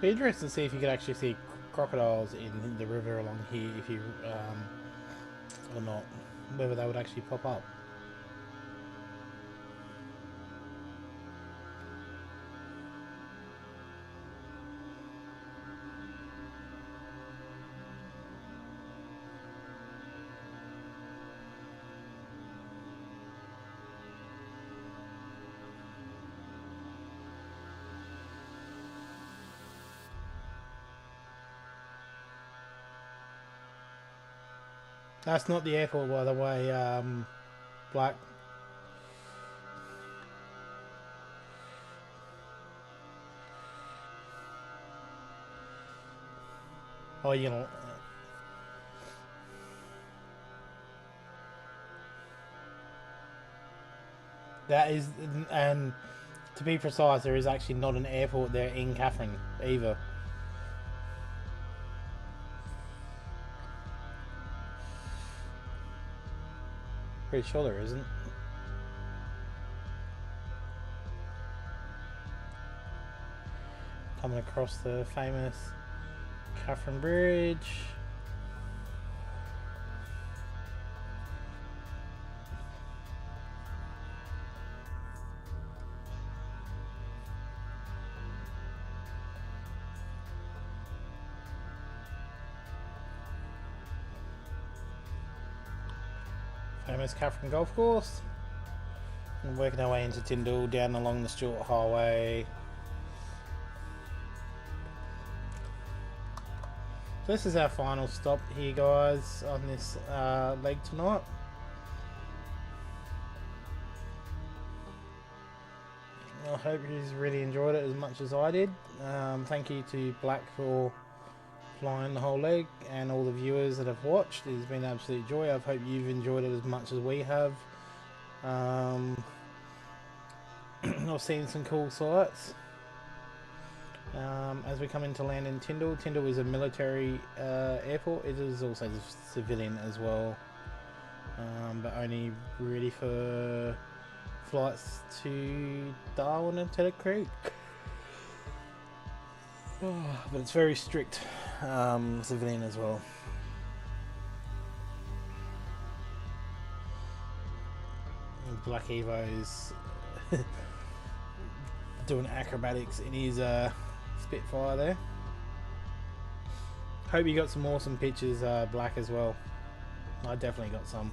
Be interesting to see if you could actually see crocodiles in the river along here, if you or not, whether they would actually pop up. That's not the airport, by the way, Black. Oh, you know. That is, and to be precise, there is actually not an airport there in Catherine either. Pretty sure there isn't. Coming across the famous Catherine Bridge. Famous Catherine Golf Course. And working our way into Tyndall, down along the Stewart Highway. So this is our final stop here, guys, on this leg tonight. I hope you really enjoyed it as much as I did. Thank you to Black for flying the whole leg, and all the viewers that have watched. It's been an absolute joy. I hope you've enjoyed it as much as we have. I've seen some cool sights. As we come into land in Tyndall. Tyndall is a military airport. It is also civilian as well, but only really for flights to Darwin and Tedder Creek. But it's very strict civilian as well. Black Evo's doing acrobatics in his Spitfire there. Hope you got some awesome pictures, Black, as well. I definitely got some.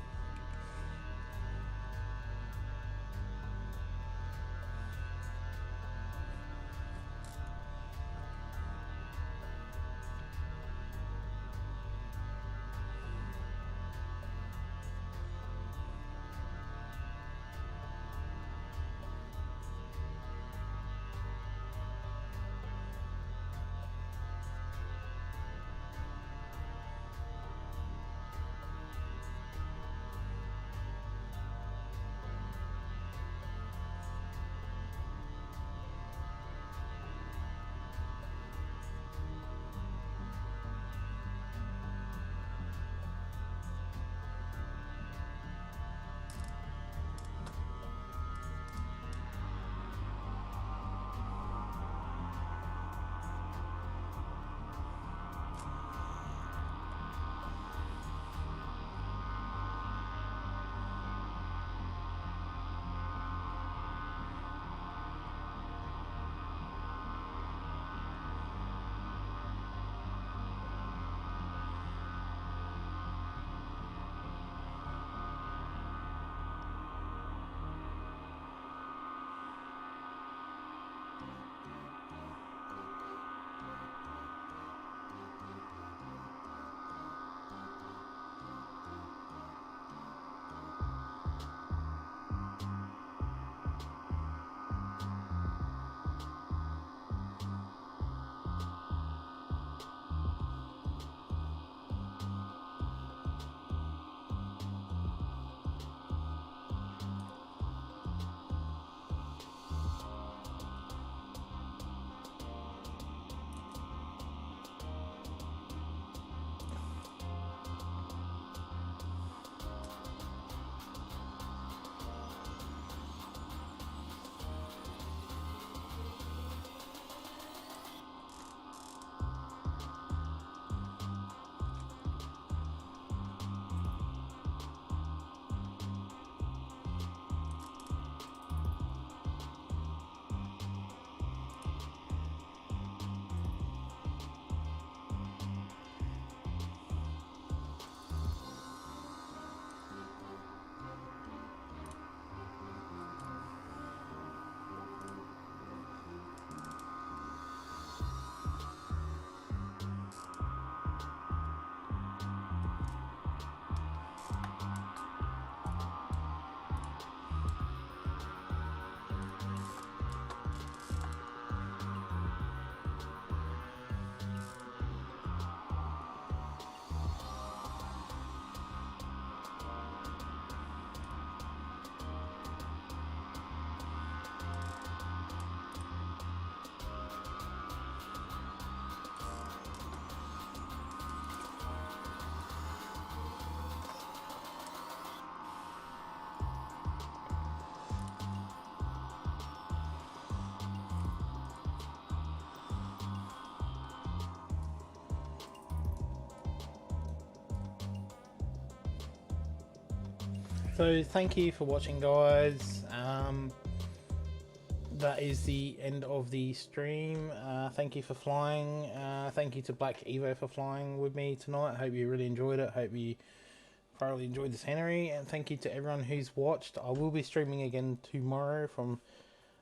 So thank you for watching, guys. That is the end of the stream. Thank you for flying. Thank you to Black Evo for flying with me tonight. Hope you really enjoyed it. Hope you thoroughly enjoyed the scenery. And thank you to everyone who's watched. I will be streaming again tomorrow from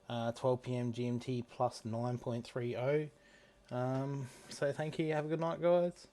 12 p.m. GMT plus 9.30. So thank you. Have a good night, guys.